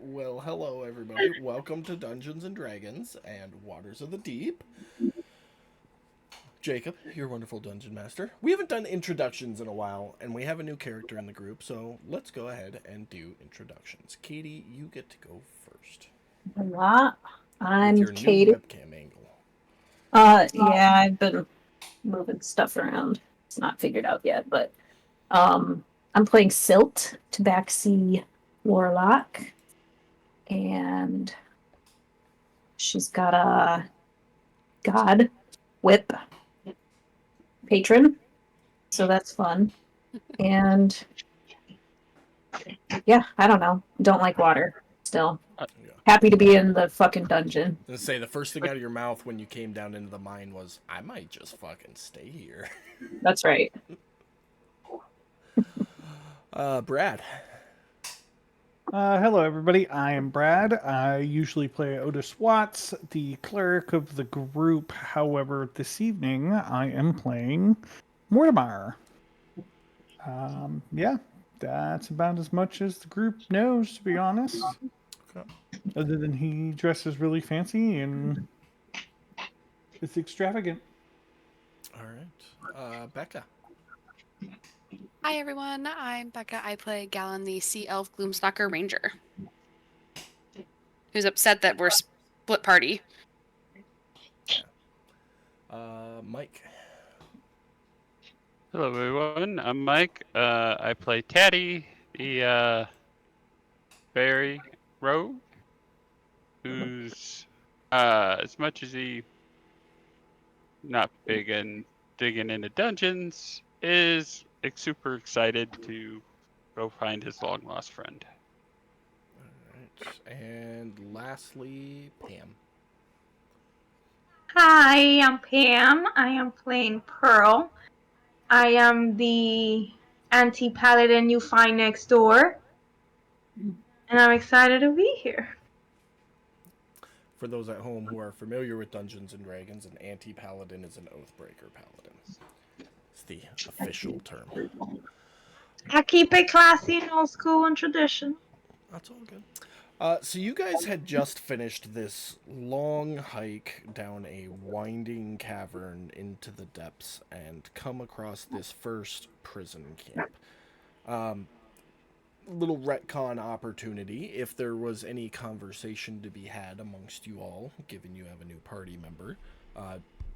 Well, hello everybody. Welcome to Dungeons and Dragons and Waters of the Deep. Jacob, your wonderful dungeon master. We haven't done introductions in a while, and we have a new character in the group, so let's go ahead and do introductions. Katie, you get to go first Hola, with I'm your new Katie. webcam angle. Yeah, I've been moving stuff around. It's not figured out yet, but um, I'm playing Silt, Tabaxi Warlock, and she's got a God Whip patron, so that's fun. And yeah, I don't know. Don't like water. Still Yeah. happy to be in the fucking dungeon. Let's say the first thing out of your mouth when you came down into the mine was, "I might just fucking stay here." That's right. Brad. Hello, everybody. I am Brad. I usually play Otis Watts, the cleric of the group. However, this evening I am playing Mortimer. Yeah, that's about as much as the group knows, to be honest. Okay. Other than he dresses really fancy and it's extravagant. All right. Becca. Hi everyone, I'm Becca. I play Galen, the Sea Elf Gloomstalker Ranger, who's upset that we're split party. Mike. Hello, everyone. I'm Mike. I play Taddy, the fairy rogue, who's as much as he not big and digging into dungeons, is super excited to go find his long lost friend. All right. And lastly, Pam. Hi, I'm Pam. I am playing Pearl. I am the anti-paladin you find next door. And I'm excited to be here. For those at home who are familiar with Dungeons and Dragons, an anti-paladin is an Oathbreaker paladin. It's the official term. I keep it classy and old school and traditional. That's all good. So you guys had just finished this long hike down a winding cavern into the depths and come across this first prison camp. Little retcon opportunity if there was any conversation to be had amongst you all, given you have a new party member.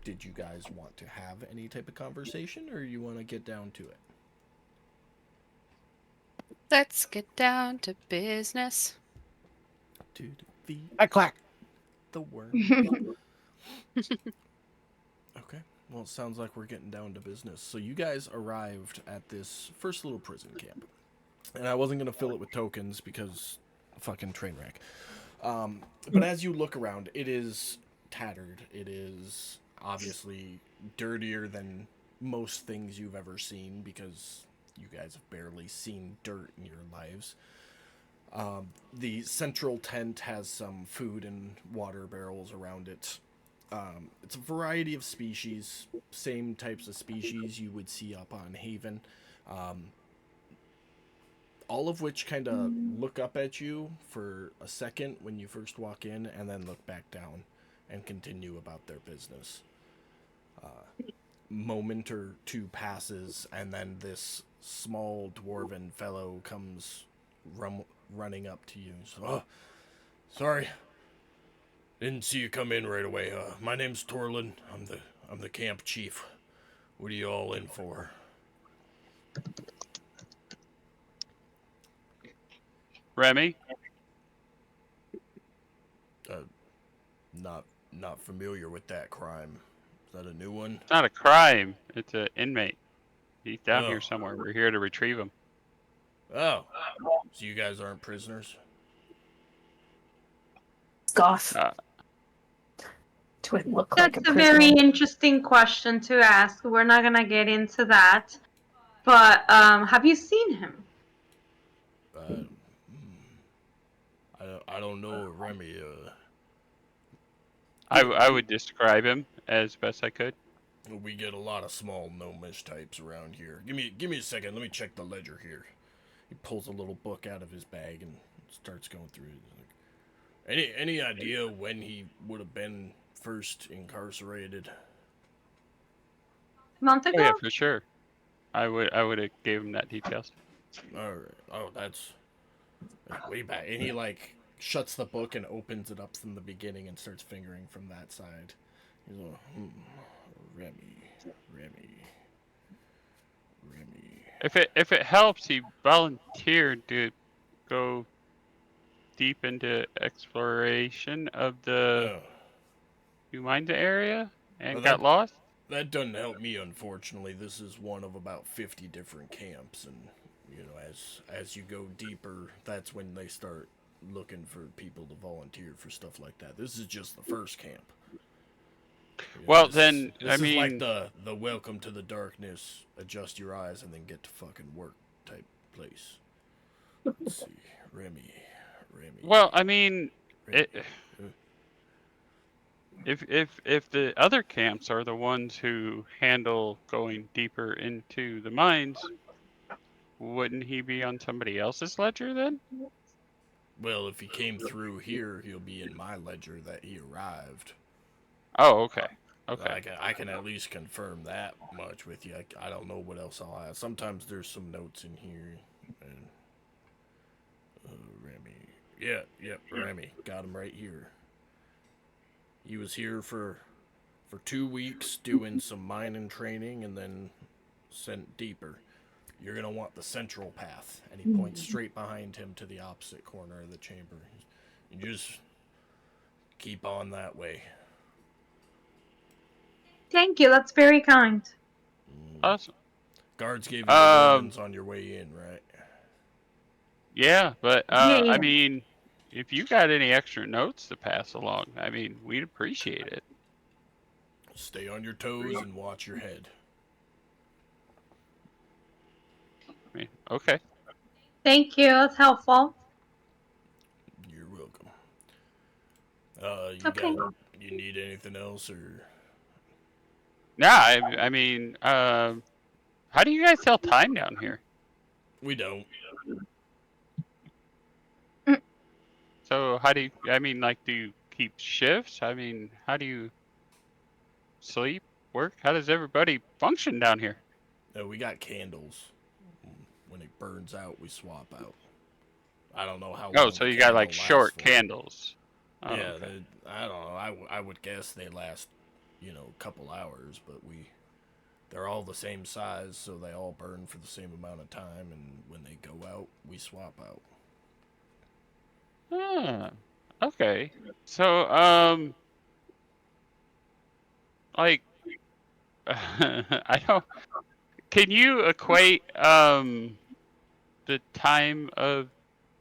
Did you guys want to have any type of conversation, or you want to get down to it? Let's get down to business. To defeat I clack. the worm. Okay. Well, it sounds like we're getting down to business. So you guys arrived at this first little prison camp. And I wasn't going to fill it with tokens because fucking train wreck. But as you look around, it is tattered. It is obviously dirtier than most things you've ever seen because you guys have barely seen dirt in your lives. The central tent has some food and water barrels around it. It's a variety of species, same types of species you would see up on Haven. Um, all of which kind of look up at you for a second when you first walk in and then look back down and continue about their business. Moment or two passes, and then this small dwarven fellow comes running up to you. So, sorry, didn't see you come in right away. My name's Torlin. I'm the camp chief. What are you all in for? Remy, Not familiar with that crime. Is that a new one? it's not a crime. It's an inmate. He's down Oh. here somewhere. We're here to retrieve him. Oh, so you guys aren't prisoners? Scoff. Uh, Do it look That's like a a prisoner? very interesting question to ask. We're not gonna get into that. But have you seen him? I don't know, Remy. I would describe him as best I could. We get a lot of small gnomish types around here. Give me a second. Let me check the ledger here. He pulls a little book out of his bag and starts going through it. Like, any idea when he would have been first incarcerated? Month ago? Oh yeah, for sure. I would have gave him that details. All right. Oh, that's way back. And he like shuts the book and opens it up from the beginning and starts fingering from that side. He's like, Remy. If it helps, he volunteered to go deep into exploration of the New Mines area and Well, got lost. That doesn't help me, unfortunately. This is one of about 50 different camps, and you know, as you go deeper, that's when they start looking for people to volunteer for stuff like that. This is just the first camp. You know, Well, this then, is I mean, like the welcome to the darkness, adjust your eyes, and then get to fucking work type place. Let's see, Remy. well, I mean, Remy. if the other camps are the ones who handle going deeper into the mines, wouldn't he be on somebody else's ledger then? Well, if he came through here, he'll be in my ledger that he arrived. Oh, okay. Okay. I can at least confirm that much with you. I don't know what else I'll have. Sometimes there's some notes in here. And, Remy. Yeah, Remy. Got him right here. He was here for 2 weeks doing some mining training and then sent deeper. You're going to want the central path. And he points straight behind him to the opposite corner of the chamber. You just keep on that way. Thank you. That's very kind. Awesome. Guards gave you the warnings on your way in, right? Yeah, but Yeah. I mean, if you got any extra notes to pass along, I mean, we'd appreciate it. Stay on your toes and watch your head. I mean, okay. Thank you. That's helpful. You're welcome. Okay. You need anything else, or? Nah, I mean, how do you guys tell time down here? We don't. So how do you, I mean, like, do you keep shifts? I mean, how do you sleep, work? How does everybody function down here? No, we got candles. When it burns out, we swap out. I don't know how long. Oh, so the you got like candle short lasts for. candles. Oh, Yeah, okay. I don't know. I would guess they last, a couple hours, but they're all the same size, so they all burn for the same amount of time, and when they go out, we swap out. Ah, okay. So, like, I don't. Can you equate the time of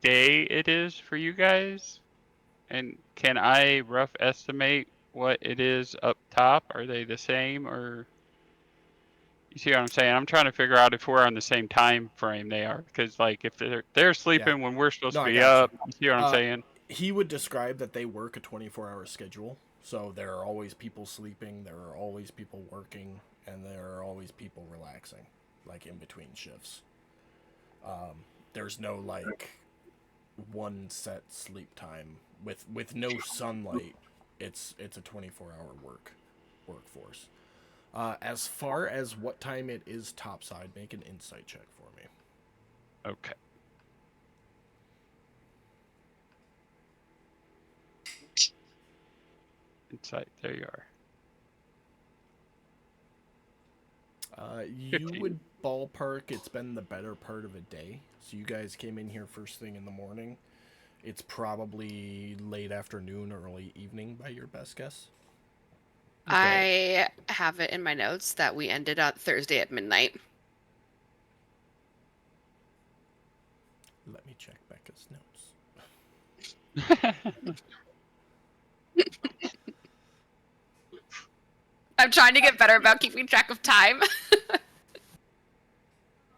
day it is for you guys? And can I rough estimate what it is up top? Are they the same, or you see what I'm saying? I'm trying to figure out if we're on the same time frame they are, because like if they're sleeping when we're supposed No, to I be got up. You see what I'm saying? He would describe that they work a 24-hour schedule, so there are always people sleeping, there are always people working, and there are always people relaxing, like in between shifts. There's no like one set sleep time with no sunlight. It's a 24-hour workforce. As far as what time it is topside, make an insight check for me. Okay. Insight. There you are. You 15. would ballpark it's been the better part of a day. So you guys came in here first thing in the morning. It's probably late afternoon, early evening by your best guess. I have it in my notes that we ended on Thursday at midnight. Let me check Becca's notes. I'm trying to get better about keeping track of time.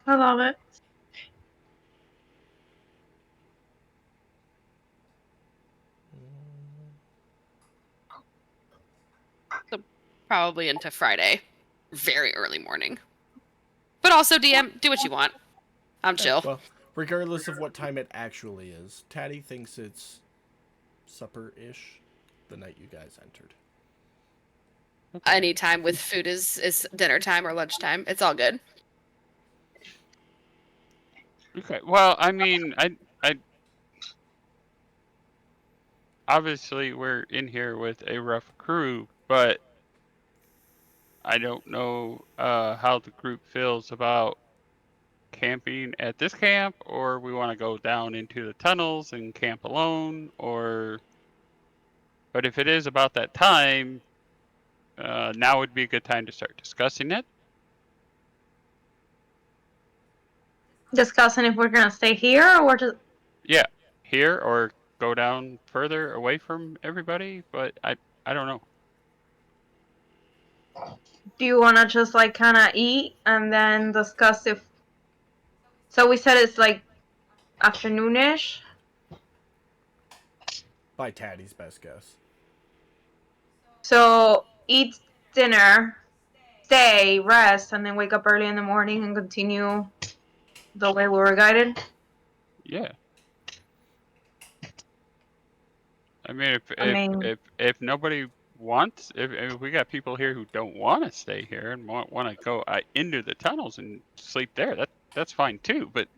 I love it. Probably into Friday. Very early morning. But also, DM, do what you want. I'm chill. Well, regardless of what time it actually is. Tatty thinks it's supper-ish the night you guys entered. Any time with food is dinner time or lunchtime. It's all good. Okay. Well, I mean, I obviously we're in here with a rough crew, but I don't know how the group feels about camping at this camp, or we want to go down into the tunnels and camp alone, or. But if it is about that time, now would be a good time to start discussing it. Discussing if we're gonna stay here or just. Yeah, here or go down further away from everybody, but I don't know. Do you wanna just like kind of eat and then discuss if? So we said it's like afternoonish. By Tatty's best guess. So eat dinner, stay, rest, and then wake up early in the morning and continue the way we were guided. Yeah. I mean, if nobody wants, if we got people here who don't want to stay here and want to go into the tunnels and sleep there, that's fine too. But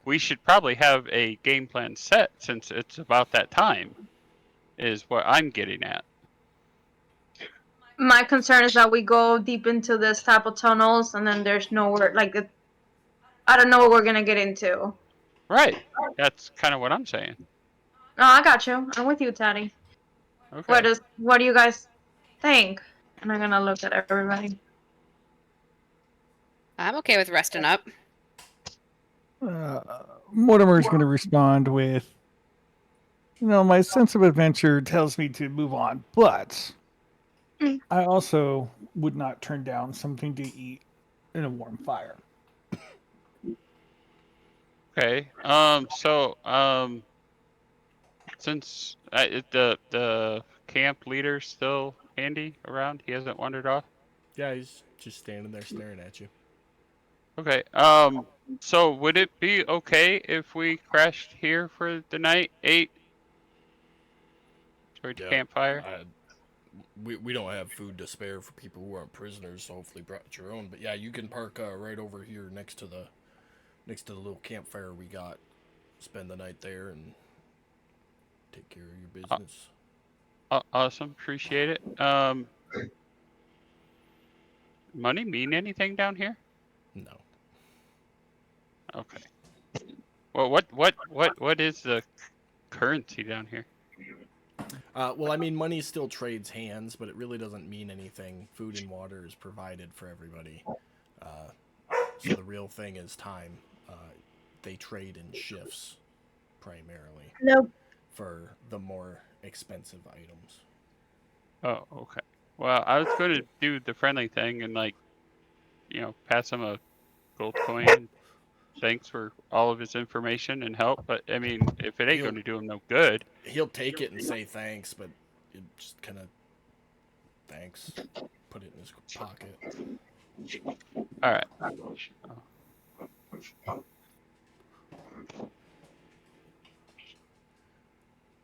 we should probably have a game plan set since it's about that time. Is what I'm getting at. My concern is that we go deep into this type of tunnels and then there's nowhere like I don't know what we're gonna get into. Right. That's kind of what I'm saying. No, I got you. I'm with you, Taddy. Okay. What do you guys think? And I'm gonna look at everybody. I'm okay with resting up. Mortimer's going to respond with, my sense of adventure tells me to move on, but I also would not turn down something to eat in a warm fire. Okay. Since the camp leader's still handy around, he hasn't wandered off. Yeah, he's just standing there staring at you. Okay. So would it be okay if we crashed here for the night? 8 towards Yeah, campfire. We don't have food to spare for people who aren't prisoners, so hopefully brought your own. But yeah, you can park right over here next to the little campfire we got. Spend the night there and take care of your business. Awesome. Appreciate it. Money mean anything down here? No. Okay. Well, what is the currency down here? Well, I mean, money still trades hands, but it really doesn't mean anything. Food and water is provided for everybody. So the real thing is time. They trade in shifts, primarily. Nope. For the more expensive items. Oh, okay. Well, I was going to do the friendly thing and pass him a gold coin. And thanks for all of his information and help. But I mean, if it ain't going to do him no good, he'll take it and say thanks, but it just kind of thanks. Put it in his pocket. All right.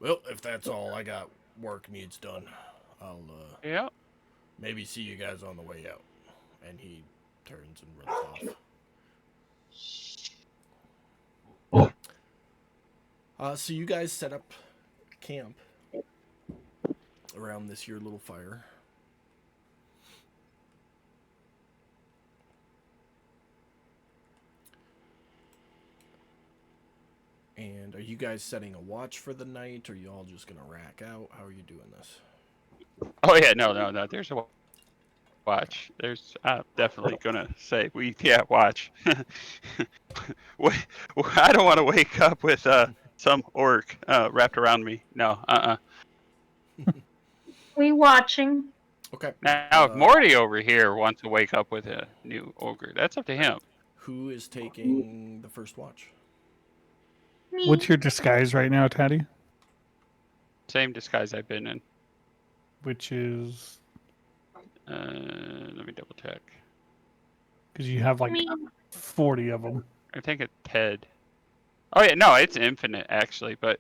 Well, if that's all, I got work needs done. I'll maybe see you guys on the way out. And he turns and runs off. So you guys set up camp around this here little fire. And are you guys setting a watch for the night, or are you all just gonna rack out? How are you doing this? Oh yeah, no. There's a watch. There's definitely gonna say watch. I don't want to wake up with some orc wrapped around me. No. We watching. Okay. Now, if Morty over here wants to wake up with a new ogre, that's up to him. Who is taking the first watch? Me. What's your disguise right now, Taddy? Same disguise I've been in. Which is? Let me double check. Because you have like Me. 40 of them. I think it's Ted. Oh yeah, no, it's infinite actually, but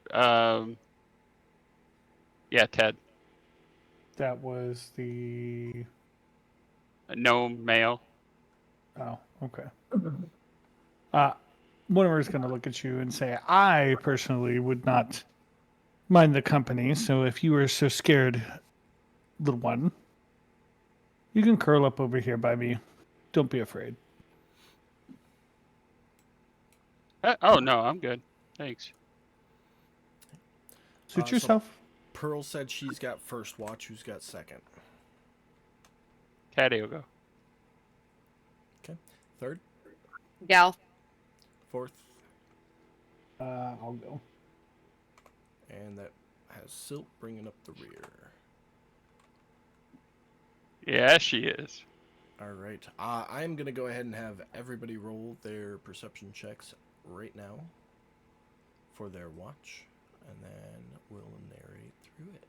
yeah, Ted, That was the. no mail. Oh, okay. Mhm. Mortimer's going to look at you and say, I personally would not mind the company, so if you were so scared, little one, you can curl up over here by me. Don't be afraid. Oh no, I'm good. Thanks. Suit So yourself. Pearl said she's got first watch. Who's got second? Caddy will go. Okay. Third, Gal. fourth, I'll go. and that has Silt bringing up the rear. Yeah, she is. All right. I'm gonna go ahead and have everybody roll their perception checks right now for their watch, and then we'll narrate through it.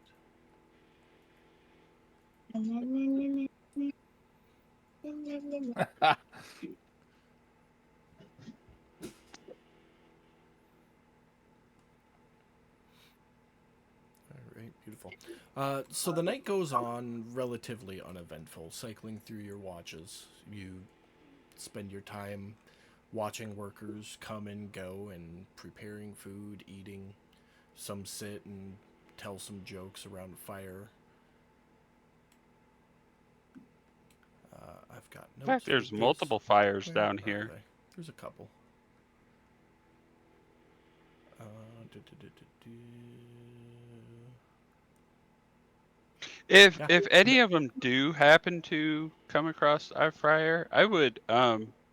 All right, beautiful. So the night goes on relatively uneventful, cycling through your watches. You spend your time watching workers come and go and preparing food, eating. Some sit and tell some jokes around a fire. I've got In notes. fact, there's for this. multiple fires Where down are here. they? There's a couple. Du- du- du- du- du. If Yeah. any of them do happen to come across our fire, I would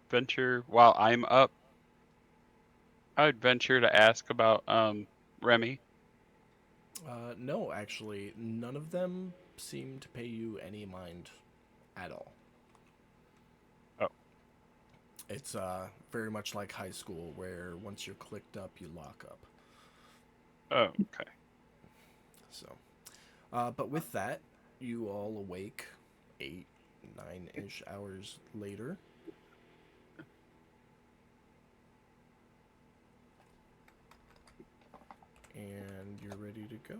venture while I'm up. I would venture to ask about Remy. No, actually, none of them seem to pay you any mind at all. Oh. It's very much like high school, where once you're clicked up, you lock up. Oh, okay. So, but with that, you all awake 8, 9-ish hours later. And you're ready to go.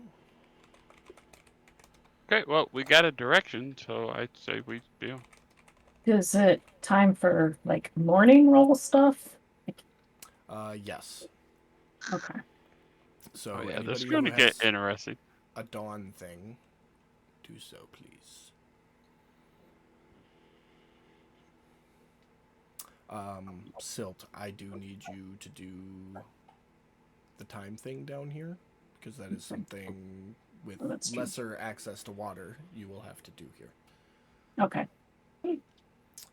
Okay, well, we got a direction, so I'd say we do. Is it time for like morning roll stuff? Yes. Okay. So Oh yeah, anybody this is who going to get has interesting. a dawn thing, do so, please. Silt, I do need you to do the time thing down here, because that is something with Oh, that's true. lesser access to water you will have to do here. Okay.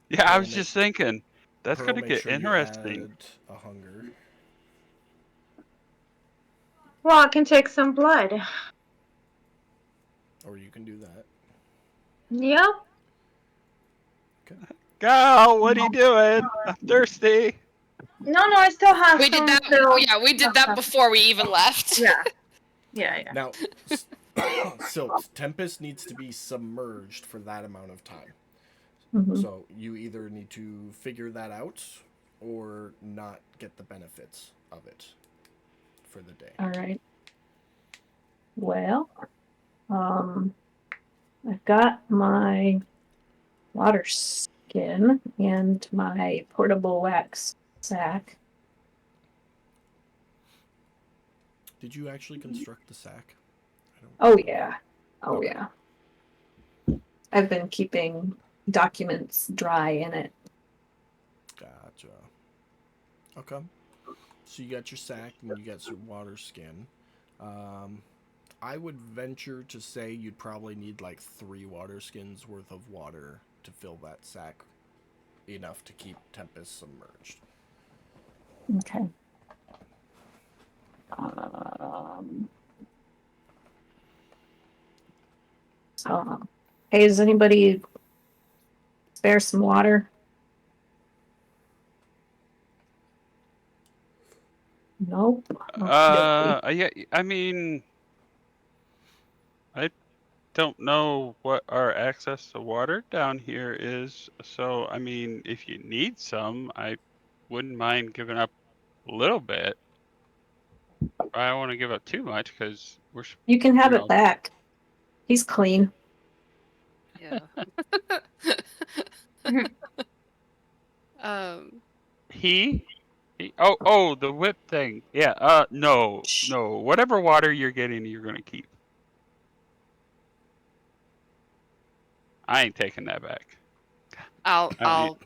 Yeah, I Pearl, was just thinking that's Pearl, going to make get sure you interesting. add a hunger. Well, I can take some blood. Or you can do that. Yep. Gal, what are you doing? I'm thirsty. No, I still have We some did that. little- Yeah, we did that before we even left. Yeah. Now, Silt, Tempest needs to be submerged for that amount of time. Mhm. So you either need to figure that out or not get the benefits of it for the day. All right. Well, I've got my water skin and my portable wax sack. Did you actually construct the sack? Oh yeah. Oh Okay. yeah. I've been keeping documents dry in it. Gotcha. Okay. So you got your sack and you got your water skin. I would venture to say you'd probably need like 3 water skins worth of water to fill that sack, enough to keep Tempest submerged. Okay. So, hey, does anybody spare some water? Nope. Yeah, I mean, I don't know what our access to water down here is. So, I mean, if you need some, I wouldn't mind giving up a little bit. I don't want to give up too much because You can have you it know, back. He's clean. Yeah. um. he the whip thing. Yeah. No. Whatever water you're getting, you're gonna keep. I ain't taking that back. I'll.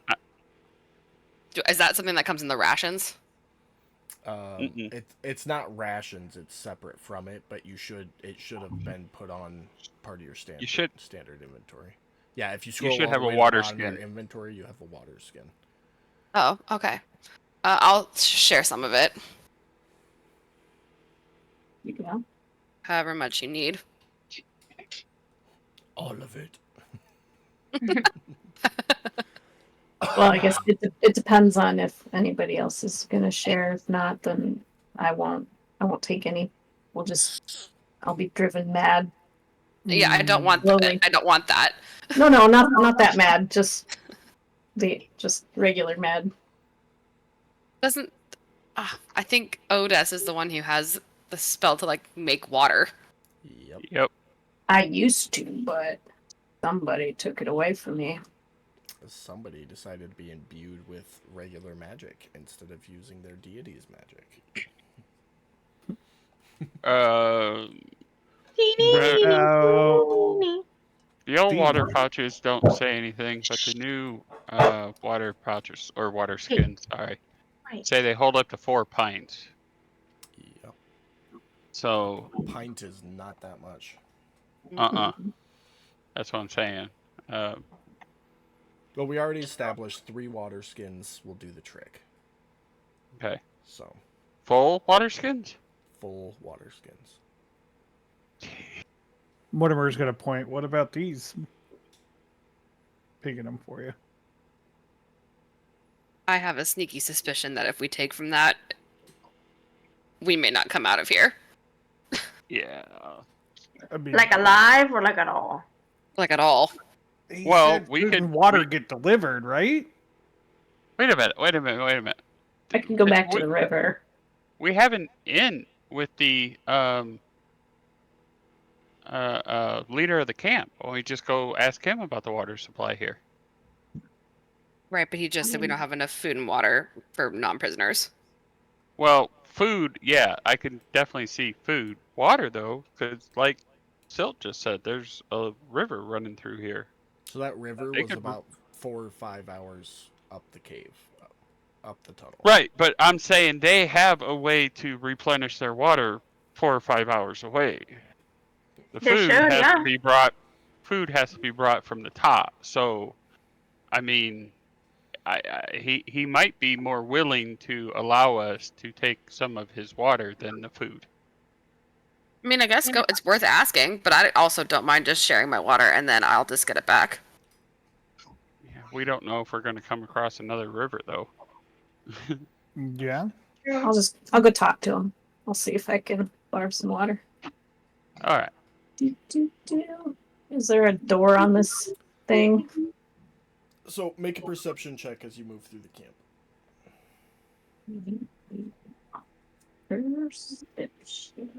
Is that something that comes in the rations? Mm-mm. It's not rations. It's separate from it, but it should have been put on part of your standard inventory. Yeah, if you scroll should all have the a way water to the bottom of skin. your inventory, you have a water skin. Oh, okay. I'll share some of it, You know. however much you need. All of it. Well, I guess it depends on if anybody else is gonna share. If not, then I won't take any. I'll be driven mad. Yeah, I don't want Slowly. I don't want that. No, not that mad. Just regular mad. Doesn't I think Odes is the one who has the spell to like make water. Yep. I used to, but somebody took it away from me. Somebody decided to be imbued with regular magic instead of using their deity's magic. The old water pouches don't say anything, but the new water pouches or water skins, say they hold up to 4 pints. Yep. So A pint is not that much. that's what I'm saying. Well, we already established 3 water skins will do the trick. Okay. So, Full water skins? full water skins. Mortimer's got a point. What about these? Picking them for you. I have a sneaky suspicion that if we take from that, we may not come out of here. Yeah. I mean, Like alive or like at all? Like at all. he Well, said we food could- and water we- get delivered, right? Wait a minute. I can go back to the river. We have an inn with the leader of the camp. Why don't we just go ask him about the water supply here? Right, but he just said we don't have enough food and water for non-prisoners. Well, food, yeah, I can definitely see food. Water, though, because like Silt just said, there's a river running through here. So that river They was could- about 4 or 5 hours up the cave, up the tunnel. Right, but I'm saying they have a way to replenish their water 4 or 5 hours away. The They food should, has yeah. to be brought. Food has to be brought from the top. So, I mean, he might be more willing to allow us to take some of his water than the food. I mean, I guess it's worth asking, but I also don't mind just sharing my water and then I'll just get it back. Yeah, we don't know if we're going to come across another river, though. Yeah. I'll go talk to him. I'll see if I can borrow some water. All right. Is there a door on this thing? So make a perception check as you move through the camp. Perception.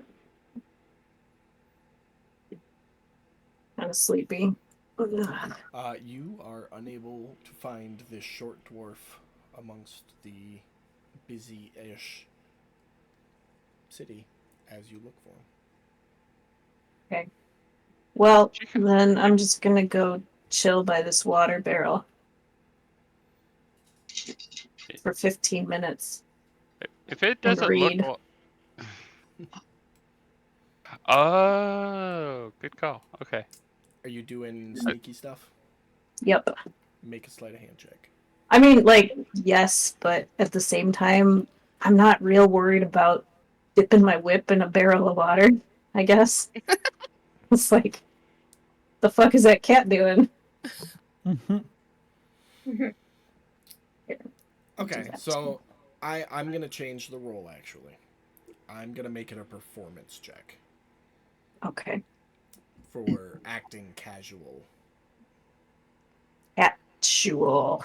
Kind of sleepy. You are unable to find this short dwarf amongst the busy-ish city as you look for him. Okay. Well, then I'm just gonna go chill by this water barrel for 15 minutes. If it doesn't look. read. Oh, good call. Okay. Are you doing sneaky stuff? Yep. Make a sleight of hand check. I mean, like, yes, but at the same time, I'm not real worried about dipping my whip in a barrel of water, I guess. It's like, the fuck is that cat doing? Okay, so I'm gonna change the roll actually. I'm gonna make it a performance check Okay. for acting casual. Actual.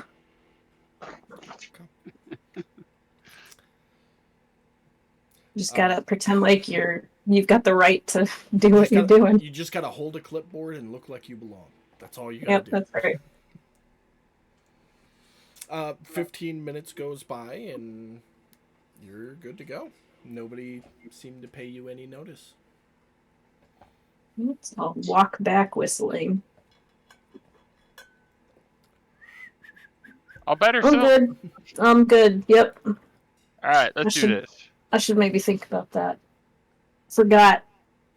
You just gotta pretend like you've got the right to do what you're gotta- doing. You just gotta hold a clipboard and look like you belong. That's all you gotta Yep, do. that's right. 15 minutes goes by and you're good to go. Nobody seemed to pay you any notice. I'll walk back whistling. All better, I'm so. good. I'm good. Yep. All right, let's I do should- this. I should maybe think about that. Forgot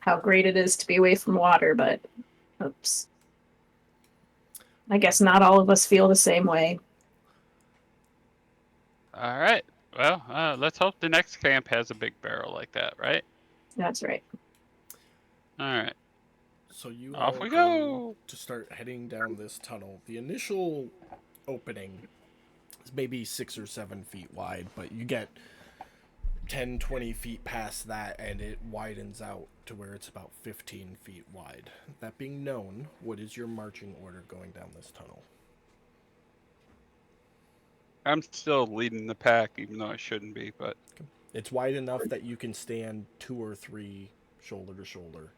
how great it is to be away from water, but oops. I guess not all of us feel the same way. All right. Well, let's hope the next camp has a big barrel like that, right? That's right. All right. So you Off all we go go. to start heading down this tunnel. The initial opening is maybe 6 or 7 feet wide, but you get 10, 20 feet past that and it widens out to where it's about 15 feet wide. That being known, what is your marching order going down this tunnel? I'm still leading the pack, even though I shouldn't be, but It's wide enough that you can stand 2 or 3 shoulder to shoulder.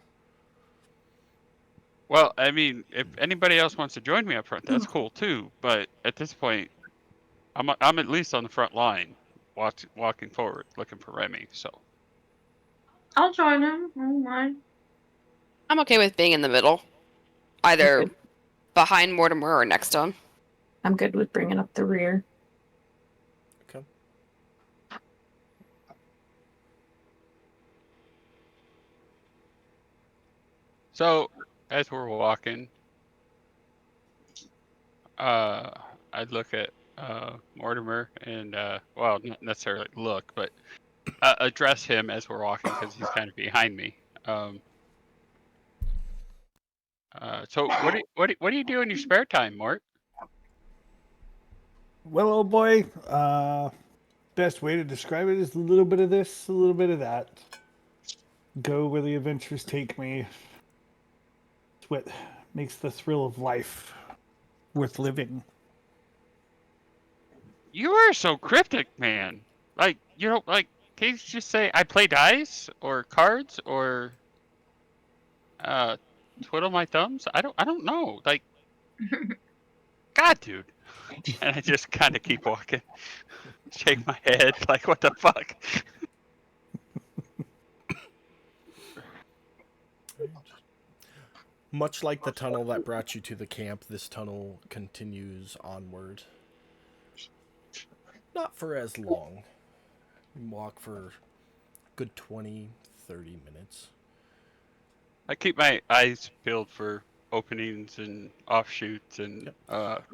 well, I mean, if anybody else wants to join me up front, that's cool too. But at this point, I'm at least on the front line, walking forward, looking for Remy. So I'll join him. I don't mind. I'm okay with being in the middle, either Okay. behind Mortimer or next to him. I'm good with bringing up the rear. Okay. So as we're walking, I'd look at Mortimer and well, not necessarily look, but address him as we're walking because he's kind of behind me. So what do you do in your spare time, Mort? Well, old boy, best way to describe it is a little bit of this, a little bit of that. Go where the adventures take me. It's what makes the thrill of life worth living. You are so cryptic, man. Like, you know, like, can you just say I play dice or cards or twiddle my thumbs? I don't know. Like, God, dude. And I just kind of keep walking, shake my head, like, what the fuck? Much like the tunnel that brought you to the camp, this tunnel continues onward. Not for as long. You walk for a good 20, 30 minutes. I keep my eyes peeled for openings and offshoots and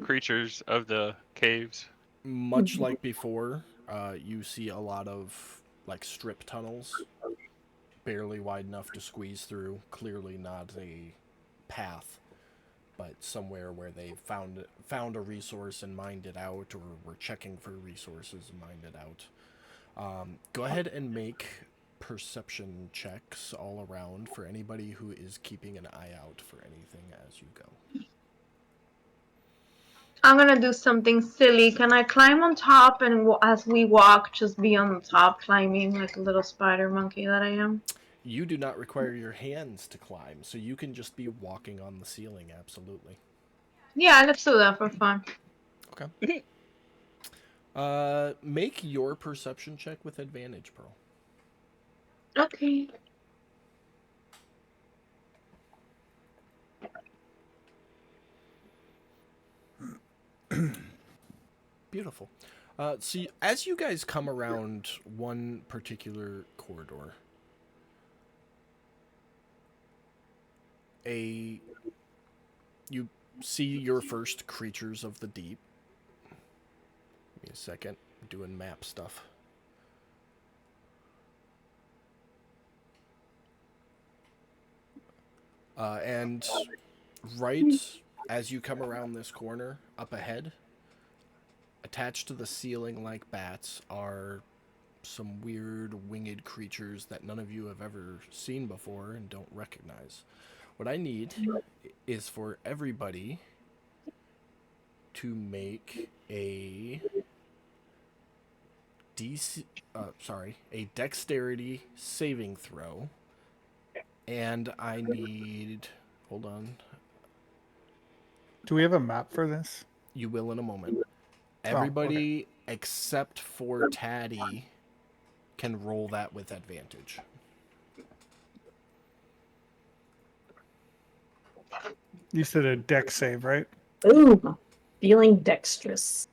creatures of the caves. Much like before, you see a lot of like strip tunnels, barely wide enough to squeeze through. Clearly not a path, but somewhere where they found a resource and mined it out, or were checking for resources and mined it out. Go ahead and make perception checks all around for anybody who is keeping an eye out for anything as you go. I'm gonna do something silly. Can I climb on top and as we walk, just be on the top climbing like a little spider monkey that I am? You do not require your hands to climb, so you can just be walking on the ceiling, absolutely. Yeah, let's do that for fun. Okay. Make your perception check with advantage, Pearl. Okay. Beautiful. So as you guys come around one particular corridor, you see your first creatures of the deep. Give me a second. I'm doing map stuff. And right as you come around this corner, up ahead, attached to the ceiling like bats, are some weird winged creatures that none of you have ever seen before and don't recognize. What I need is for everybody to make a a dexterity saving throw, and I need. Hold on, Do we have a map for this? you will in a moment. okay. Everybody except for Taddy can roll that with advantage. You said a deck save, right? Ooh, feeling dexterous.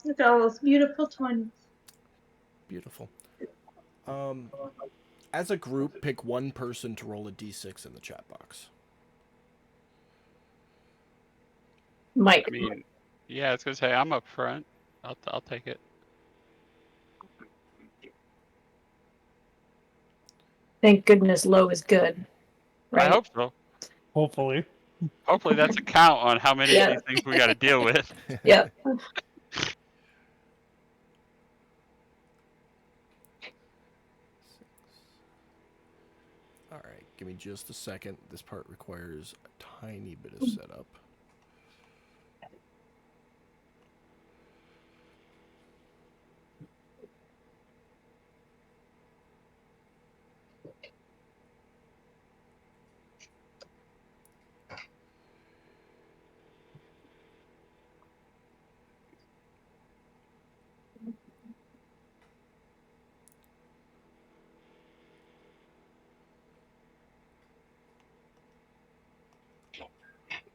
Look at all those beautiful 20s. Beautiful. As a group, pick one person to roll a d6 in the chat box. Mike. I mean, yeah, I was gonna say I'm up front. I'll take it. Thank goodness low is good. Right? I hope so. Hopefully. Hopefully that's a count on how many of these things we got to deal with. Yep. All right, give me just a second. This part requires a tiny bit of setup.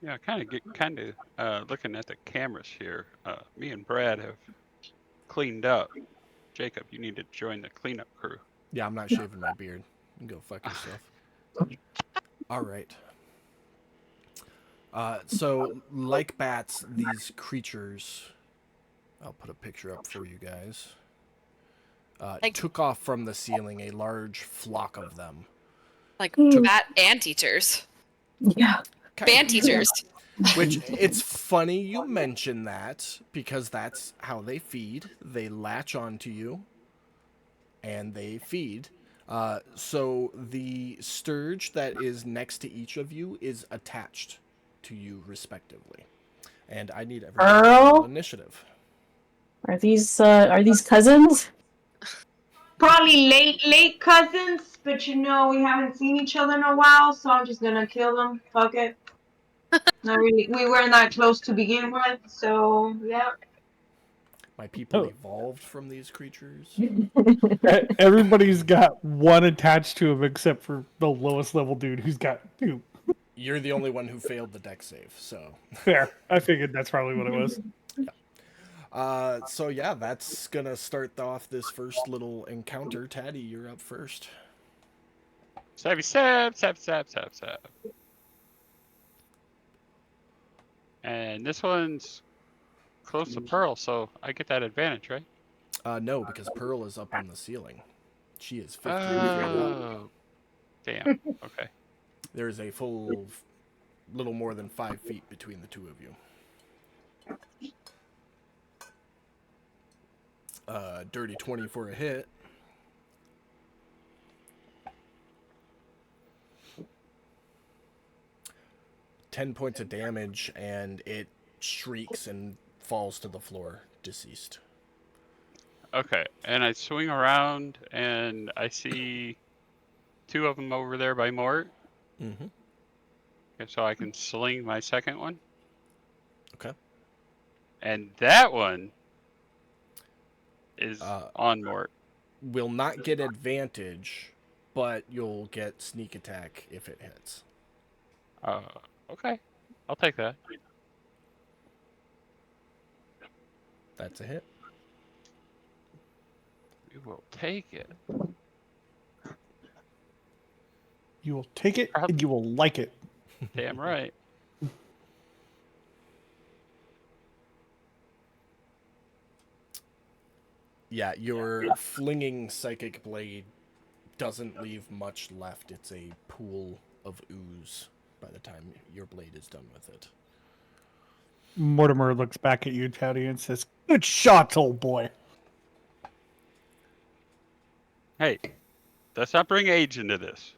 Yeah, kind of looking at the cameras here. Me and Brad have cleaned up. Jacob, you need to join the cleanup crew. Yeah, I'm not shaving my beard. You can go fuck yourself. All right. So, like bats, these creatures, I'll put a picture up for you guys, took off from the ceiling, a large flock of them. Like Hmm. bat anteaters. Yeah. Band teachers. Which, it's funny you mention that, because that's how they feed. They latch onto you, and they feed. So the sturge that is next to each of you is attached to you respectively. And I need everyone to roll Earl? initiative. Are these cousins? Probably late cousins, but you know we haven't seen each other in a while, so I'm just gonna kill them. Fuck it. Not really. We weren't that close to begin with, so yeah. My people Oh. evolved from these creatures. Everybody's got one attached to him except for the lowest level dude who's got two. You're the only one who failed the deck save, so. Fair. I figured that's probably what it was. So yeah, that's gonna start off this first little encounter. Taddy, you're up first. Stab. And this one's close to Pearl, so I get that advantage, right? No, because Pearl is up on the ceiling. She is 15 feet up. Oh, damn. Okay. There's a full little more than 5 feet between the two of you. Dirty 20 for a hit. $10 points of damage, and it shrieks and falls to the floor, deceased. Okay, and I swing around and I see two of them over there by Mort. Mm-hmm. Okay, so I can sling my second one. Okay. And that one is on Mort. Will not get advantage, but you'll get sneak attack if it hits. Okay. I'll take that. That's a hit. We will take it. You will take it and you will like it. Damn right. Yeah, your flinging psychic blade doesn't leave much left. It's a pool of ooze by the time your blade is done with it. Mortimer looks back at you, Taddy, and says, "Good shot, old boy." Hey, let's not bring age into this.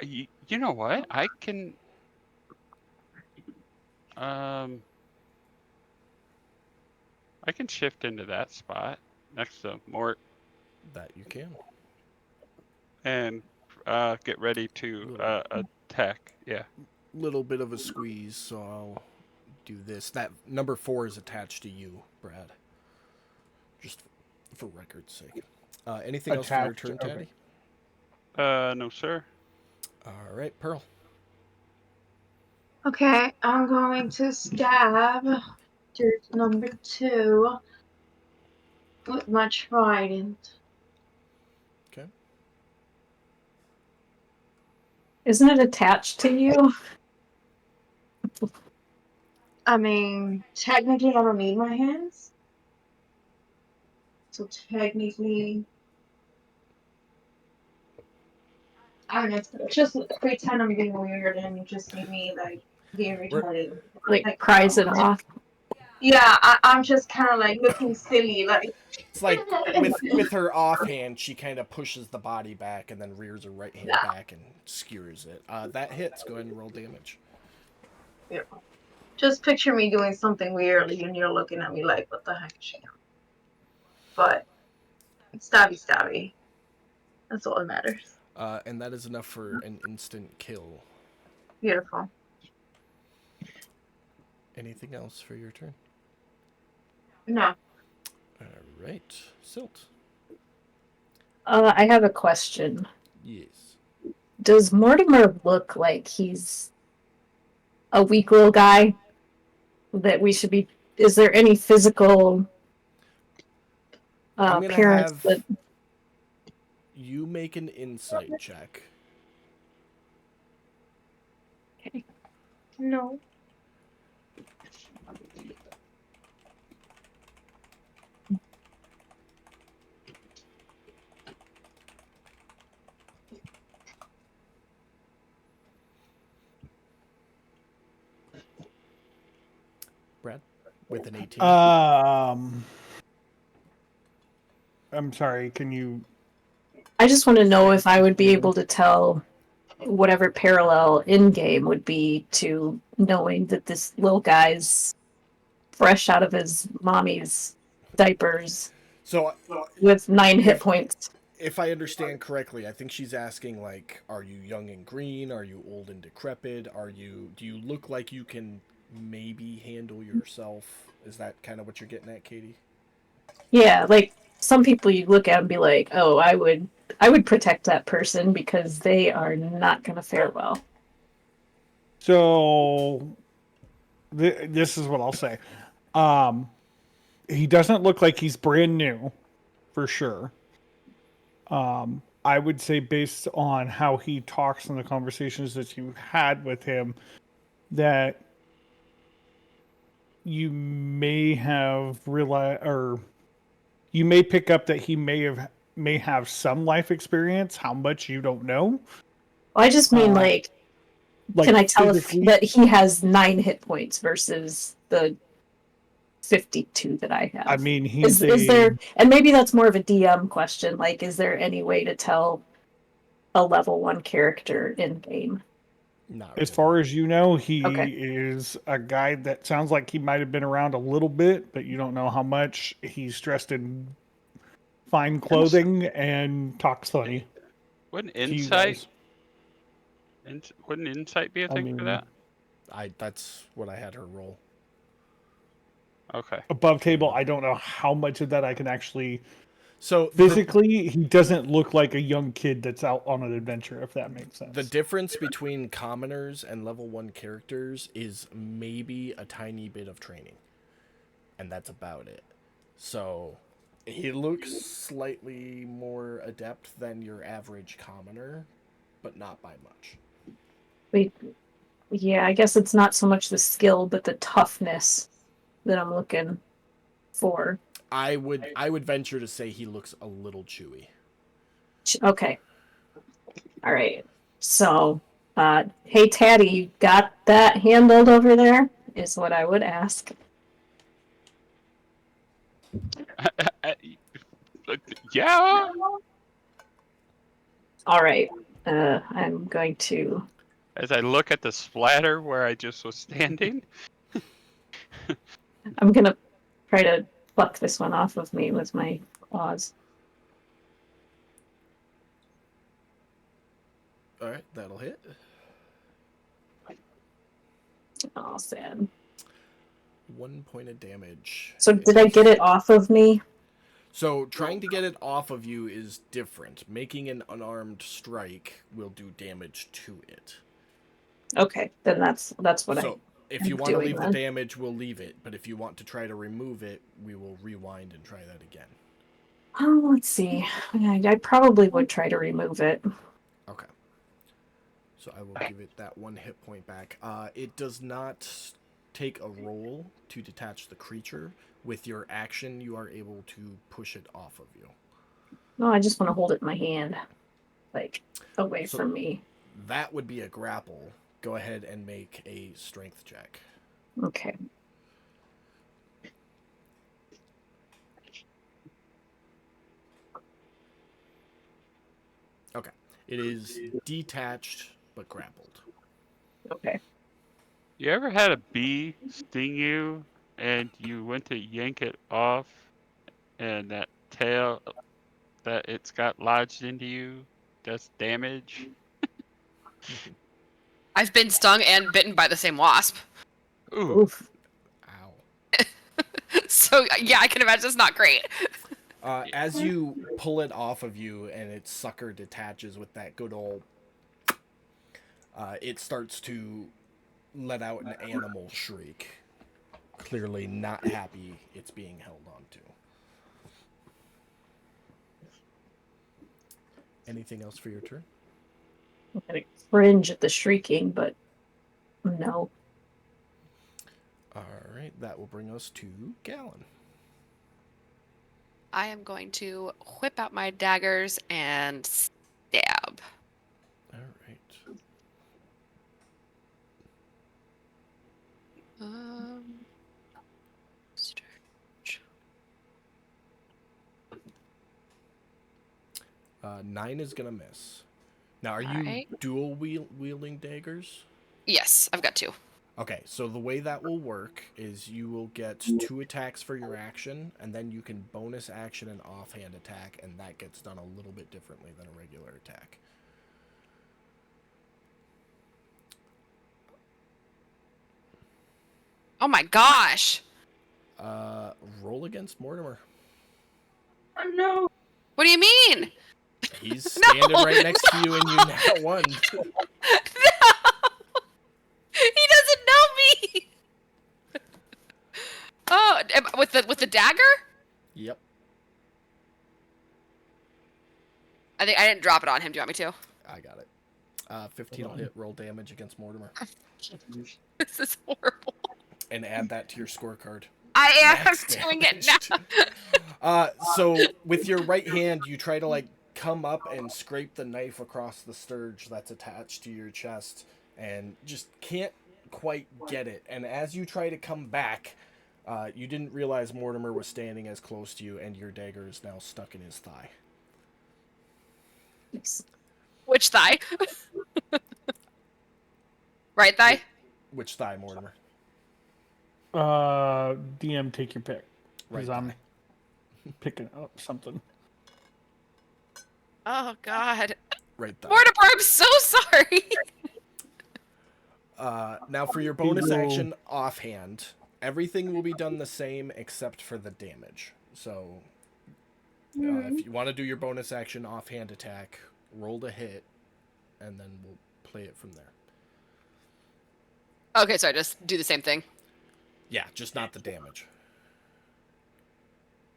You know what? I can. I can shift into that spot next to Mort That you can. and get ready to attack. Yeah. Little bit of a squeeze, so I'll do this. That number 4 is attached to you, Brad. Just for record's sake. Anything else for your Attached, turn, okay. Taddy? No, sir. All right, Pearl. Okay, I'm going to stab dirt number 2 with my trident. Okay. Isn't it attached to you? I mean, technically, I don't need my hands. So technically, I don't know. Just pretend I'm being weird and you just see me like being retarded. Like pries it off. Yeah, I'm just kind of like looking silly, like. It's like with her offhand, she kind of pushes the body back and then rears her right hand back and skewers it. That hits. Go ahead and roll damage. Yeah. Just picture me doing something weird and you're looking at me like, what the heck is she doing? But stabby. That's all that matters. And that is enough for an instant kill. Beautiful. Anything else for your turn? No. All right, Silt. I have a question. Yes. Does Mortimer look like he's a weak little guy that we should be? Is there any physical I'm gonna appearance have that? you make an insight check. Okay. No. Brad, with an 18. I'm sorry. Can you? I just want to know if I would be able to tell whatever parallel in game would be to knowing that this little guy's fresh out of his mommy's diapers So, with 9 hit points. if I understand correctly, I think she's asking, like, are you young and green? Are you old and decrepit? Do you look like you can maybe handle yourself? Is that kind of what you're getting at, Katie? Yeah, like some people you look at and be like, "Oh, I would protect that person because they are not going to fare well." So, this is what I'll say. He doesn't look like he's brand new, for sure. I would say based on how he talks and the conversations that you had with him, that you may have realized, or you may pick up that he may have some life experience. How much you don't know. I just mean like can I tell if physically- that he has 9 hit points versus the 52 that I have? I mean, Is there, and maybe that's more of a DM question, like, is there any way to tell a level 1 character in game? Not as really. far as you know, he Okay. is a guy that sounds like he might have been around a little bit, but you don't know how much. He's dressed in fine clothing and talks funny. Wouldn't to you insight? guys. Wouldn't insight be a I thing mean- for that? That's what I had her roll. Okay. Above table, I don't know how much of that I can actually. So Physically, he doesn't look like a young kid that's out on an adventure, if that makes sense. the difference between commoners and level 1 characters is maybe a tiny bit of training. And that's about it. So he looks slightly more adept than your average commoner, but not by much. Wait, yeah, I guess it's not so much the skill, but the toughness that I'm looking for. I would venture to say he looks a little chewy. Okay. All right. So, hey, Taddy, you got that handled over there? Is what I would ask. Yeah. All right. I'm going to. As I look at the splatter where I just was standing. I'm gonna try to pluck this one off of me with my claws. All right, that'll hit. Oh, sad. 1 point of damage. So did I get it off of me? So trying to get it off of you is different. Making an unarmed strike will do damage to it. Okay, then that's what So if you I'm want to doing leave then. the damage, we'll leave it. But if you want to try to remove it, we will rewind and try that again. Oh, let's see. I probably would try to remove it. Okay. So I will give it that 1 hit point back. It does not take a roll to detach the creature. With your action, you are able to push it off of you. No, I just want to hold it in my hand, like away So- from me. That would be a grapple. Go ahead and make a strength check. Okay. Okay. It is detached but grappled. Okay. You ever had a bee sting you and you went to yank it off and that tail that it's got lodged into you does damage? I've been stung and bitten by the same wasp. Ooh. Oof. Ow. So yeah, I can imagine it's not great. As you pull it off of you and its sucker detaches with that good old... it starts to let out an animal shriek. Clearly not happy it's being held onto. Anything else for your turn? I'm gonna cringe at the shrieking, but no. Alright, that will bring us to Gallon. I am going to whip out my daggers and stab. Alright. Stretch. 9 is gonna miss. Now, are you Alright. dual wielding daggers? Yes, I've got 2. Okay, so the way that will work is you will get 2 attacks for your action, and then you can bonus action an offhand attack, and that gets done a little bit differently than a regular attack. Oh my gosh! Roll against Mortimer. Oh no! What do you mean? He's standing No! right next to you, and you now won. No! He doesn't know me. Oh, with the dagger? Yep. I think I didn't drop it on him. Do you want me to? I got it. 15 will hit roll damage against Mortimer. This is horrible. And add that to your scorecard. I am Max doing it damage. now. So with your right hand, you try to like come up and scrape the knife across the scourge that's attached to your chest, and just can't quite get it. And as you try to come back, you didn't realize Mortimer was standing as close to you, and your dagger is now stuck in his thigh. Which thigh? Right thigh? Which thigh, Mortimer? DM, take your pick. Right Because I'm thigh. picking up something. Oh God, Right thigh. Mortimer, I'm so sorry. Now for your bonus roll. action offhand, everything will be done the same except for the damage. So if you want to do your bonus action offhand attack, roll to hit, and then we'll play it from there. Okay, so I just do the same thing. Yeah, just not the damage.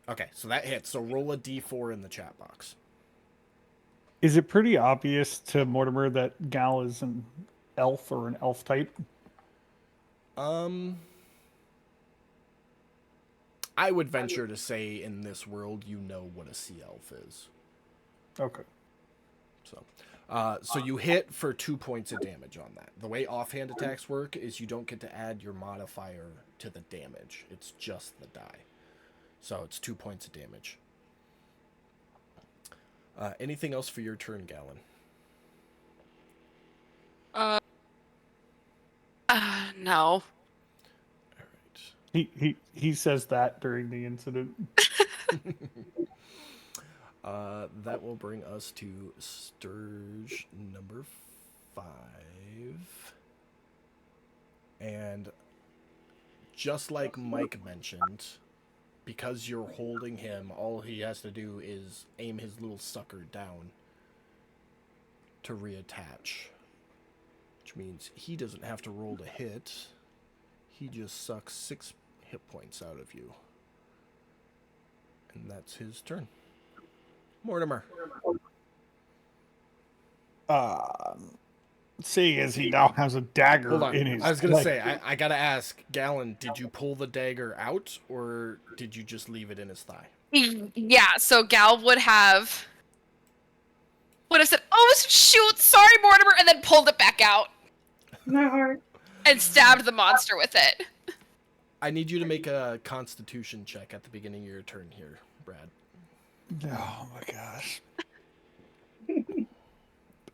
Okay, so that hits. So roll a d4 in the chat box. Is it pretty obvious to Mortimer that Gal is an elf or an elf type? I would venture to say in this world you know what a sea elf is. Okay. So you hit for 2 points of damage on that. The way offhand attacks work is you don't get to add your modifier to the damage. It's just the die. So it's 2 points of damage. Anything else for your turn, Gallon? No. All right. He says that during the incident. That will bring us to Sturge number 5. And just like Mike mentioned, because you're holding him, all he has to do is aim his little sucker down to reattach. Which means he doesn't have to roll to hit. He just sucks 6 hit points out of you. And that's his turn. Mortimer. Seeing as he now has a dagger Hold on. in his I was going to leg. say, I got to ask, Gallon, did you pull the dagger out or did you just leave it in his thigh? Yeah, so Gal would have said, "Oh shoot, sorry, Mortimer," and then pulled it back out My heart. and stabbed the monster with it. I need you to make a constitution check at the beginning of your turn here, Brad. Oh my gosh.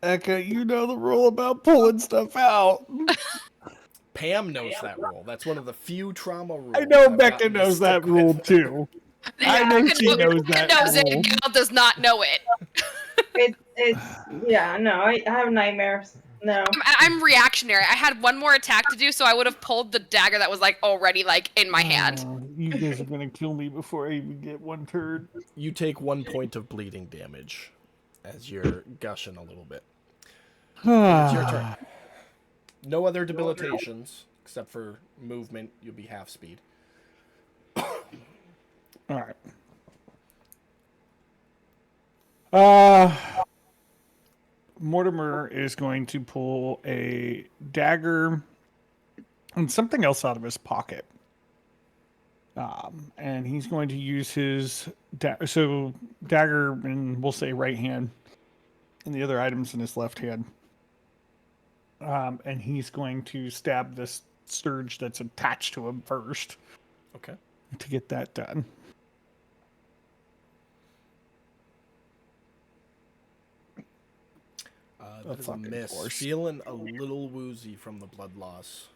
Becca, you know the rule about pulling stuff out. Pam knows that rule. That's one of the few trauma rules. I know I've Becca gotten to knows that stick rule with. too. I know she knows that knows rule. it. Gal does not know it. It's yeah, no, I have nightmares. No. I'm reactionary. I had one more attack to do, so I would have pulled the dagger that was like already like in my hand. Oh, you guys are gonna kill me before I even get one turn. You take 1 point of bleeding damage as you're gushing a little bit. It's your turn. No other debilitations except for movement. You'll be half speed. All right. Mortimer is going to pull a dagger and something else out of his pocket. And he's going to use his dagger in, we'll say, right hand, and the other items in his left hand. And he's going to stab this Sturge that's attached to him first. Okay. To get that done. That is a fucking miss. horse. Feeling a little woozy from the blood loss.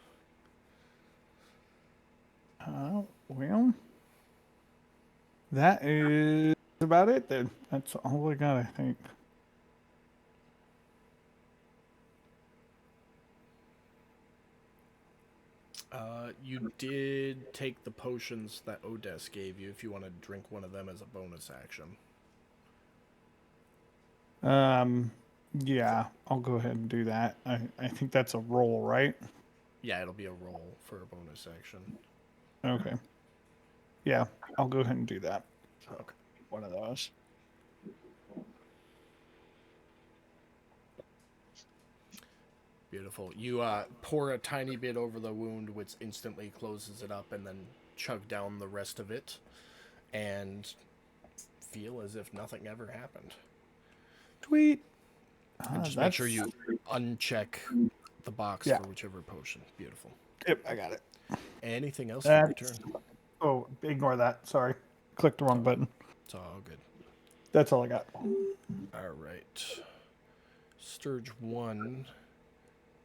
Well, that is about it then. That's all I got, I think. You did take the potions that Odess gave you if you want to drink one of them as a bonus action. Yeah, I'll go ahead and do that. I think that's a roll, right? Yeah, it'll be a roll for a bonus action. Okay. Yeah, I'll go ahead and do that. Okay. One of those. Beautiful. You pour a tiny bit over the wound, which instantly closes it up, and then chug down the rest of it, and feel as if nothing ever happened. Sweet. And just make sure you uncheck the box Yeah. for whichever potion. Beautiful. Yep, I got it. Anything else for your That's... turn? Oh, ignore that. Sorry. Clicked the wrong button. It's all good. That's all I got. All right. Sturge 1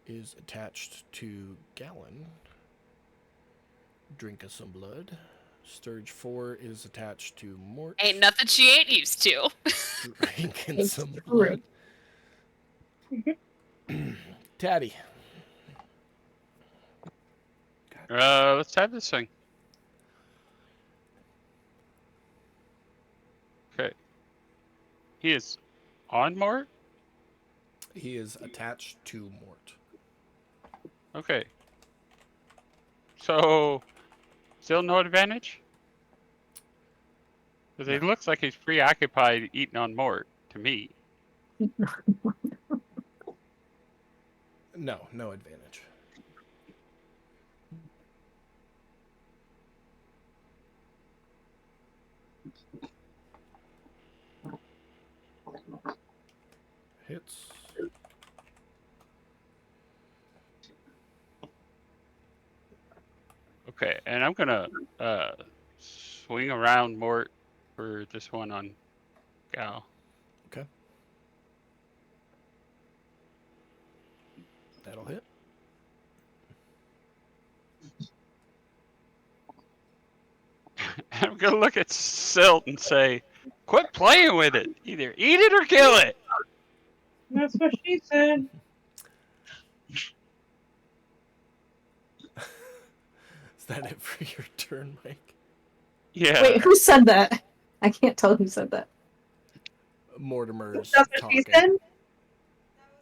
is attached to Gallon. Drink of some blood. Sturge 4 is attached to Mort. Ain't nothing she ain't used to. Drinking some blood. Taddy. Let's have this thing. Okay. He is on Mort? He is attached to Mort. Okay. So, still no advantage? Because he looks like he's preoccupied eating on Mort, to me. No, no advantage. Hits. Okay, and I'm gonna swing around Mort for this one on Gal. Okay. That'll hit. I'm gonna look at Silt and say, "Quit playing with it. Either eat it or kill it." That's what she said. Is that it for your turn, Mike? Yeah. Wait, who said that? I can't tell who said that. Mortimer's That's what talking. she said?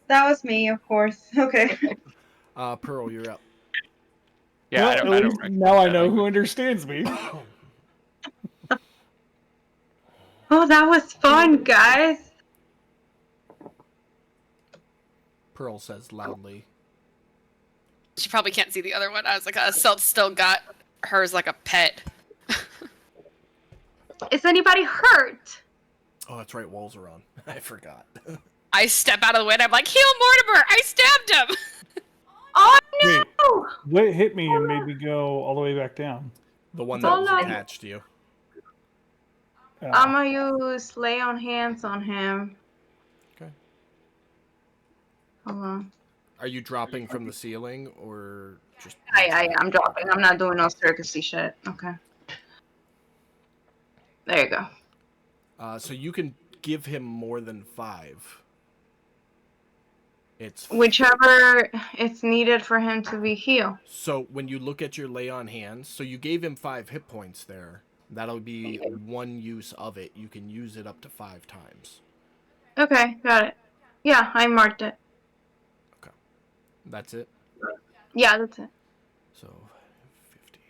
That was me, of course. Okay. Pearl, you're up. Yeah, Well, I at don't least recognize now I that know language. who understands me. Oh, that was fun, guys. Pearl says loudly. She probably can't see the other one. I was like, Selt still got hers like a pet. Is anybody hurt? Oh, that's right, walls are on. I forgot. I step out of the way and I'm like, heal Mortimer! I stabbed him! Oh Wait, no! what hit me and made me go all the way back down? The one Oh, that was no. attached to you. I'm gonna use lay on hands on him. Okay. Hold on. Are you dropping from the ceiling or just? I'm dropping. I'm not doing no circusy shit. Okay. There you go. So you can give him more than 5. It's Whichever it's needed for him to be healed. so when you look at your lay on hands, so you gave him 5 hit points there. That'll be 1 use of it. You can use it up to 5 times. Okay, got it. Yeah, I marked it. That's it. Yeah, that's it. So 15.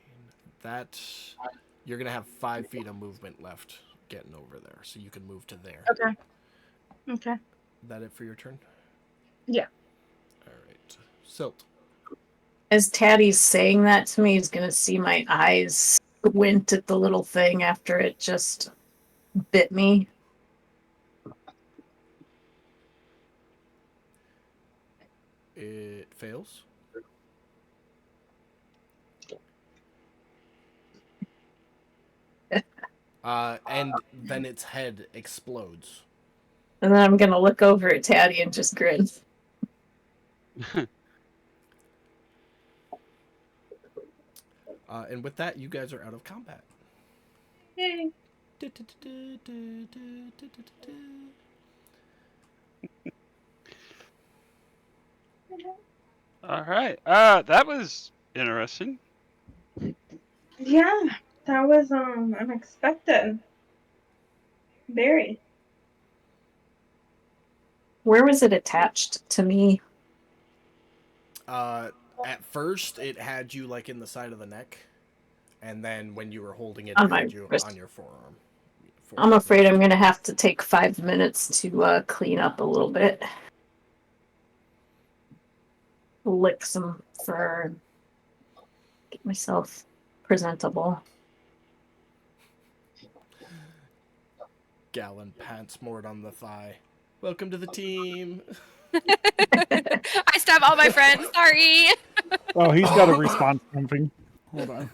That you're gonna have 5 feet of movement left getting over there, so you can move to there. Okay. Okay. That it for your turn? Yeah. All right. Silt. As Taddy's saying that to me, he's gonna see my eyes squint at the little thing after it just bit me. It fails. And then its head explodes. And then I'm gonna look over at Taddy and just grin. And with that, you guys are out of combat. Yay. All right. That was interesting. Yeah, that was unexpected. Very. Where was it attached to me? At first, it had you like in the side of the neck, and then when you were holding it, On it my had you wrist. on your forearm. I'm afraid I'm gonna have to take 5 minutes to clean up a little bit. Lick some fur. Get myself presentable. Gallon pants Mort on the thigh. Welcome to the team. I stab all my friends, sorry! Oh, he's got to respond to something. Hold on.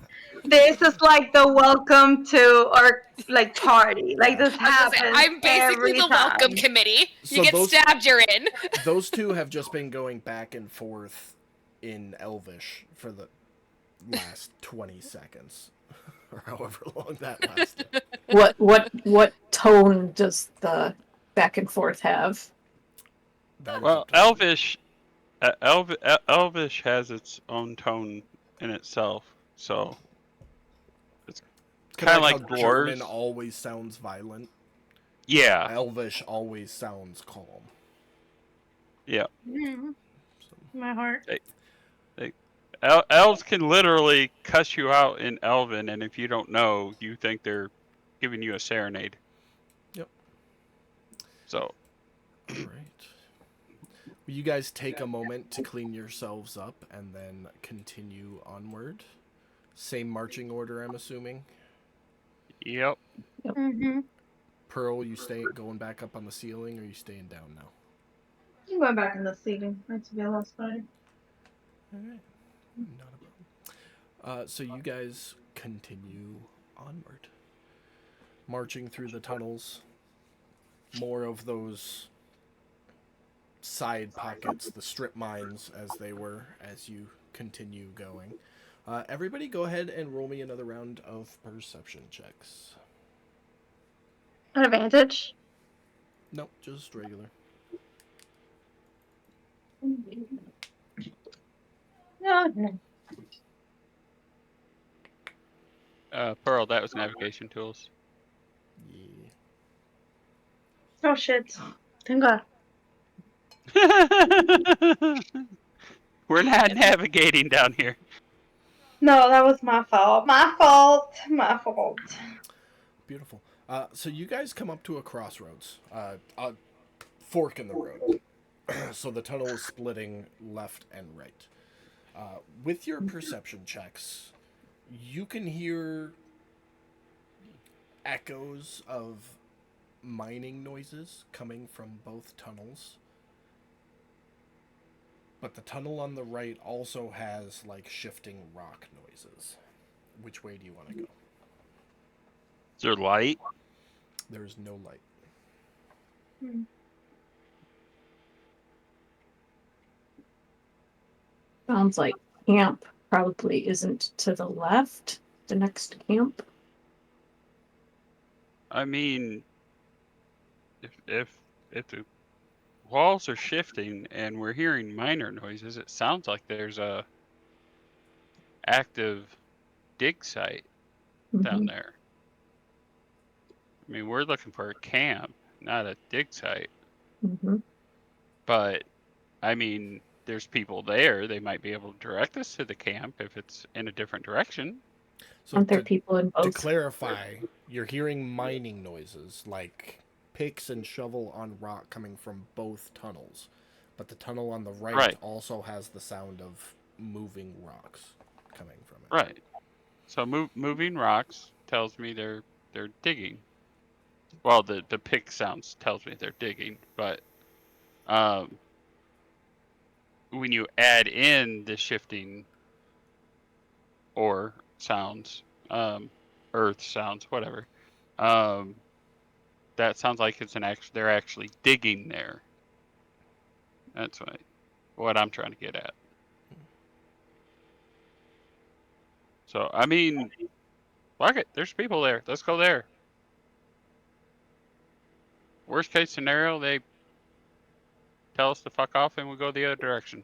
This is like the welcome to our like party. Like this I was gonna happens. say, I'm basically every the time. welcome committee. So You get those- stabbed, you're in. Those two have just been going back and forth in Elvish for the last 20 seconds, or however long that lasted. What tone does the back and forth have? That is Well, up to you. Elvish has its own tone in itself, so It's kinda how like German dwarves. always sounds violent. yeah, Elvish always sounds calm. yeah. Mhm. My heart. Elves can literally cuss you out in Elven, and if you don't know, you think they're giving you a serenade. Yep. So, All right. Will you guys take a moment to clean yourselves up and then continue onward? Same marching order, I'm assuming. yep. Mm-hmm. Pearl, you going back up on the ceiling, or you staying down now? I'm going back in the seating. That's be a lot better. All right. Not a problem. So you guys continue onward, marching through the tunnels. More of those side pockets, the strip mines as they were, as you continue going. Everybody go ahead and roll me another round of perception checks. Advantage. Nope, just regular. Okay. Pearl, that was navigation tools. Yeah. Oh shit. Thank God. We're not navigating down here. No, that was my fault. My fault. My fault. Beautiful. So you guys come up to a crossroads, a fork in the road. So the tunnel is splitting left and right. With your perception checks, you can hear echoes of mining noises coming from both tunnels. But the tunnel on the right also has like shifting rock noises. Which way do you want to go? Is there light? There is no light. Sounds like camp probably isn't to the left. The next camp. I mean, if the walls are shifting and we're hearing minor noises, it sounds like there's a active dig site down Mhm. there. I mean, we're looking for a camp, not a dig site. Mhm. But I mean, there's people there. They might be able to direct us to the camp if it's in a different direction. So Aren't there people in to both? clarify, you're hearing mining noises like picks and shovel on rock coming from both tunnels. But the tunnel on the right. Also has the sound of moving rocks coming from it. Right. So moving rocks tells me they're digging. Well, the pick sounds tells me they're digging, but when you add in the shifting ore sounds, earth sounds, whatever, that sounds like it's they're actually digging there. That's what I'm trying to get at. So I mean, fuck it. There's people there. Let's go there. Worst case scenario, they tell us to fuck off and we go the other direction.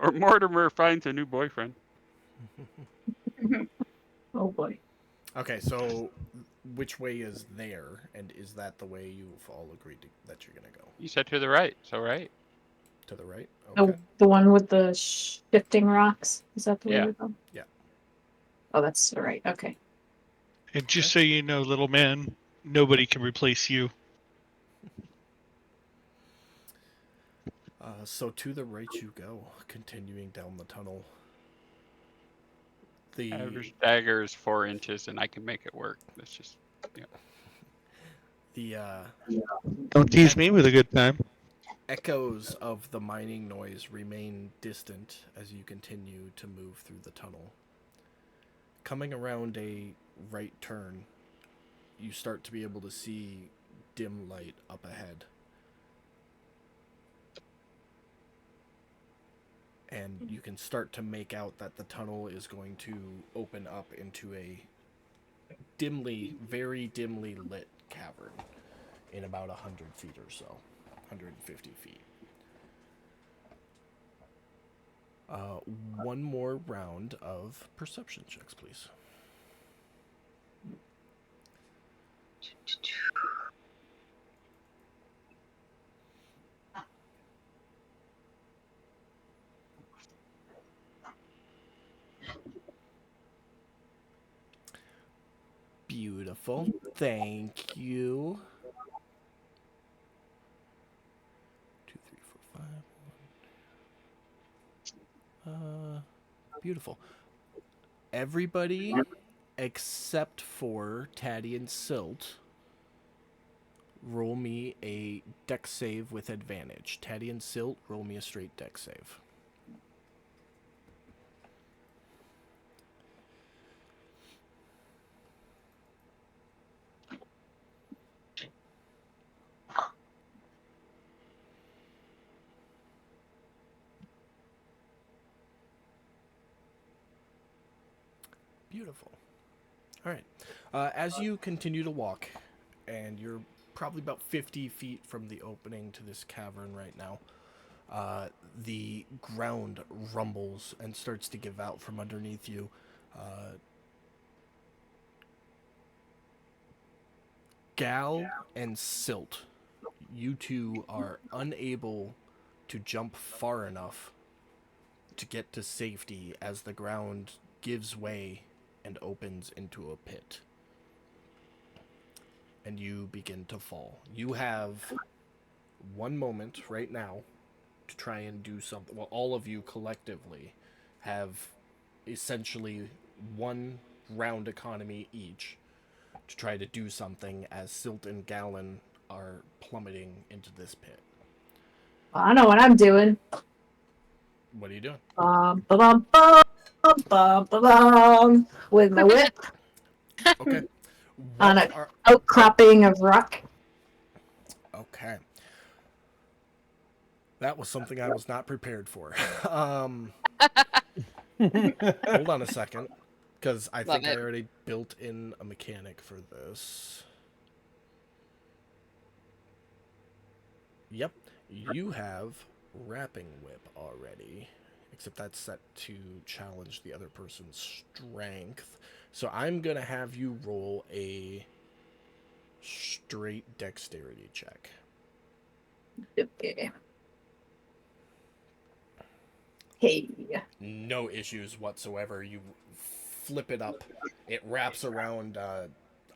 Or Mortimer finds a new boyfriend. Oh boy. Okay, so which way is there, and is that the way you've all agreed that you're gonna go? You said to the right, so right. To the right? Oh, Okay. the one with the shifting rocks. Is that the way Yeah. we're going? Yeah. Oh, that's the right. Okay. And just so you know, little man, nobody can replace you. So to the right you go, continuing down the tunnel. The Average dagger is 4 inches, and I can make it work. That's just, the Don't tease me with a good time. echoes of the mining noise remain distant as you continue to move through the tunnel. Coming around a right turn, you start to be able to see dim light up ahead. And you can start to make out that the tunnel is going to open up into a very dimly lit cavern in about 100 feet or so, 150 feet. One more round of perception checks, please. Beautiful. Thank you. 2, 3, 4, 5. Beautiful. Everybody except for Taddy and Silt, roll me a dex save with advantage. Taddy and Silt, roll me a straight dex save. Beautiful. All right. As you continue to walk, and you're probably about 50 feet from the opening to this cavern right now, the ground rumbles and starts to give out from underneath you. Gal and Silt, you two are unable to jump far enough to get to safety as the ground gives way and opens into a pit. And you begin to fall. You have 1 moment right now to try and do something. Well, all of you collectively have essentially 1 round economy each to try to do something as Silt and Gallon are plummeting into this pit. I know what I'm doing. What are you doing? With my whip Okay. on What a are... outcropping of rock. Okay. That was something I was not prepared for. Hold on a second, because I think I already built in a mechanic for this. Yep, you have Wrapping Whip already, except that's set to challenge the other person's strength. So I'm going to have you roll a straight dexterity check. Okay. Hey. No issues whatsoever. You flip it up. It wraps around, I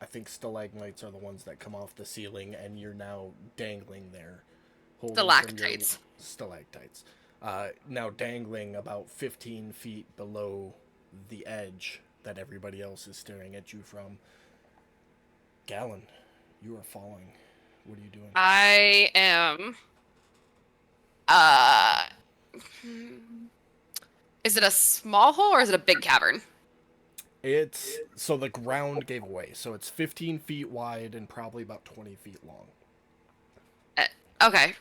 think stalagmites are the ones that come off the ceiling, and you're now dangling there. Stalactites. Stalactites. Now dangling about 15 feet below the edge that everybody else is staring at you from. Gallon, you are falling. What are you doing? I am. Is it a small hole or is it a big cavern? It's so the ground gave away, so it's 15 feet wide and probably about 20 feet long. Okay.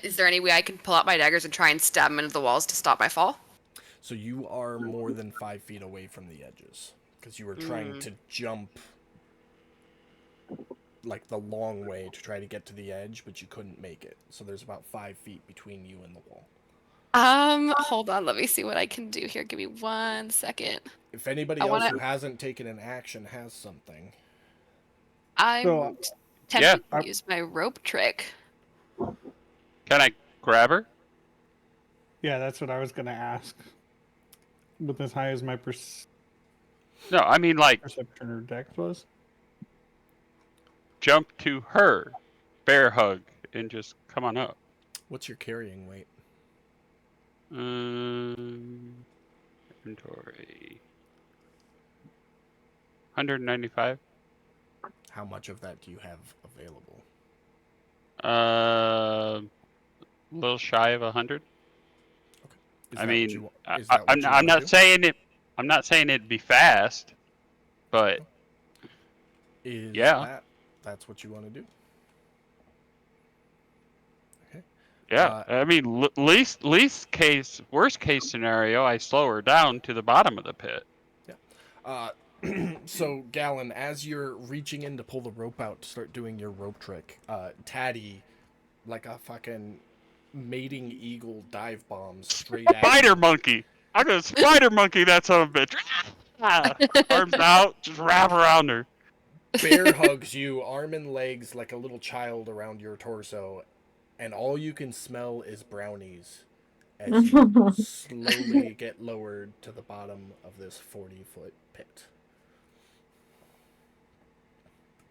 Is there any way I can pull out my daggers and try and stab them into the walls to stop my fall? So you are more than 5 feet away from the edges because you were trying to jump like the long way to try to get to the edge, but you couldn't make it. So there's about 5 feet between you and the wall. Hold on. Let me see what I can do here. Give me 1 second. If anybody else who hasn't taken an action has something. I'm tempted to use my rope trick. Can I grab her? Yeah, that's what I was going to ask. With as high as my No, I mean like perception or dex was. Jump to her, bear hug, and just come on up. What's your carrying weight? Inventory. 195. How much of that do you have available? A little shy of 100. Okay. I mean, I'm not saying it. I'm not saying it'd be fast, but that's what you want to do. Okay. Yeah, I mean, worst case scenario, I slow her down to the bottom of the pit. Yeah. So, Gallon, as you're reaching in to pull the rope out to start doing your rope trick, Taddy, like a fucking mating eagle, dive bombs straight at Spider monkey! I'm gonna spider monkey that son of a bitch! Arms out, just wrap around her. Bear hugs you, arm and legs like a little child around your torso, and all you can smell is brownies as you slowly get lowered to the bottom of this 40-foot pit.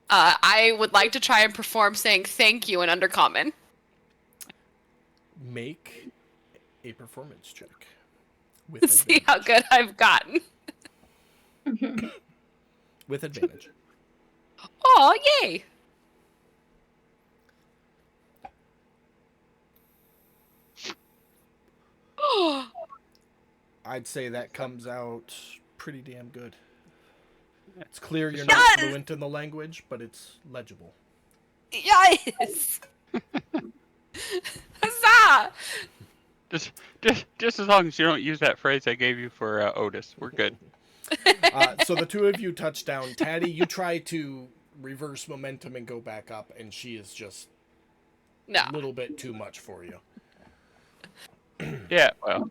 I would like to try and perform saying thank you in Undercommon. Make a performance check. Let's see how good I've gotten. With advantage. Oh, yay! I'd say that comes out pretty damn good. It's clear you're not fluent in the language, but it's legible. Yes! Huzzah! Just as long as you don't use that phrase I gave you for Otis, we're good. So the two of you touch down. Taddy, you try to reverse momentum and go back up, and she is just No. a little bit too much for you. Yeah, well.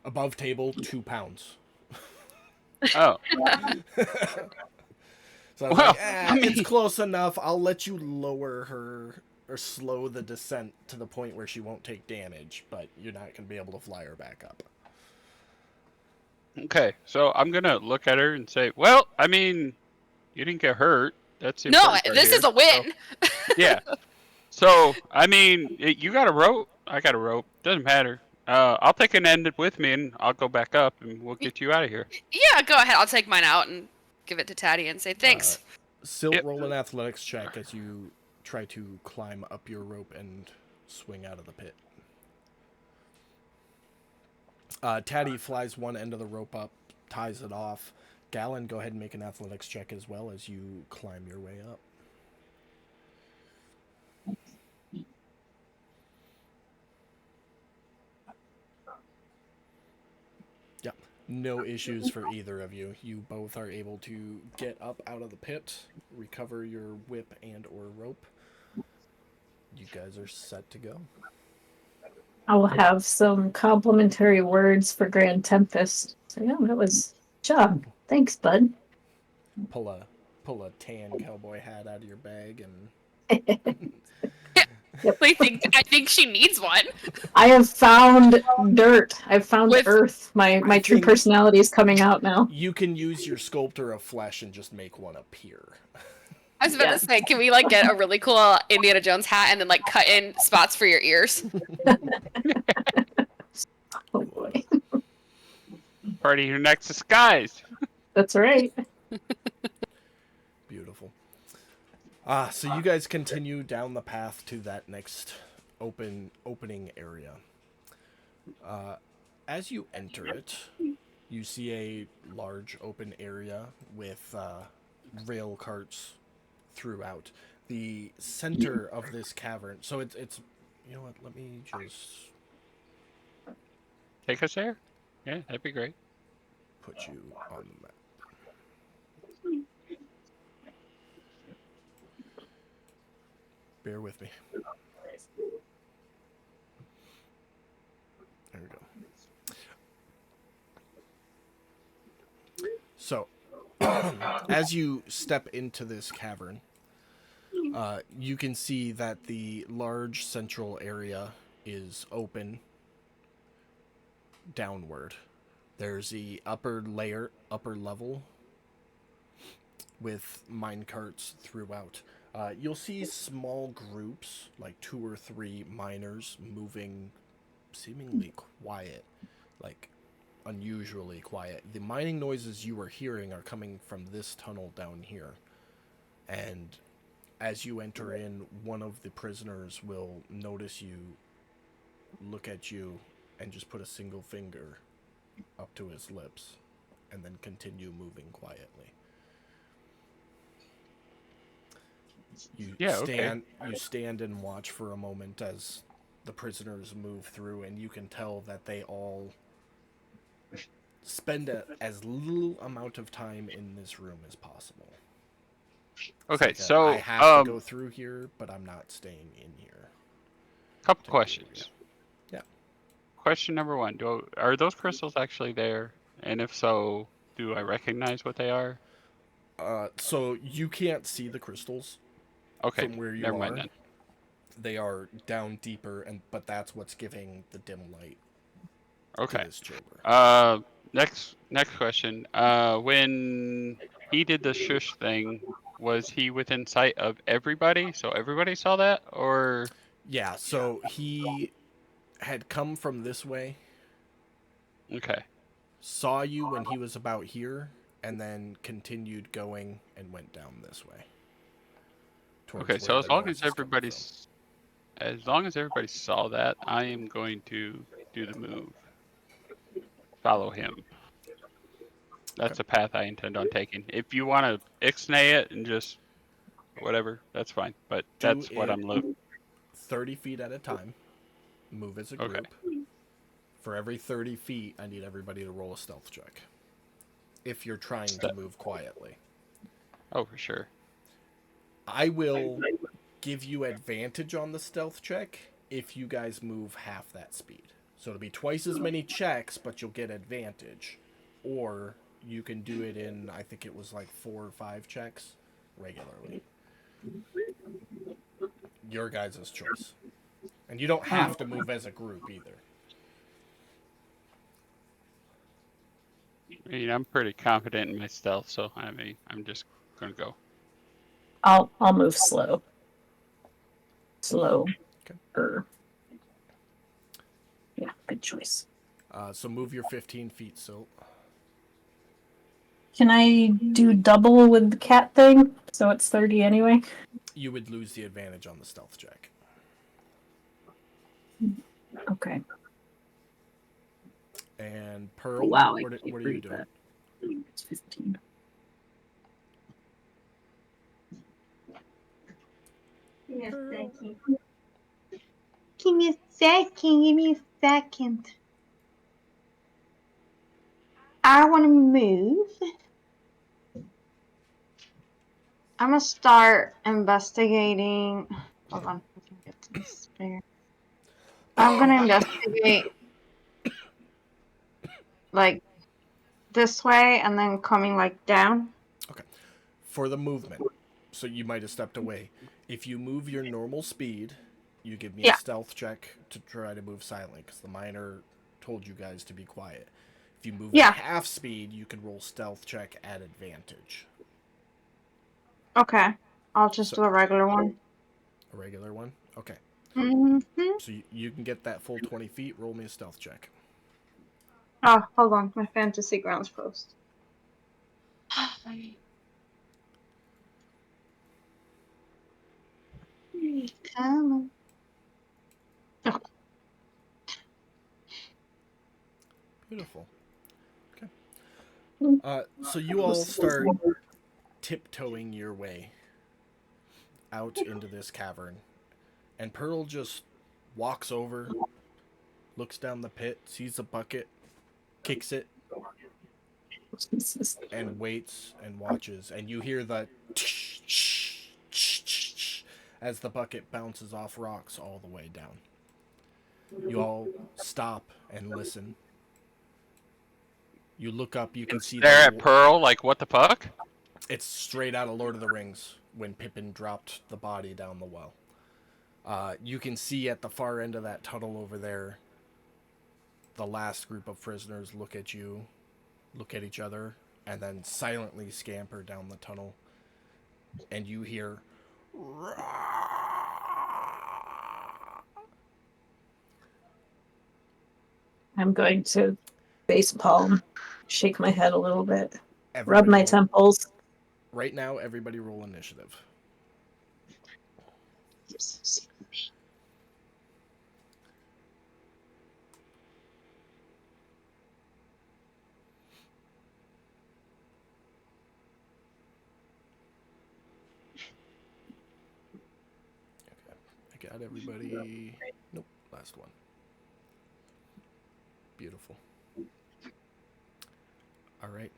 Above table, 2 pounds. Oh. So I was Well, like, I mean- it's close enough. I'll let you lower her or slow the descent to the point where she won't take damage, but you're not going to be able to fly her back up. Okay, so I'm gonna look at her and say, well, I mean, you didn't get hurt. That's the No, important part this here. is a win. So, yeah. So, I mean, you got a rope. I got a rope. Doesn't matter. I'll take an end with me, and I'll go back up, and we'll get you out of here. Yeah, go ahead. I'll take mine out and give it to Taddy and say thanks. Silt, Yep. roll an athletics check as you try to climb up your rope and swing out of the pit. Taddy flies one end of the rope up, ties it off. Gallon, go ahead and make an athletics check as well as you climb your way up. Yeah, no issues for either of you. You both are able to get up out of the pit, recover your whip and or rope. You guys are set to go. I will have some complimentary words for Grand Tempest. So yeah, that was job. Thanks, bud. Pull a tan cowboy hat out of your bag and I think she needs one. I have found dirt. I've found With- earth. My true think- personality is coming out now. you can use your sculptor of flesh and just make one appear. I was about Yeah. to say, can we like get a really cool Indiana Jones hat and then like cut in spots for your ears? Oh boy. Part of your next disguise. That's right. Beautiful. So you guys continue down the path to that next opening area. As you enter it, you see a large open area with rail carts throughout. The center of this cavern. So it's you know what? Let me just Take us there? Yeah, that'd be great. put you on the map. Bear with me. There we go. So, as you step into this cavern, you can see that the large central area is open downward. There's the upper level with minecarts throughout. You'll see small groups, like 2 or 3 miners, moving seemingly quiet, like unusually quiet. The mining noises you are hearing are coming from this tunnel down here. And as you enter in, one of the prisoners will notice you, look at you, and just put a single finger up to his lips, and then continue moving quietly. You stand and watch for a moment as the prisoners move through, and you can tell that they all spend as little amount of time in this room as possible. It's Okay, like so I have to go through here, but I'm not staying in here. couple Take it questions. easy. Yeah. Question number 1: are those crystals actually there? And if so, do I recognize what they are? So you can't see the crystals Okay, from where you never are. mind then. They are down deeper, but that's what's giving the dim light to Okay. this chamber. Next question. When he did the shush thing, was he within sight of everybody? So everybody saw that, or Yeah, so he had come from this way, okay? saw you when he was about here, and then continued going and went down this way. towards Okay, so where as the long noise as is coming everybody saw that, I am going to do the move. Follow him. That's the path I intend on taking. If you want to ixnay it and just whatever, that's fine. But Do that's what it. I'm looking. 30 feet at a time. Move as a Okay. group. For every 30 feet, I need everybody to roll a stealth check. if you're trying to move quietly. Oh, for sure. I will give you advantage on the stealth check if you guys move half that speed. So it'll be twice as many checks, but you'll get advantage. Or you can do it in, I think it was like 4 or 5 checks regularly. Your guys' choice. And you don't have to move as a group either. I mean, I'm pretty confident in my stealth, so I mean, I'm just gonna go. I'll move slow. Slow. Okay. Yeah, good choice. So move your 15 feet, Silt. Can I do double with the cat thing? So it's 30 anyway? You would lose the advantage on the stealth check. Okay. And Pearl, Wow, what are you doing? It's 15. Give me a second. Give me a second. Give me a second. I want to move. I'm gonna start investigating. Hold on. I can get to this bigger. I'm gonna investigate like this way and then coming like down. Okay. For the movement, so you might have stepped away. If you move your normal speed, you give me a Yeah. stealth check to try to move silently, because the miner told you guys to be quiet. If you move Yeah. at half speed, you can roll stealth check at advantage. Okay. I'll just So- do a regular one. A regular one? Okay. hmm So you can get that full 20 feet. Roll me a stealth check. Oh, hold on. My fantasy grounds post. Come on. Beautiful. Okay. So you all start tiptoeing your way out into this cavern. And Pearl just walks over, looks down the pit, sees a bucket, kicks it, and waits and watches. And you hear the as the bucket bounces off rocks all the way down. You all stop and listen. You look up, you can see There at Pearl, like, what the fuck? it's straight out of Lord of the Rings when Pippin dropped the body down the well. You can see at the far end of that tunnel over there, the last group of prisoners look at you, look at each other, and then silently scamper down the tunnel. And you hear... I'm going to face palm, shake my head a little bit, rub Everybody my roll- temples. Right now, everybody roll initiative. Okay, I got everybody. Nope, last one. Beautiful. All right.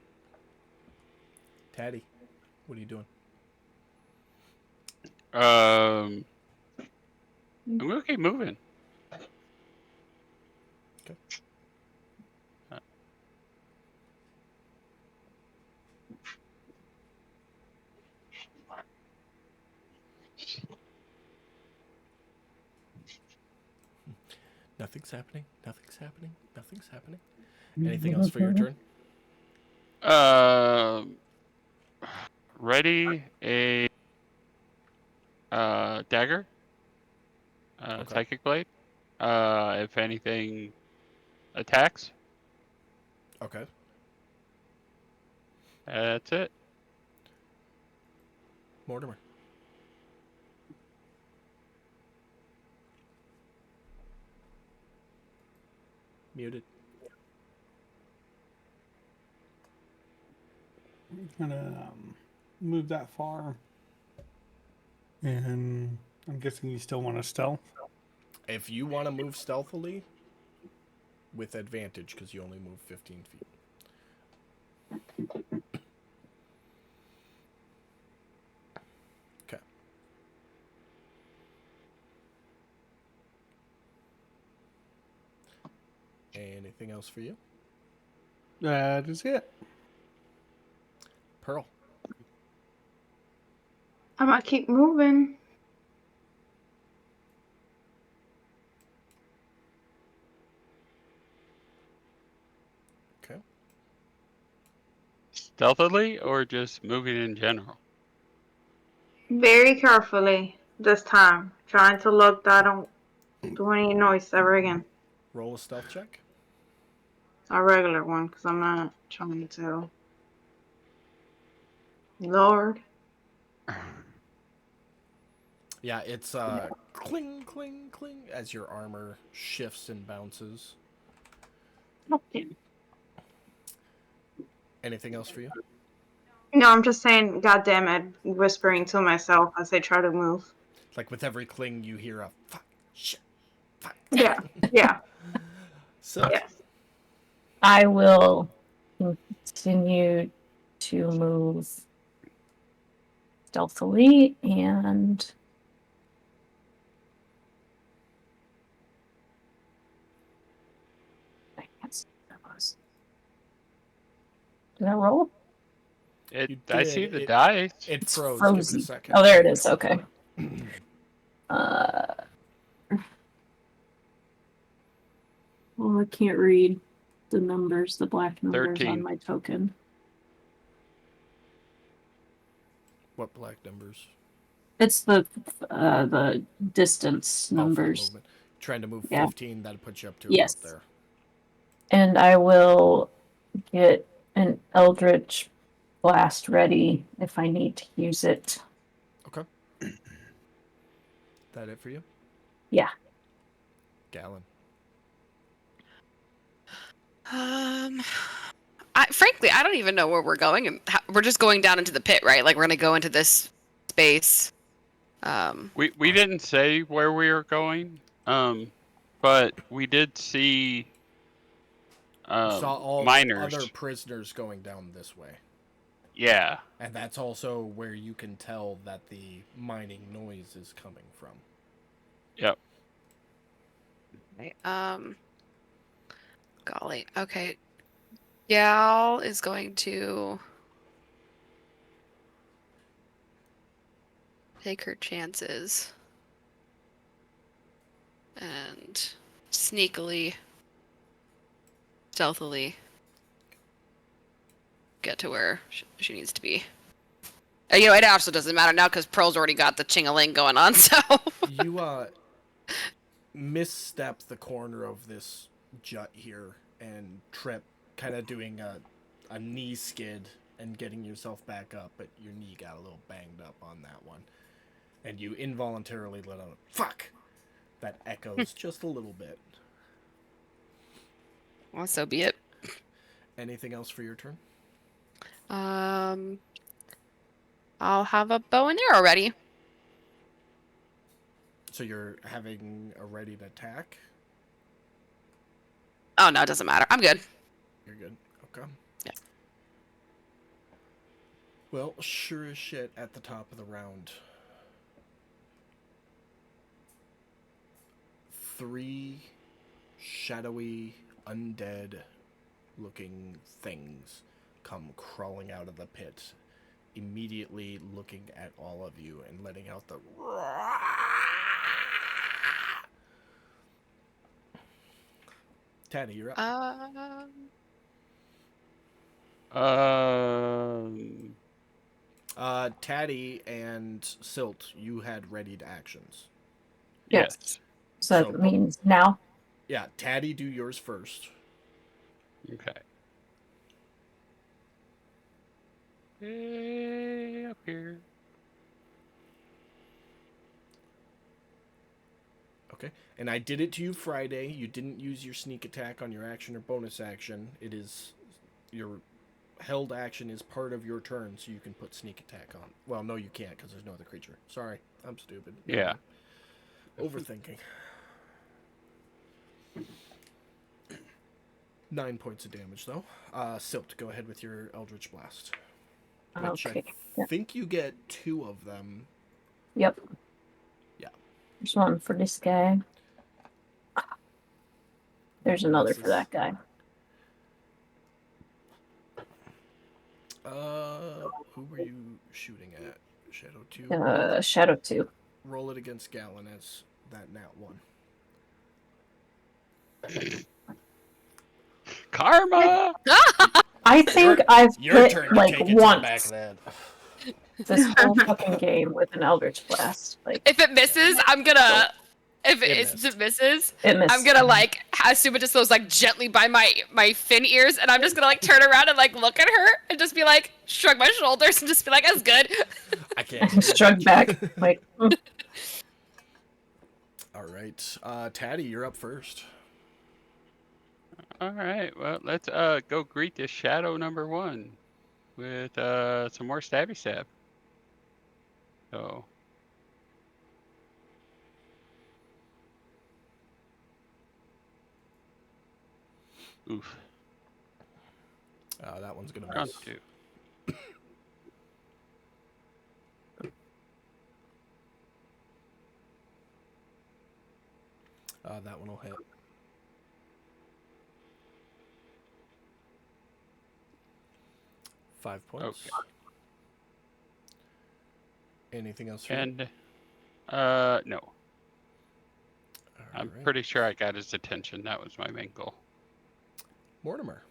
Taddy, what are you doing? I'm gonna keep moving. Okay. Nothing's happening. Nothing's happening. Nothing's happening. Anything else for your turn? Ready a dagger, Okay. psychic blade. If anything attacks, Okay. that's it. Mortimer. Muted. I'm gonna move that far, and I'm guessing you still want to stealth. If you want to move stealthily, with advantage, because you only move 15 feet. Anything else for you? That is it. Pearl. I'm gonna keep moving. Okay. Stealthily or just moving in general? Very carefully this time. Trying to look that I don't do any noise ever again. Roll a stealth check. A regular one, because I'm not trying to. Lord. Yeah, it's cling, cling, cling as your armor shifts and bounces. Anything else for you? No, I'm just saying, God damn it, whispering to myself as I try to move. Like with every cling, you hear a fuck, shit, fuck. Yeah, yeah, So, yes. I will continue to move stealthily and I can't see what that was. Did I roll? You I see did. the dice. It It's froze. Give it a frozen. second. Oh, there it is. Okay. Well, I can't read the numbers, the black numbers 13. on my token. What black numbers? It's the distance Oh, for the numbers. movement. Trying to move Yeah. 15, that'll put you up to Yes. about there. And I will get an Eldritch Blast ready if I need to use it. Okay. That it for you? Yeah. Gallon. Frankly, I don't even know where we're going, and we're just going down into the pit, right? Like we're gonna go into this space. We didn't say where we were going, but we did see You saw all miners. the other prisoners going down this way. Yeah. And that's also where you can tell that the mining noise is coming from. Yep. Golly. Okay. Gal is going to take her chances and sneakily, stealthily get to where she needs to be. You know, it also doesn't matter now because Pearl's already got the ching-a-ling going on, so... You misstep the corner of this jut here and trip, kind of doing a knee skid and getting yourself back up, but your knee got a little banged up on that one. And you involuntarily let out a fuck that echoes just a little bit. Well, so be it. Anything else for your turn? I'll have a bow and arrow ready. So you're having a ready to attack? Oh, no, it doesn't matter. I'm good. You're good. Okay. Yeah. Well, sure as shit at the top of the round. 3 shadowy, undead-looking things come crawling out of the pit, immediately looking at all of you and letting out the Taddy, you're up. Taddy and Silt, you had readied actions. Yes. So So- that means now. Yeah, Taddy, do yours first. Okay. Up here. Okay. And I did it to you Friday. You didn't use your sneak attack on your action or bonus action. It is your held action is part of your turn, so you can put sneak attack on. Well, no, you can't because there's no other creature. Sorry, I'm stupid. Yeah. Overthinking. 9 points of damage, though. Silt, go ahead with your Eldritch Blast. Which Okay. I think you get 2 of them. Yep. Yeah. There's one for this guy. There's another for that guy. Who were you shooting at? Shadow 2? Shadow 2. Roll it against Gallon as that nat 1. Karma. I think I've Your hit turn to like take it to the back once of the head. this whole fucking game with an Eldritch Blast. Like, If it misses, I'm gonna. If It it, missed. misses, it missed. I'm gonna like assume it just goes like gently by my fin ears, and I'm just gonna like turn around and like look at her and just be like shrug my shoulders and just be like, "That's good." I can't. I shrug back. Like, All right. Taddy, you're up first. All right. Well, let's go greet this shadow number 1 with some more stabby stab. So. Oof. That one's gonna Round miss. 2. That one will hit. Five points. Okay. Anything else for you? And no. I'm Alright. pretty sure I got his attention. That was my main goal. Mortimer.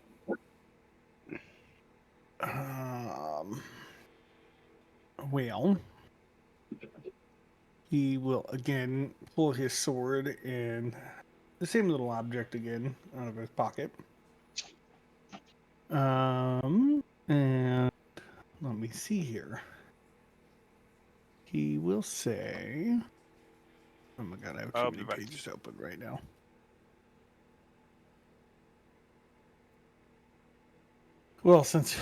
Well, he will again pull his sword and the same little object again out of his pocket. And let me see here. He will say, "Oh my god, I have I'll too be many back. pages open right now." Well, since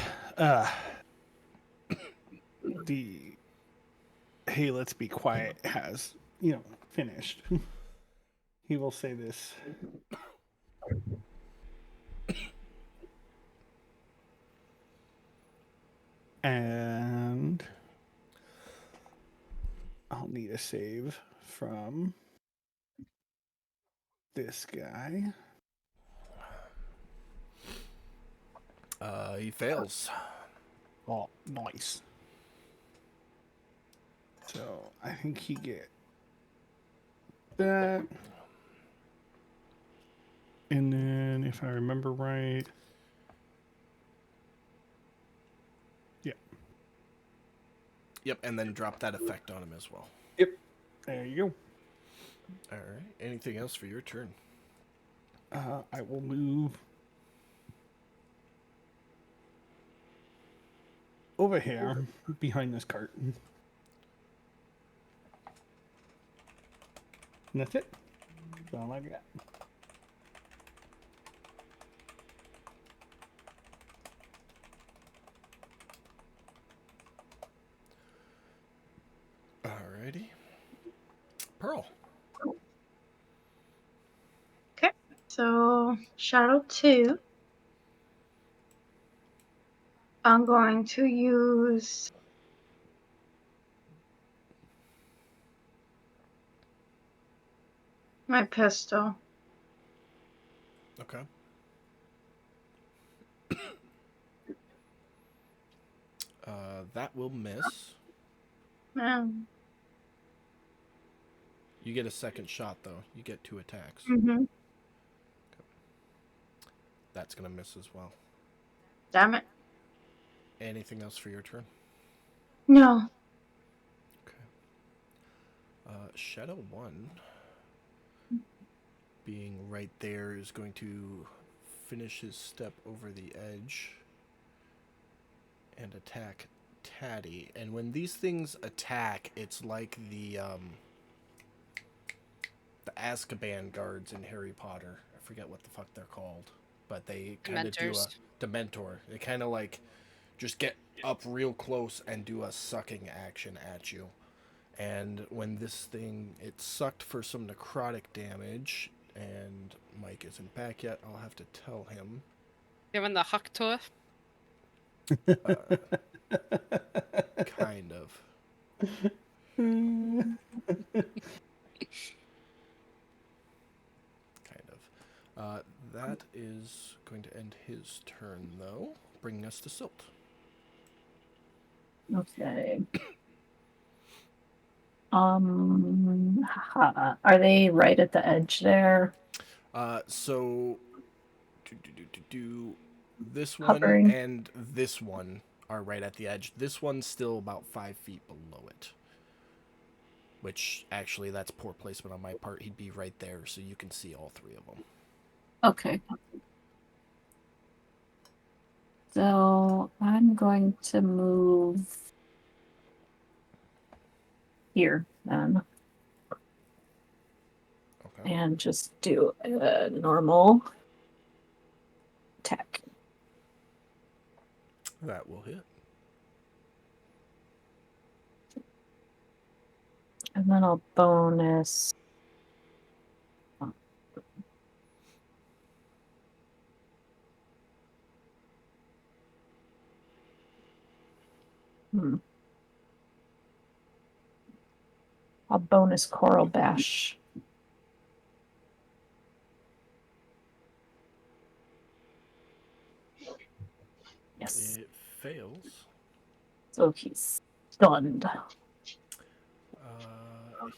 the "Hey, let's be quiet" has, finished, he will say this. And I'll need a save from this guy. He fails. Oh, nice. So I think he get that. And then if I remember right. Yep, and then drop that effect on him as well. There you All right. Anything else for your turn? go. I will move over here behind this cart. And that's it. That's all I got. Alrighty. Pearl. So, Shadow 2. I'm going to use my pistol. Okay. That will miss. Mm-hmm. You get a second shot, though. You get 2 attacks. That's going to miss as well. Damn it. Anything else for your turn? No. Okay. Shadow 1, being right there, is going to finish his step over the edge and attack Taddy. And when these things attack, it's like the Azkaban guards in Harry Potter. I forget what the fuck they're called, but they kind of do a Dementor. They kind of like just get up real close and do a sucking action at you. And when this thing, it sucked for some necrotic damage, and Mike isn't back yet, I'll have to tell him. Given the huck to Kind of. Kind of. That is going to end his turn, though, bringing us to Silt. Okay. Are they right at the edge there? So, this one Hovering. and this one are right at the edge. This one's still about 5 feet below it. Which, actually, that's poor placement on my part. He'd be right there, so you can see all 3 of them. Okay. So I'm going to move here then. Okay. And just do a normal attack. That will hit. And then I'll bonus. I'll bonus Coral Bash. Yes. It fails. So he's stunned.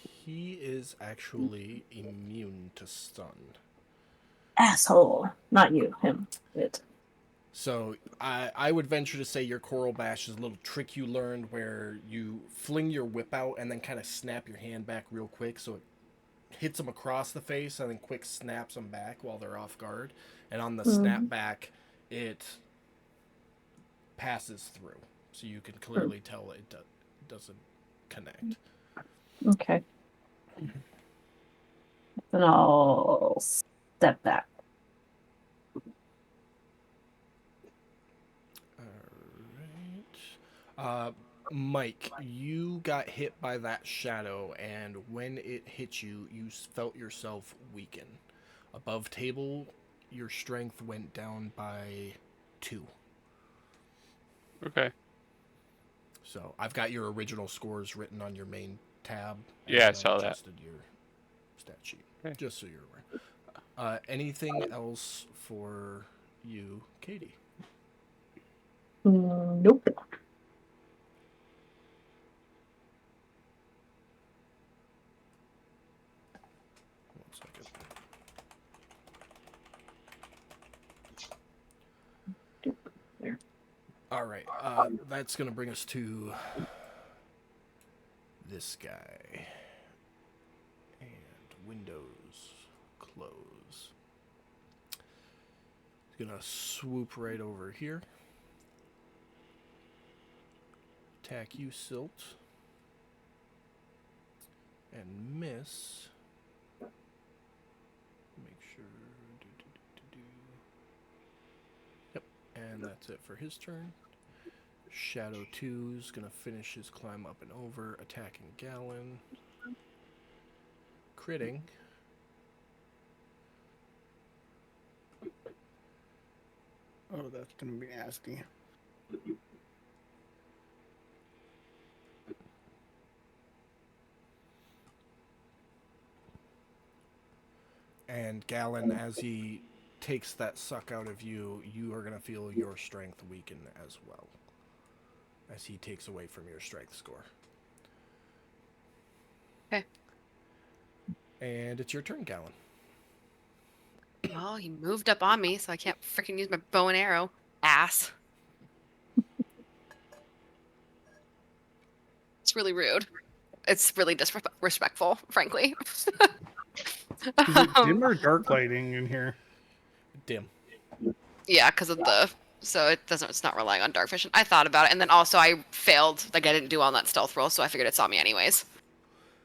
He is actually immune to stun. Asshole. Not you, him. It. So I would venture to say your Coral Bash is a little trick you learned where you fling your whip out and then kind of snap your hand back real quick so it hits them across the face and then quick snaps them back while they're off guard. And on the snap back, it passes through. So you can clearly tell it doesn't connect. Okay. Then I'll step back. Alright. Mike, you got hit by that shadow, and when it hit you, you felt yourself weaken. Above table, your strength went down by 2. Okay. So I've got your original scores written on your main tab. Yeah, I and saw that. adjusted your stat sheet, Okay. just so you're aware. Anything else for you, Katie? Nope. One second. There. All right, that's gonna bring us to this guy. And Windows close. He's gonna swoop right over here. Attack you, Silt. And miss. Make sure. Yep, and that's it for his turn. Shadow 2's gonna finish his climb up and over, attacking Gallon. Critting. Oh, that's gonna be nasty. And Gallon, as he takes that suck out of you, you are gonna feel your strength weaken as well. As he takes away from your strength score. Okay. And it's your turn, Gallon. Well, he moved up on me, so I can't freaking use my bow and arrow. Ass. It's really rude. It's really disrespectful, frankly. Is it dim or dark lighting in here? Dim. Yeah, because of the... So it's not relying on dark vision. I thought about it, and then also I failed. Like, I didn't do well on that stealth roll, so I figured it saw me anyways.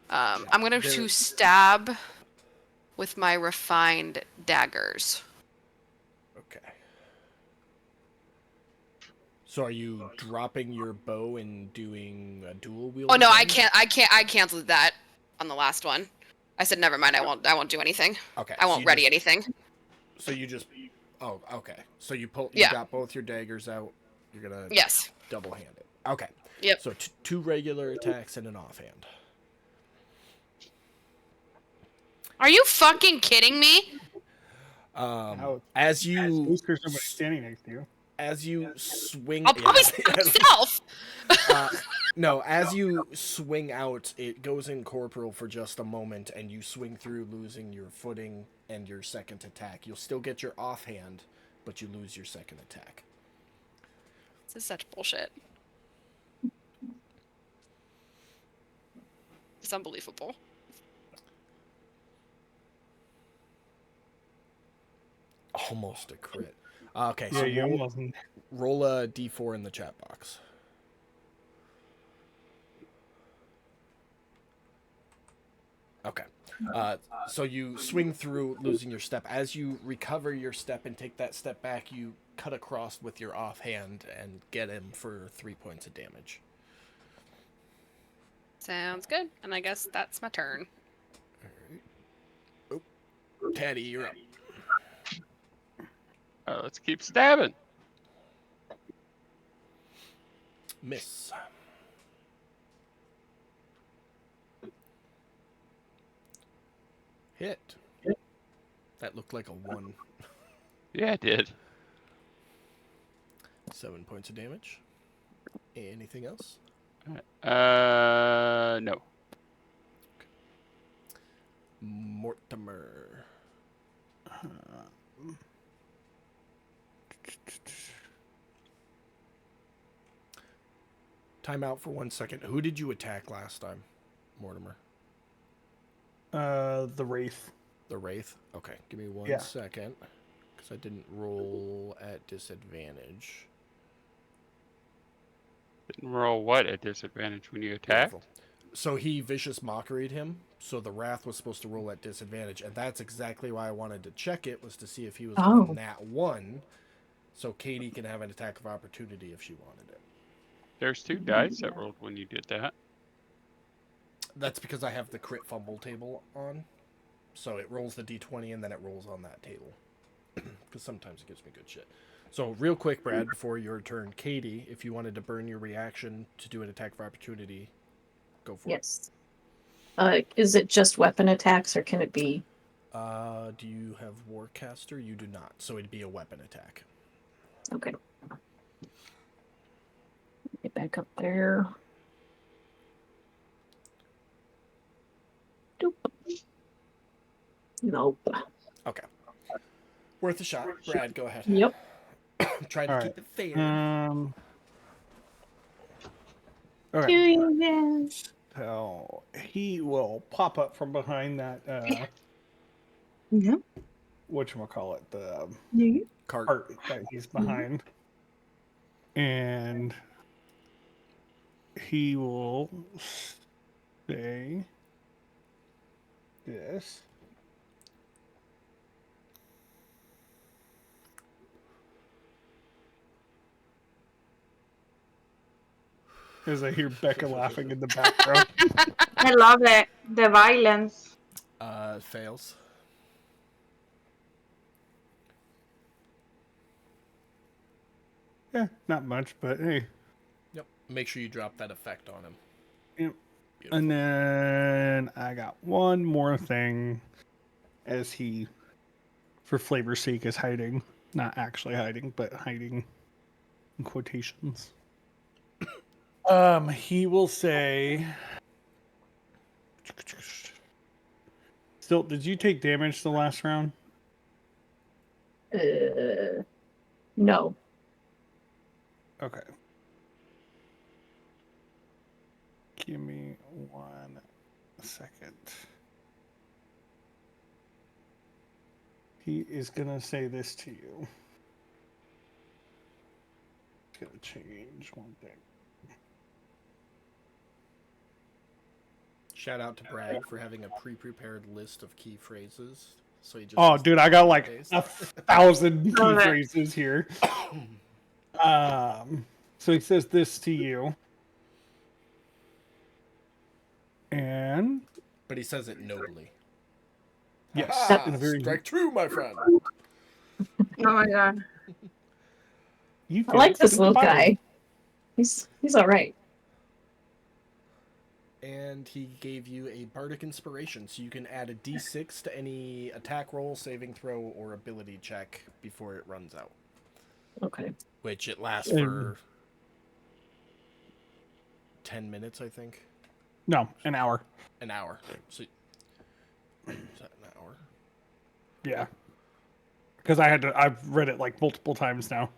I'm going to stab with my refined daggers. Okay. So are you dropping your bow and doing a dual wield? Oh no, I again? can't. I canceled that on the last one. I said never mind. I won't do anything. Okay. I won't ready anything. So you just... Oh, okay. So you Yeah. got both your daggers out. You're gonna Yes. double hand it. Okay. Yep. So 2 regular attacks and an offhand. Are you fucking kidding me? Ouch. As At you least there's somebody standing next to you. as you swing, I'll probably yeah, stab yeah. myself. No, as you swing out, it goes incorporeal for just a moment, and you swing through, losing your footing and your second attack. You'll still get your offhand, but you lose your second attack. This is such bullshit. It's unbelievable. Almost a crit. Okay, Yeah, so you roll, almost. roll a d4 in the chat box. Okay. So you swing through, losing your step. As you recover your step and take that step back, you cut across with your offhand and get him for 3 points of damage. Sounds good. And I guess that's my turn. Oh, Taddy, you're up. Let's keep stabbing. Miss. Hit. That looked like a 1. Yeah, it did. 7 points of damage. Anything else? No. Mortimer. Time out for 1 second. Who did you attack last time, Mortimer? The Wraith. The Wraith? Okay, give me 1 Yeah. second. Because I didn't roll at disadvantage. Didn't roll what at disadvantage when you attack? Beautiful. So he vicious mockeried him, so the Wrath was supposed to roll at disadvantage, and that's exactly why I wanted to check it, was to see if he was on that 1, so Katie can have an attack of opportunity if she wanted it. There's 2 dice that rolled when you did that. That's because I have the crit fumble table on, so it rolls the d20 and then it rolls on that table, because sometimes it gives me good shit. So real quick, Brad, before your turn, Katie, if you wanted to burn your reaction to do an attack of opportunity, go for it. Yes. Is it just weapon attacks, or can it be? Do you have Warcaster? You do not, so it'd be a weapon attack. Okay. Get back up there. Doop. Nope. Okay. Worth a shot. Brad, go ahead. Yep. Trying to All keep right. it fair. Okay. Doing this. So he will pop up from behind that. Yeah. Whatchamacallit, the Yeah. Cart. cart that he's behind, and he will say this. As I hear Becca laughing in the background. I love it. The violence. Fails. Yeah, not much, but hey. Yep. Make sure you drop that effect on him. Yep. Beautiful. And then I got one more thing as he, for flavor's sake, is hiding. Not actually hiding, but hiding in quotations. He will say... Still, did you take damage the last round? No. Okay. Give me 1 second. He is gonna say this to you. It's gonna change one thing. Shout out to Brad for having a pre-prepared list of key phrases. So he just Oh, has dude, to I got like paste. 1,000 key Love it. phrases here. So he says this to you. And But he says it nobly. yes, Ah, in a very strike true, my friend. Oh my god. you I like get this little inspired. guy. He's all right. and he gave you a bardic inspiration, so you can add a d6 to any attack roll, saving throw, or ability check before it runs out. Okay. Which it lasts for 10 minutes, I think. No, an hour. An hour. So, is that an hour? Yeah. Because I've read it like multiple times now.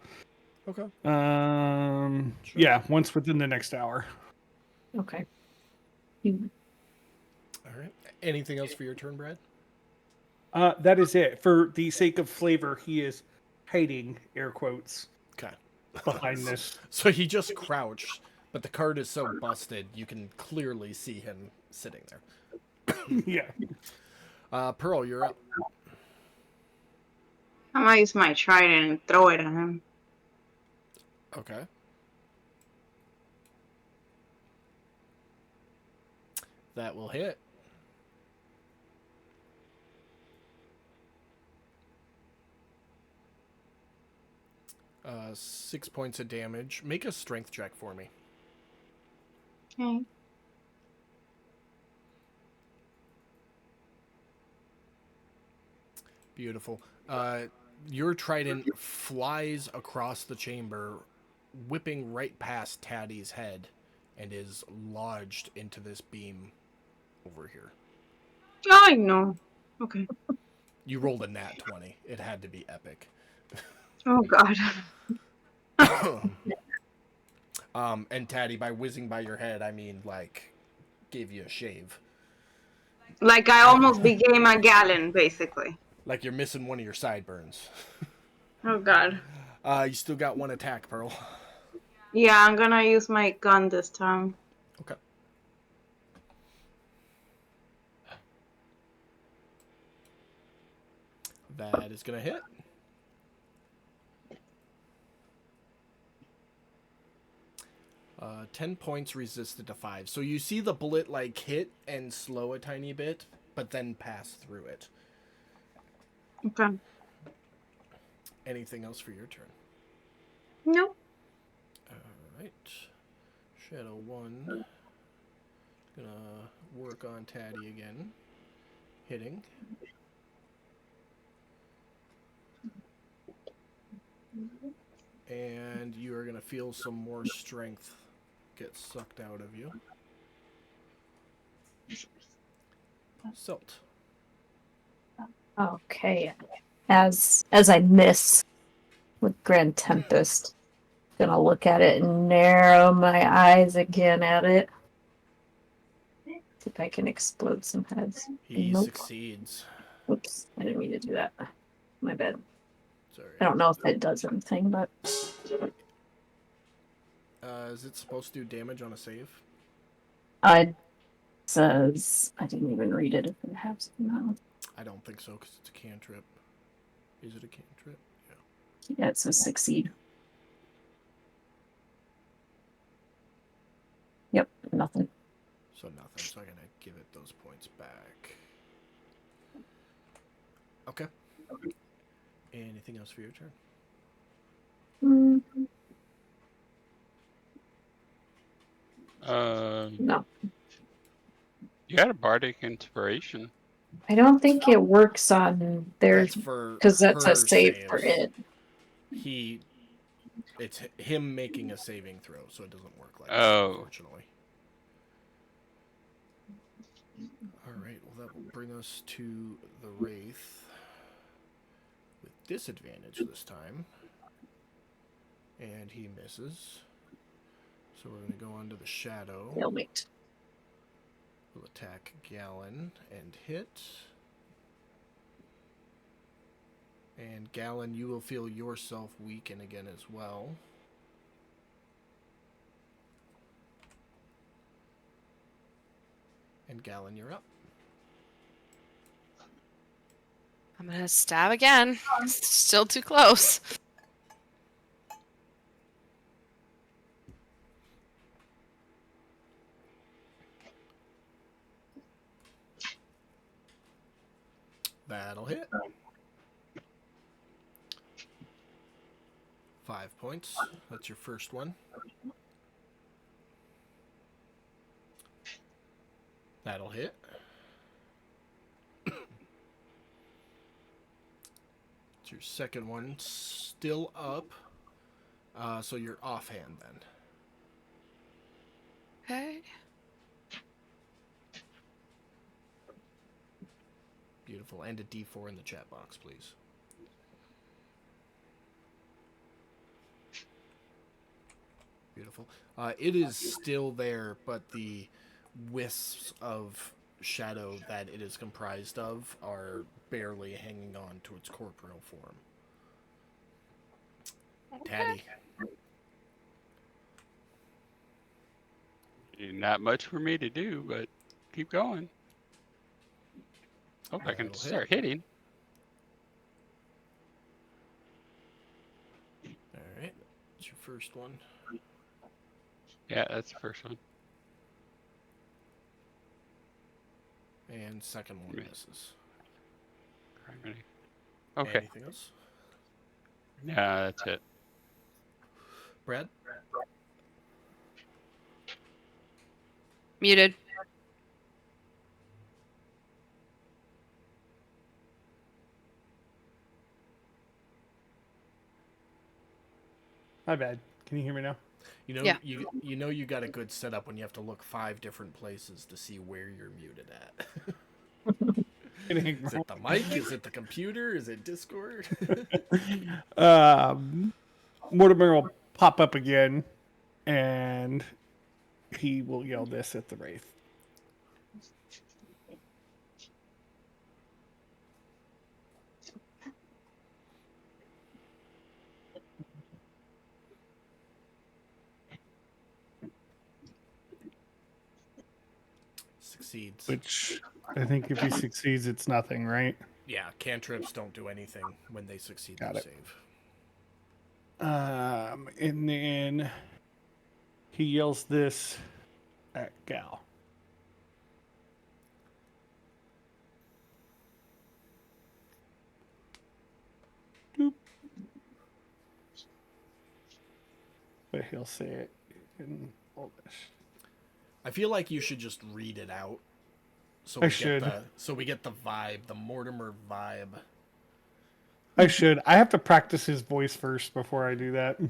Okay. Sure. Yeah, once within the next hour. Okay. All right. Anything else for your turn, Brad? That is it. For the sake of flavor, he is hiding, air quotes, Okay. behind this. So he just crouched, but the card is so busted, you can clearly see him sitting there. Yeah. Pearl, you're up. I'm gonna use my trident and throw it at him. Okay. That will hit. Uh, 6 points of damage. Make a strength check for me. Okay. Beautiful. Your trident flies across the chamber, whipping right past Taddy's head, and is lodged into this beam over here. I know. Okay. You rolled a nat 20. It had to be epic. Oh god. And Taddy, by whizzing by your head, I mean, like, gave you a shave. Like I almost became a gallon, basically. Like you're missing one of your sideburns. Oh god. You still got one attack, Pearl. Yeah, I'm gonna use my gun this time. Okay. That is gonna hit. Uh, 10 points resisted to 5. So you see the bullet like hit and slow a tiny bit, but then pass through it. Okay. Anything else for your turn? Nope. Alright. Shadow 1. Gonna work on Taddy again. Hitting. And you are gonna feel some more strength get sucked out of you. Silt. Okay. As I miss with Grand Tempest, gonna look at it and narrow my eyes again at it. See if I can explode some heads. He Nope. succeeds. Oops, I didn't mean to do that. My bad. Sorry. I don't know if it does anything, but Is it supposed to do damage on a save? it says I didn't even read it if it has no. I don't think so, because it's a cantrip. Is it a cantrip? Yeah. Yeah, it says succeed. Yep, nothing. So nothing. So I'm gonna give it those points back. Okay. Anything else for your turn? No, You got a bardic inspiration. I don't think it works on theirs That's for because that's a her save for saves. it. It's him making a saving throw, so it doesn't work like that, Oh. unfortunately. Alright, well that will bring us to the Wraith. With disadvantage this time. And he misses. So we're going to go on to the Shadow. Stalemate. We'll attack Gallon and hit. And Gallon, you will feel yourself weaken again as well. And Gallon, you're up. I'm gonna stab again. It's still too close. That'll hit. 5 points. That's your first one. That'll hit. It's your second one. Still up. So you're offhand then. Okay. Beautiful. And a D4 in the chat box, please. Beautiful. It is still there, but the wisps of shadow that it is comprised of are barely hanging on to its corporeal form. Taddy. Not much for me to do, but keep going. Hope I can That'll start hitting. Alright. It's your first one. Yeah, that's the first one. And second one Right. misses. Primary. Okay. Anything else? Yeah, that's it. Brad? Muted. My bad. Can you hear me now? You know, Yeah. you know you got a good setup when you have to look 5 different places to see where you're muted at. Is it the mic? Is it the computer? Is it Discord? Mortimer will pop up again, and he will yell this at the Wraith. Succeeds. Which I think if he succeeds, it's nothing, right? Yeah, cantrips don't do anything when they succeed Got their it. save. And then he yells this at Gal. Doop. But he'll say it in Polish. I feel like you should just read it out. So I we should. get the vibe, the Mortimer vibe. I should. I have to practice his voice first before I do that.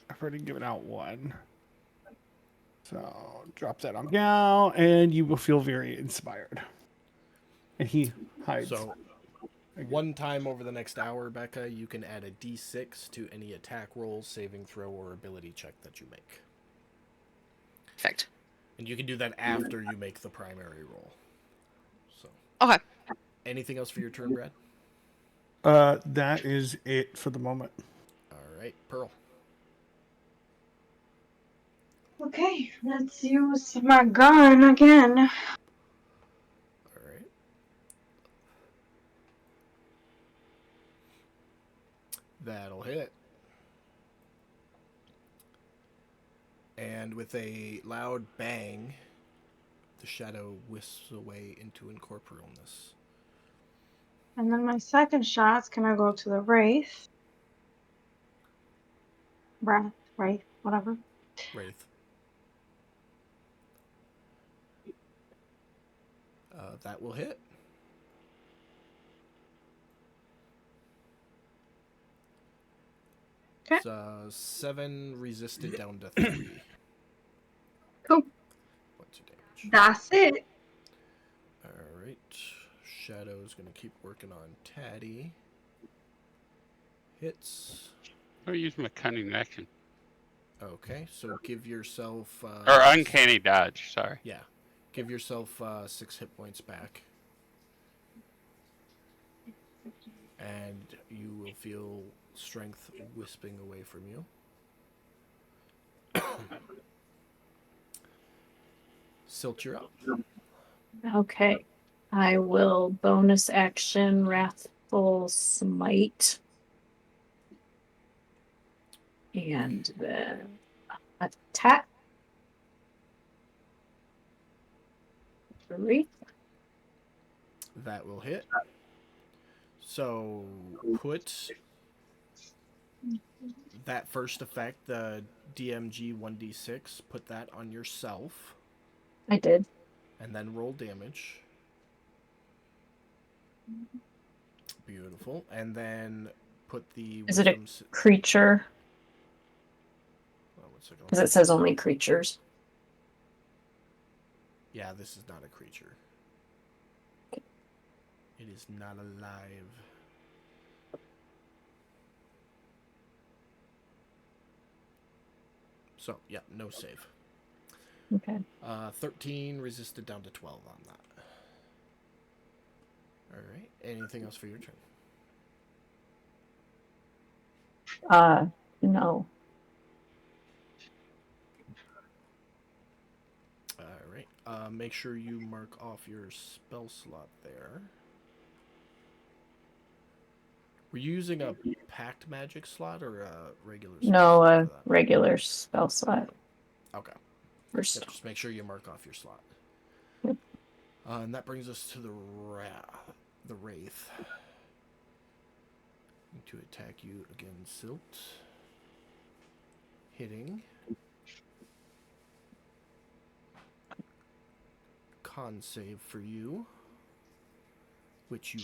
I've already given out one. So drop that on Gal, and you will feel very inspired. And he hides. So one time over the next hour, Becca, you can add a D6 to any attack roll, saving throw, or ability check that you make. Perfect. And you can do that after you make the primary roll. So. Okay. Anything else for your turn, Brad? That is it for the moment. All right, Pearl. Okay, let's use my gun again. All right. That'll hit. And with a loud bang, the shadow whisks away into incorporealness. And then my second shot's gonna go to the Wraith. Wraith, whatever. Wraith. That will hit. Okay. It's 7 resisted down to 3. Cool. What's your damage? That's it. Alright. Shadow's gonna keep working on Taddy. Hits. I'll use my cunning action. Okay, so give yourself... Or uncanny dodge, sorry. Yeah. Give yourself 6 hit points back. And you will feel strength wisping away from you. Silt, you're up. Okay. I will bonus action Wrathful Smite. And then attack. 3. That will hit. So put that first effect, the DMG 1d6, put that on yourself, I did. and then roll damage. Beautiful. And then put the Is it a wisdom creature? oh, 1 second. Because it says only creatures. Yeah, this is not a creature. It is not alive. So, yeah, no save. Okay. 13 resisted down to 12 on that. Alright, anything else for your turn? No. Alright, make sure you mark off your spell slot there. Were you using a packed magic slot or a regular spell No, slot a for that? regular spell slot. Okay. First. Yep, just make sure you mark off your slot. Yep. And that brings us to the Wraith. To attack you again, Silt. Hitting. Con save for you, which you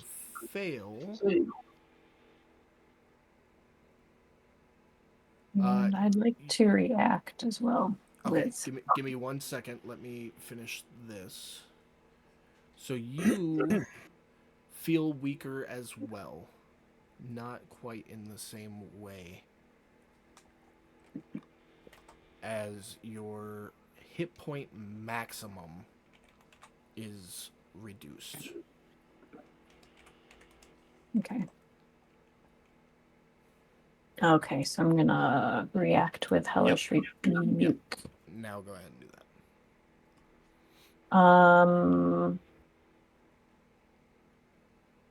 fail. And I'd like to react as well. Okay, With... give me 1 second. Let me finish this. So you feel weaker as well. Not quite in the same way as your hit point maximum is reduced. Okay. Okay, so I'm gonna react with Hellish Rebuke. Now go ahead and do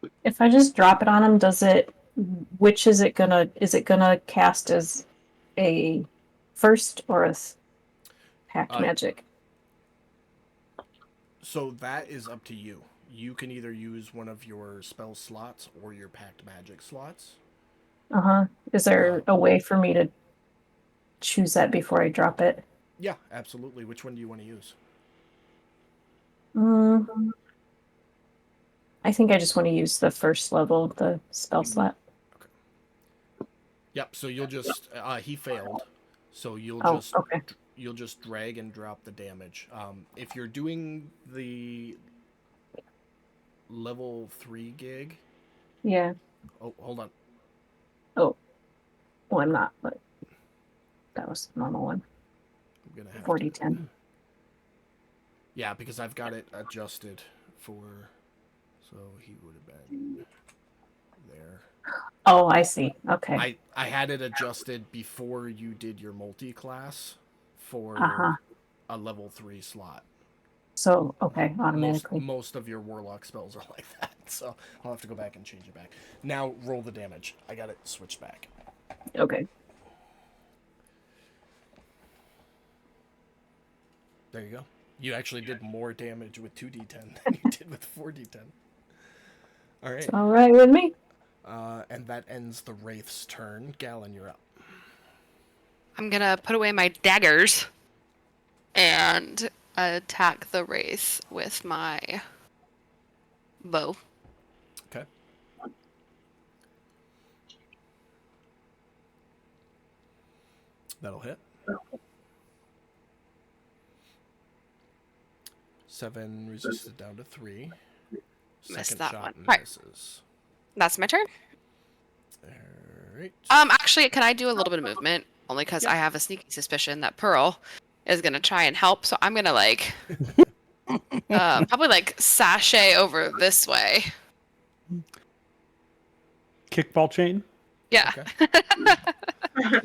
that. If I just drop it on him, does it? Which is it gonna? Is it gonna cast as a first or a packed magic? So that is up to you. You can either use one of your spell slots or your packed magic slots. Is there a way for me to choose that before I drop it? Yeah, absolutely. Which one do you want to use? I think I just want to use the first level, the spell slot. Okay. Yep. So you'll just he failed, so you'll you'll just drag and drop the damage. If you're doing the level 3 gig. Yeah. Oh, hold on. Oh, well, I'm not, but that was the normal one. I'm gonna have 40-10. Yeah, because I've got it adjusted for, so he would have been there. Oh, I see. Okay. I had it adjusted before you did your multi-class for a level 3 slot. So, okay, automatically. Most of your warlock spells are like that, so I'll have to go back and change it back. Now roll the damage. I got it switched back. Okay. There you go. You actually did more damage with 2d10 than you did with 4d10. All right. All right with me. And that ends the Wraith's turn. Galen, you're up. I'm gonna put away my daggers and attack the Wraith with my bow. Okay. That'll hit. 7 resisted down to 3. Missed Second that shot one. Right. misses. That's my turn. Alright. Actually, can I do a little bit of movement? Only because I have a sneaky suspicion that Pearl is gonna try and help. So I'm gonna like, probably like sashay over this way. Kickball chain? Yeah. Okay.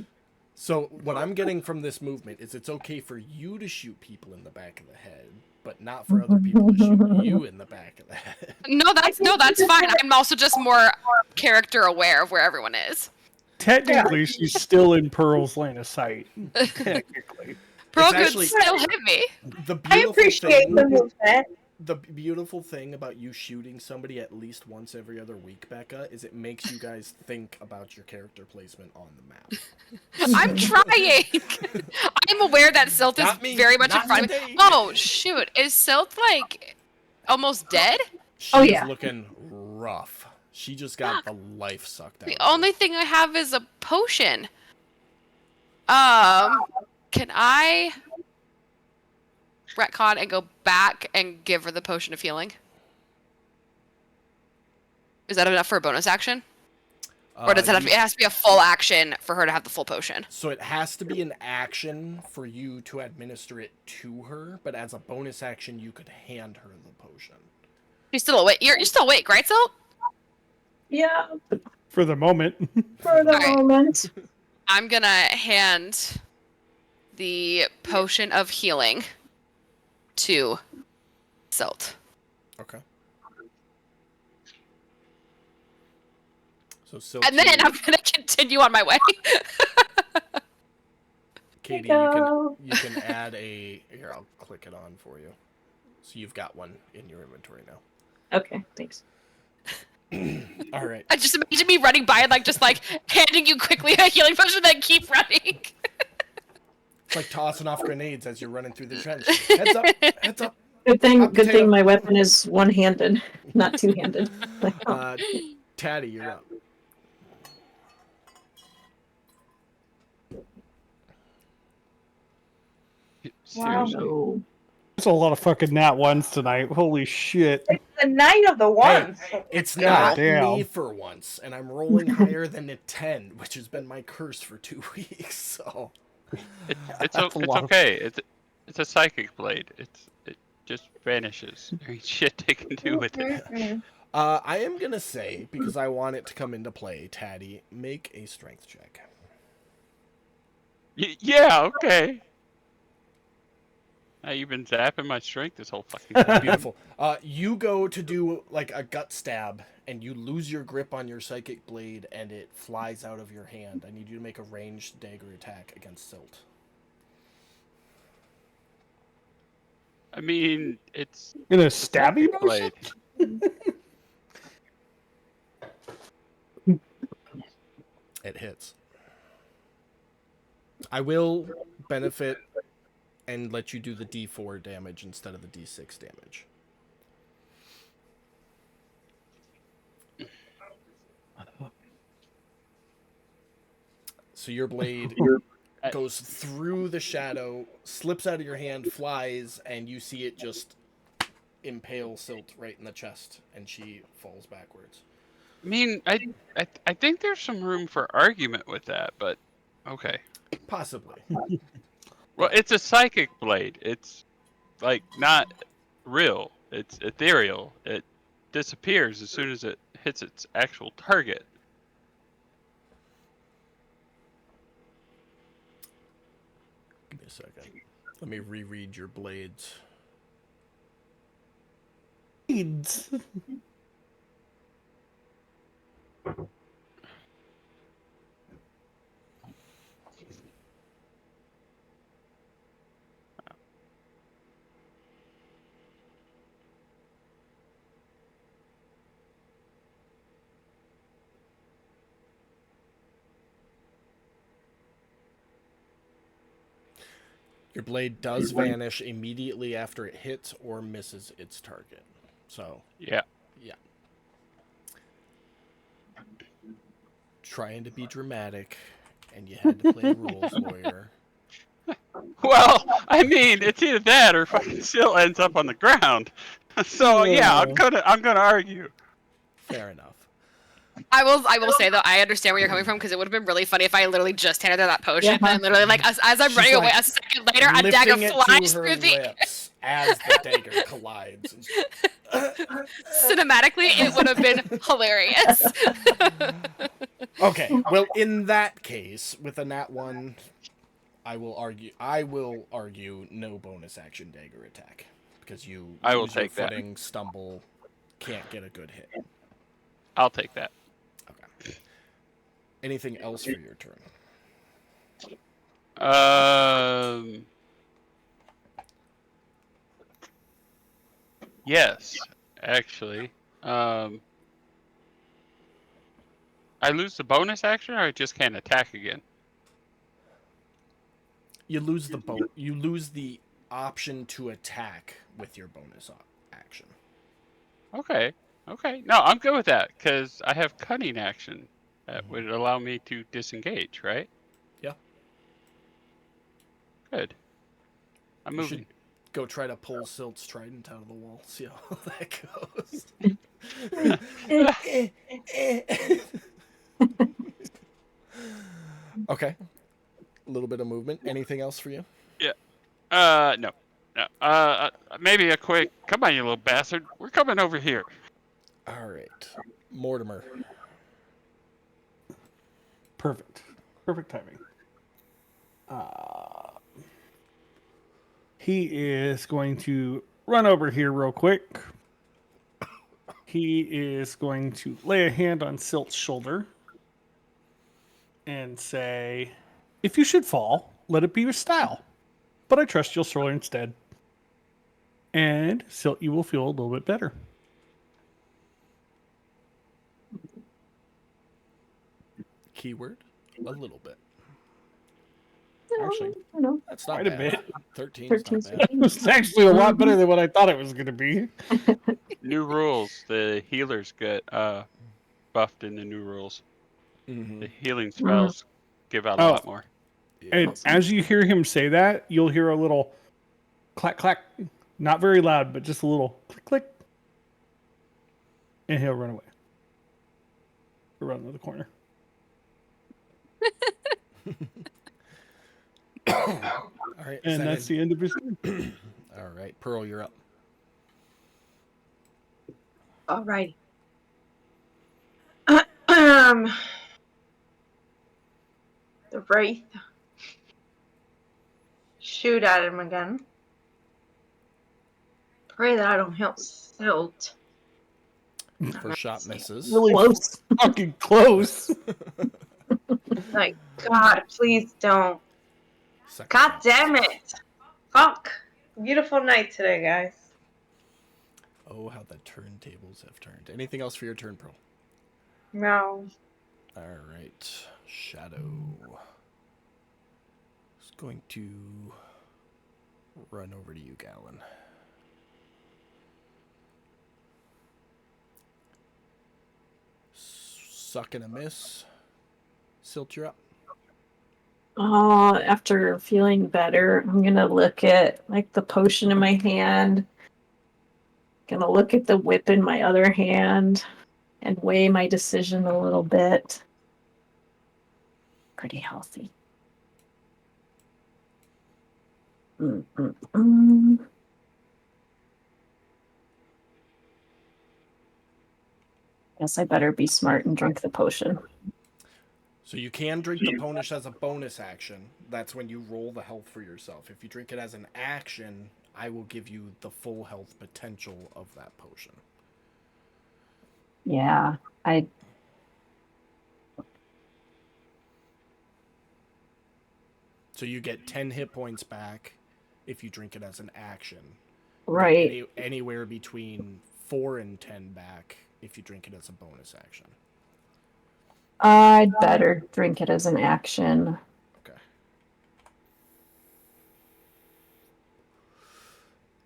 So what I'm getting from this movement is it's okay for you to shoot people in the back of the head, but not for other people to shoot you in the back of the head. No, that's fine. I'm also just more character aware of where everyone is. Technically, she's still in Pearl's line of sight. Technically. Pearl could actually- still hit me. The I beautiful appreciate thing, the movement. The beautiful thing about you shooting somebody at least once every other week, Becca, is it makes you guys think about your character placement on the map. I'm trying. I'm aware that Silt is Not me, very much in not front of me. today. Oh shoot! Is Silt like almost dead? She's yeah. looking rough. She just got the life sucked out. The of her. only thing I have is a potion. Can I retcon and go back and give her the potion of healing? Is that enough for a bonus action? Or does it have to be, it has to be a full action for her to have the full potion? So it has to be an action for you to administer it to her, but as a bonus action, you could hand her the potion. She's still awake. You're still awake, right, Silt? Yeah, For the moment. for the Alright. moment. I'm gonna hand the potion of healing to Silt. Okay. So And then I'm gonna continue on my way. Katie, Go. you can add a. Here, I'll click it on for you. So you've got one in your inventory now. Okay, thanks. All right. I just imagine me running by and just handing you quickly a healing potion, then keep running. It's like tossing off grenades as you're running through the trench. Heads up! Heads up! Good thing. Hot Good potato. thing my weapon is one-handed, not two-handed. Taddy, you're up. Seriously. No. There's a lot of fucking nat ones tonight. Holy shit. It's the night of the ones. It's God not damn. me for once, and I'm rolling higher than a 10, which has been my curse for 2 weeks. So It's That's a lot of- okay. It's a psychic blade. It just vanishes. There ain't shit they can do with it. Mm-mm. I am gonna say, because I want it to come into play, Taddy, make a strength check. Yeah, okay. You've been zapping my strength this whole fucking time. Beautiful. You go to do like a gut stab, and you lose your grip on your psychic blade, and it flies out of your hand. I need you to make a ranged dagger attack against Silt. I mean, it's Gonna stab you? blade. It hits. I will benefit and let you do the D4 damage instead of the D6 damage. So your blade goes through the shadow, slips out of your hand, flies, and you see it just impale Silt right in the chest, and she falls backwards. I mean, I think there's some room for argument with that, but okay. Possibly. Well, it's a psychic blade. It's like not real. It's ethereal. It disappears as soon as it hits its actual target. Give me a second. Let me reread your blades. Blades. Your blade does vanish immediately after it hits or misses its target. So, Yeah. yeah. Trying to be dramatic, and you had to play rules, lawyer. Well, I mean, it's either that or fucking still ends up on the ground. So yeah, I'm gonna argue. Fair enough. I will say though, I understand where you're coming from because it would have been really funny if I literally just handed her that popotion Yeah. and literally as I'm She's running away like a second later, a dagger Lifting it flies to her through the. lips as the dagger collides. Cinematically, it would have been hilarious. Okay, well, in that case, with a nat 1, I will argue no bonus action dagger attack because you I will lose your take that. footing, stumble, can't get a good hit. I'll take that. Okay. Anything else for your turn? Yes, actually. I lose the bonus action, or I just can't attack again? You lose the option to attack with your bonus action. Okay. Okay. No, I'm good with that because I have cunning action that would allow me to disengage, right? Yeah. Good. I'm You moving. should go try to pull Silt's trident out of the wall. See how that goes. Okay. A little bit of movement. Anything else for you? Yeah. No. No. Maybe a quick. Come on, you little bastard. We're coming over here. All right. Mortimer. Perfect. Perfect timing. He is going to run over here real quick. He is going to lay a hand on Silt's shoulder and say, "If you should fall, let it be your style. But I trust you'll soar instead. And Silt, you will feel a little bit better." Keyword. A little bit. No, Actually, I don't know. That's not Quite a bad. bit. 13's 13 not bad. It was actually a lot better than what I thought it was going to be. New rules. The healers get buffed in the new rules. Mm-hmm. The healing spells give out a Oh. lot more. Yeah. And as you hear him say that, you'll hear a little clack, clack. Not very loud, but just a little click, click. And he'll run away. He'll run to the corner. All right. And that's the end of his turn. All right. Pearl, you're up. Alrighty. The Wraith. Shoot at him again. Pray that I don't help Silt. First shot misses. Really Close. fucking close. Like, God, please don't. Second God shot damn misses. it. Fuck. Beautiful night today, guys. Oh, how the turntables have turned. Anything else for your turn, Pearl? No. All right. Shadow. Is going to run over to you, Gallon. Suck and a miss. Silt, you're up. After feeling better, I'm gonna look at like the potion in my hand. Gonna look at the whip in my other hand and weigh my decision a little bit. Pretty healthy. Guess I better be smart and drink the potion. So you can drink the ponish as a bonus action. That's when you roll the health for yourself. If you drink it as an action, I will give you the full health potential of that potion. Yeah, So you get 10 hit points back if you drink it as an action. right. Anywhere between 4 and 10 back if you drink it as a bonus action. I'd better drink it as an action. Okay.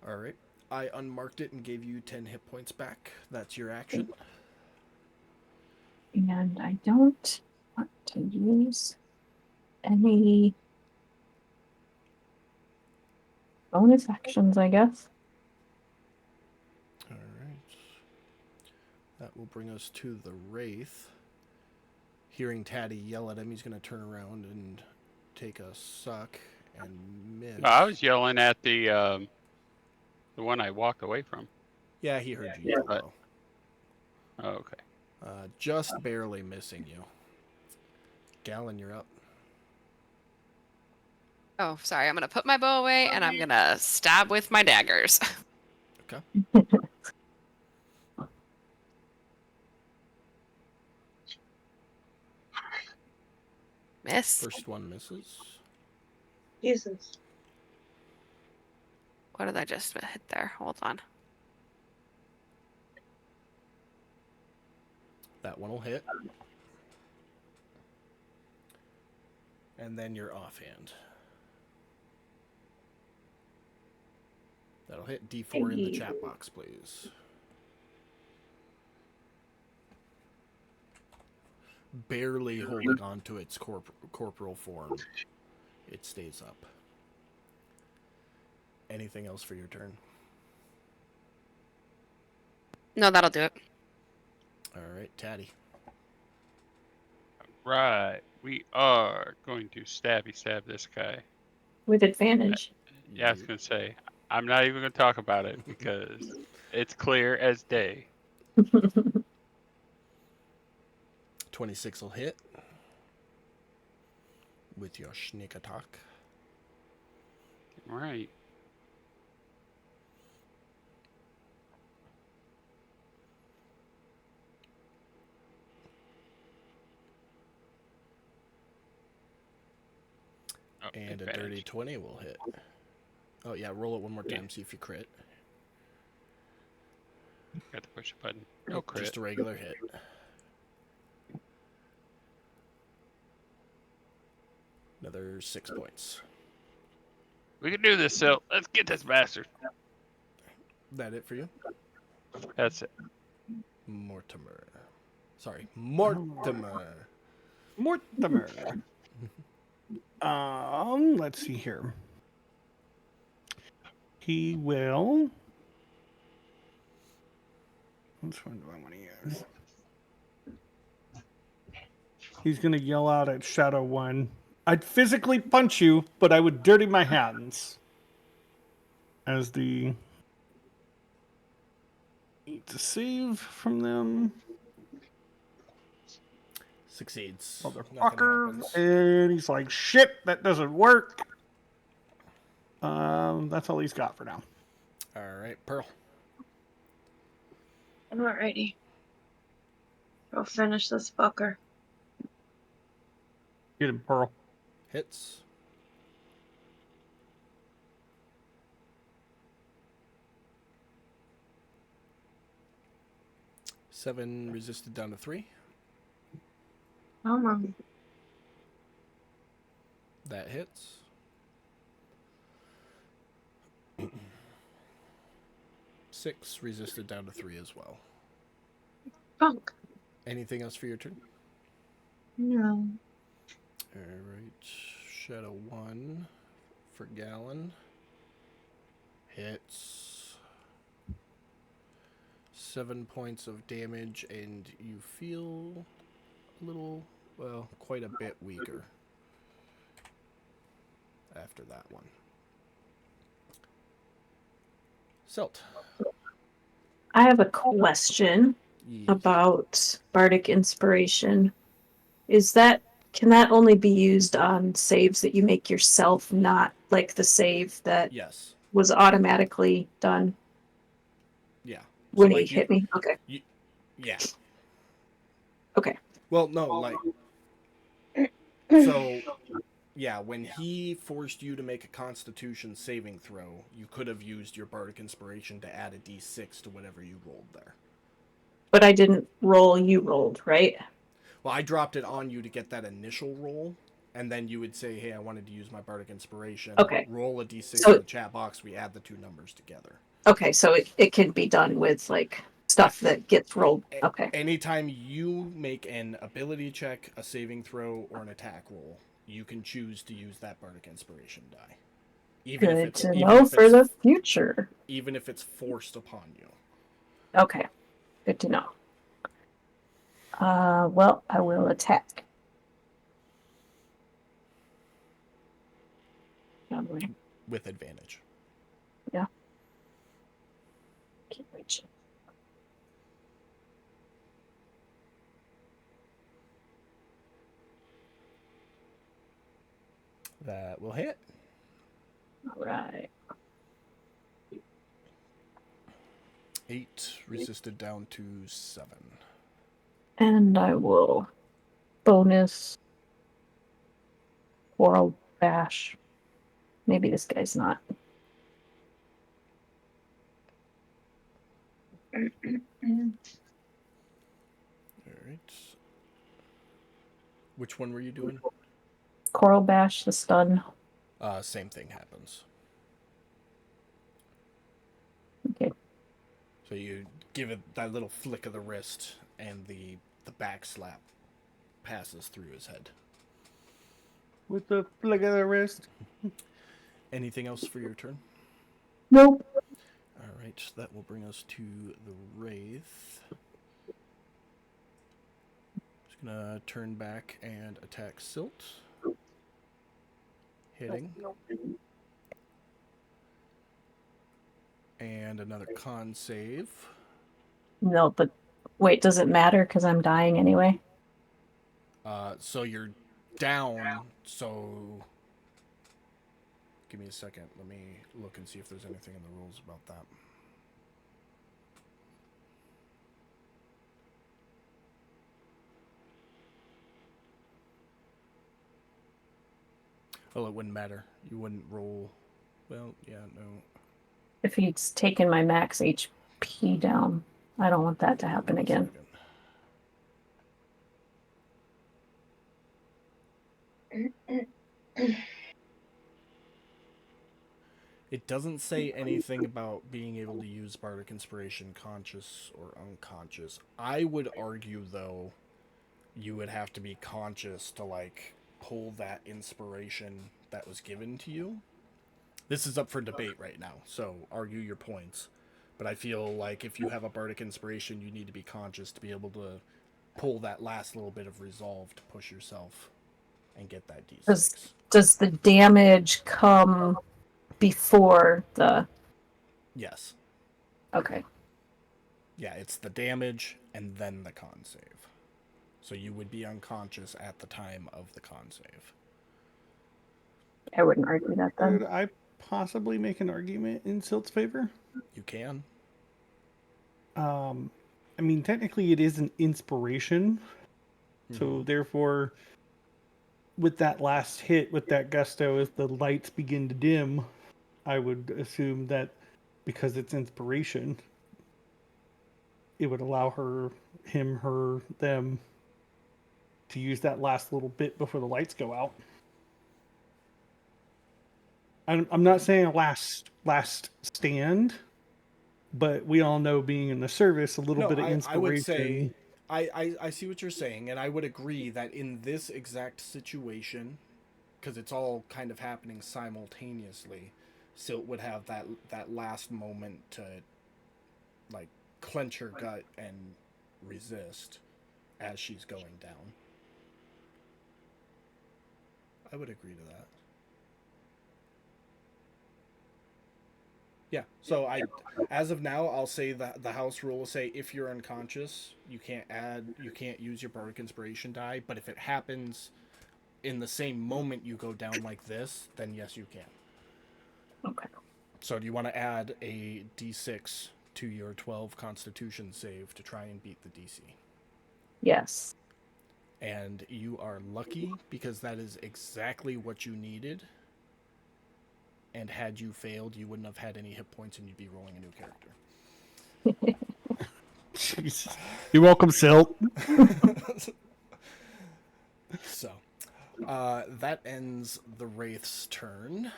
All right. I unmarked it and gave you 10 hit points back. That's your action. And I don't want to use any bonus actions, I guess. All right. That will bring us to the Wraith. Hearing Taddy yell at him, he's going to turn around and take a suck and miss. I was yelling at the one I walked away from. Yeah, he heard you yell, though. Oh, okay. Just barely missing you. Gallon, you're up. Oh, sorry. I'm gonna put my bow away and I'm gonna stab with my daggers. Okay. Miss. First one misses. Jesus. What did I just hit there? Hold on. That one will hit. And then your offhand. That'll hit. D4 in the chat box, please. Barely holding on to its corporal form. It stays up. Anything else for your turn? No, that'll do it. All right, Tatty. Right. We are going to stab this guy. With advantage. Yeah, I was going to say, I'm not even going to talk about it because it's clear as day. 26 will hit with your sneak attack. Right. Oh, And advantage. a dirty 20 will hit. Oh, yeah, roll it one more time, see if you crit. Got to push a button. No Nope, crit. just a regular hit. Another 6 points. We can do this, Sil. Let's get this bastard. That it for you? That's it. Mortimer. Sorry, Mortimer. Mortimer. Let's see here. He will. Which one do I want to use? He's going to yell out at Shadow One. I'd physically punch you, but I would dirty my hands. As the need to save from them. Succeeds. Motherfucker. And he's like, shit, that doesn't work. That's all he's got for now. All right, Pearl. Alrighty. I'll finish this fucker. Get him, Pearl. Hits. Seven resisted down to 3. Come on. That hits. Six resisted down to 3 as well. Fuck. Anything else for your turn? No. Alright. Shadow 1 for Gallon. Hits. 7 points of damage, and you feel a little, well, quite a bit weaker after that one. Selt. I have a question Yes. about Bardic Inspiration. Can that only be used on saves that you make yourself, not like the save that Yes. was automatically done Yeah. when So, he like, hit me? Okay. Yeah. Okay. Well, no, like, so, yeah, when he forced you to make a Constitution saving throw, you could have used your Bardic Inspiration to add a D6 to whatever you rolled there. But I didn't roll, you rolled, right? Well, I dropped it on you to get that initial roll, and then you would say, hey, I wanted to use my Bardic Inspiration. Okay. Roll a D6 So- in the chat box, we add the two numbers together. Okay, so it can be done with like stuff that gets rolled. Okay. Anytime you make an ability check, a saving throw, or an attack roll, you can choose to use that Bardic Inspiration die. Good to know for the future. Even if it's forced upon you. Okay. Good to know. Well, I will attack. Lovely. With advantage. Yeah. Keep reaching. That will hit. All right. 8 resisted down to 7. And I will bonus Coral Bash. Maybe this guy's not. Alright. right. Which one were you doing? Coral Bash, the stun. Same thing happens. Okay. So you give it that little flick of the wrist, and the back slap passes through his head. With the flick of the wrist. Anything else for your turn? Nope. All right, that will bring us to the Wraith. Just gonna turn back and attack Silt. Hitting. And another con save. No, but wait, does it matter? Because I'm dying anyway. So you're down, so give me a second. Let me look and see if there's anything in the rules about that. Oh, it wouldn't matter. You wouldn't roll. Well, yeah, no. If he's taken my max HP down, I don't want that to happen again. It doesn't say anything about being able to use Bardic Inspiration conscious or unconscious. I would argue, though, you would have to be conscious to, like, pull that inspiration that was given to you. This is up for debate right now, so argue your points. But I feel like if you have a Bardic Inspiration, you need to be conscious to be able to pull that last little bit of resolve to push yourself and get that D6. Does the damage come before the... Yes. Okay. Yeah, it's the damage and then the con save. So you would be unconscious at the time of the con save. I wouldn't argue that then. Could I possibly make an argument in Silt's favor? You can. I mean, technically it is an inspiration. So therefore, with that last hit, with that gusto, as the lights begin to dim, I would assume that because it's inspiration, it would allow her, him, her, them to use that last little bit before the lights go out. I'm not saying a last stand, but we all know being in the service, a little bit of inspiration. I would say, I see what you're saying, and I would agree that in this exact situation, because it's all kind of happening simultaneously, Silt would have that last moment to, like, clench her gut and resist as she's going down. I would agree to that. Yeah, so as of now, I'll say that the house rule will say if you're unconscious, you can't use your Bardic Inspiration die, but if it happens in the same moment you go down like this, then yes, you can. Okay. So do you want to add a D6 to your 12 Constitution save to try and beat the DC? Yes. And you are lucky because that is exactly what you needed. And had you failed, you wouldn't have had any hit points and you'd be rolling a new character. Jesus. You're welcome, Silt. So, that ends the Wraith's turn.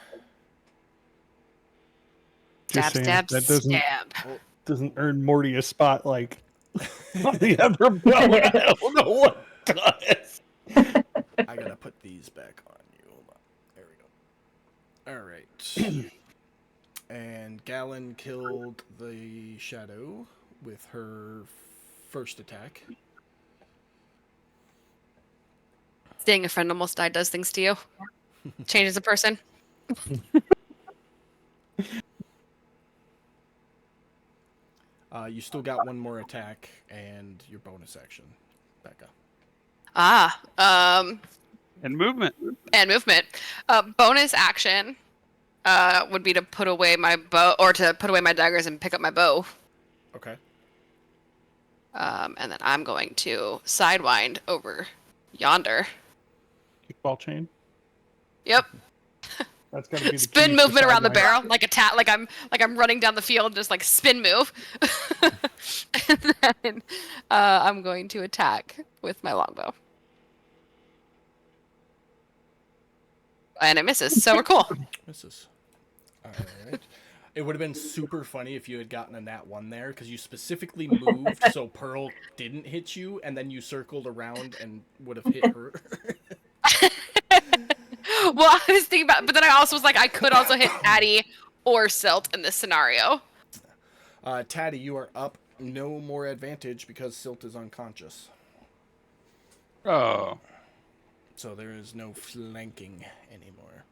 Just Stab, saying, stab, that stab. doesn't earn Morty a spot like on the other bow. I don't know what it does. I gotta put these back on you. Hold on. There we go. Alright. And Galen killed the Shadow with her first attack. Seeing a friend almost die does things to you. Changes a person. You still got one more attack and your bonus action, Becca. And movement. And movement. Bonus action would be to put away my bow, or to put away my daggers and pick up my bow. Okay. And then I'm going to sidewind over yonder. Kickball chain. Yep. That's gotta be the Spin key for movement around the sideline. barrel, like I'm running down the field, just like spin move. then I'm going to attack with my longbow. And it misses, so we're cool. Misses. All right. It would have been super funny if you had gotten a nat 1 there, because you specifically moved so Pearl didn't hit you, and then you circled around and would have hit her. Well, I was thinking about, but then I also was like, I could also hit Addie or Silt in this scenario. Taddy, you are up. No more advantage because Silt is unconscious. Oh. So there is no flanking anymore.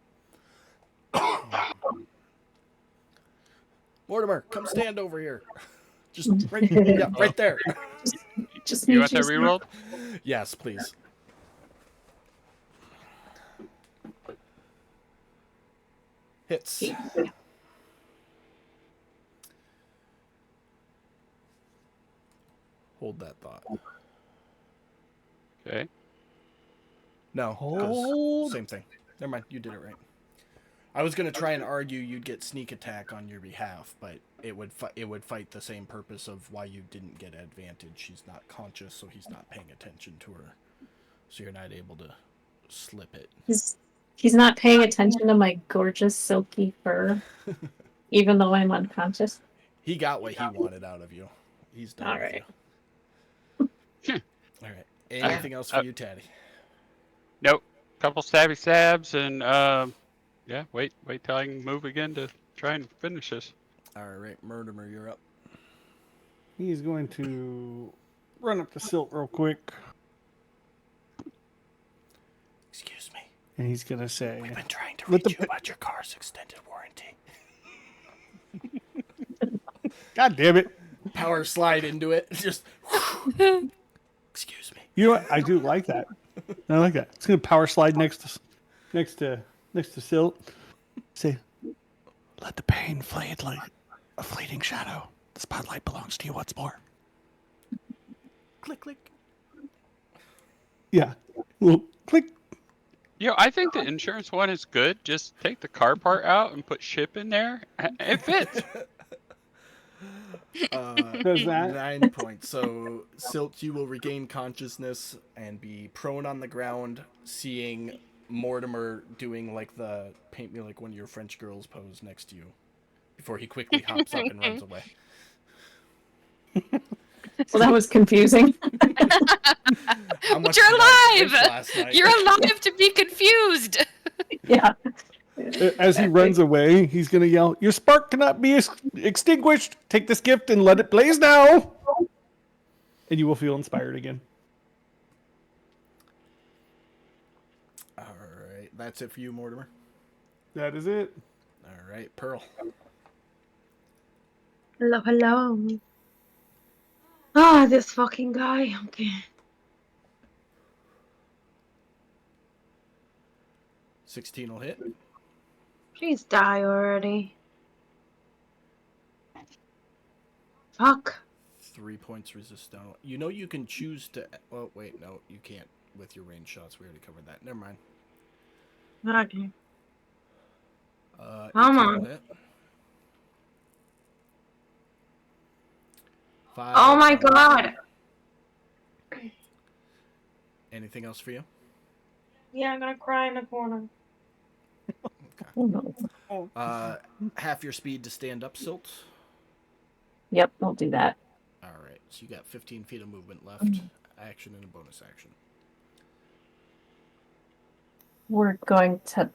Mortimer, come stand over here. Just right, yeah, right there. Just You need want that to- rerolled? Yes, please. Hits. Hold that thought. Okay. No, 'cause Hold. same thing. Never mind, you did it right. I was gonna try and argue you'd get sneak attack on your behalf, but it would fight the same purpose of why you didn't get advantage. She's not conscious, so he's not paying attention to her, so you're not able to slip it. He's not paying attention to my gorgeous silky fur, even though I'm unconscious. He got what he wanted out of you. He's done All with right. you. All right. Anything else for you, Taddy? Nope. Couple stabby stabs and yeah, wait till I can move again to try and finish this. All right, Mortimer, you're up. He's going to run up to Silt real quick, Excuse me. and he's going to say, We've been trying to Let reach the you about your car's extended warranty. God damn it. Power slide into it. Just. Excuse me. You know what? I do like that. I like that. It's going to power slide next to Silt. Say, let the pain fade like a fleeting shadow. The spotlight belongs to you once more. Click, click. Yeah. Well, click. I think the insurance one is good. Just take the car part out and put ship in there. It fits. Does that? 9 points. So, Silt, you will regain consciousness and be prone on the ground, seeing Mortimer doing like the paint me like one of your French girls pose next to you before he quickly hops up and runs away. Well, that was confusing. How much You're did I drink alive! last night? You're alive to be confused! Yeah. As he runs away, he's going to yell, your spark cannot be extinguished. Take this gift and let it blaze now. And you will feel inspired again. All right, that's it for you, Mortimer. That is it. All right, Pearl. Hello, hello. Ah, this fucking guy. Okay. 16 will hit. Please die already. Fuck. 3 points resist down. You know you can choose to. Well, wait, no, you can't with your range shots. We already covered that. Never mind. Okay. Come Come on. Oh my god. Anything else for you? Yeah, I'm gonna cry in the corner. Oh, no. Half your speed to stand up, Silt. Yep, I'll do that. All right, so you got 15 feet of movement left. Action and a bonus action. We're going to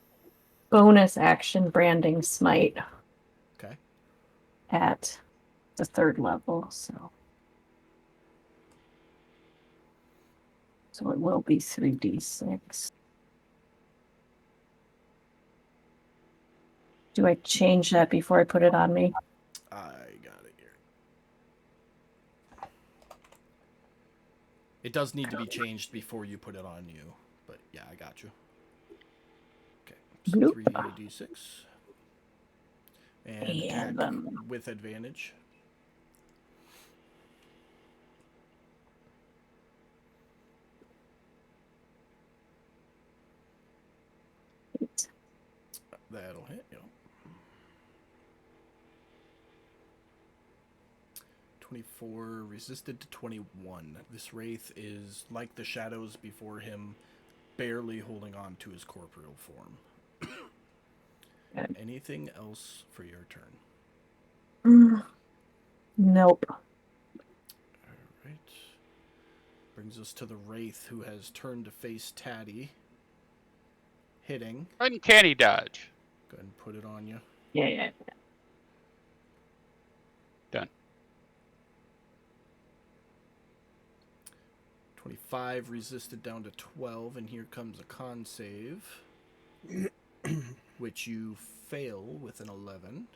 bonus action branding smite Okay. at the 3rd level, so it will be 3d6. Do I change that before I put it on me? I got it here. It does need to be changed before you put it on you, but yeah, I got you. Okay, so Nope. 3d6. And attack And, with advantage. That'll hit, you know. 24 resisted to 21. This wraith is like the shadows before him, barely holding on to his corporeal form. Good. Anything else for your turn? Nope. All right. Brings us to the wraith, who has turned to face Taddy. Hitting. Uncanny dodge. Go ahead and put it on you. Yeah. Done. 25 resisted down to 12, and here comes a con save, which you fail with an 11.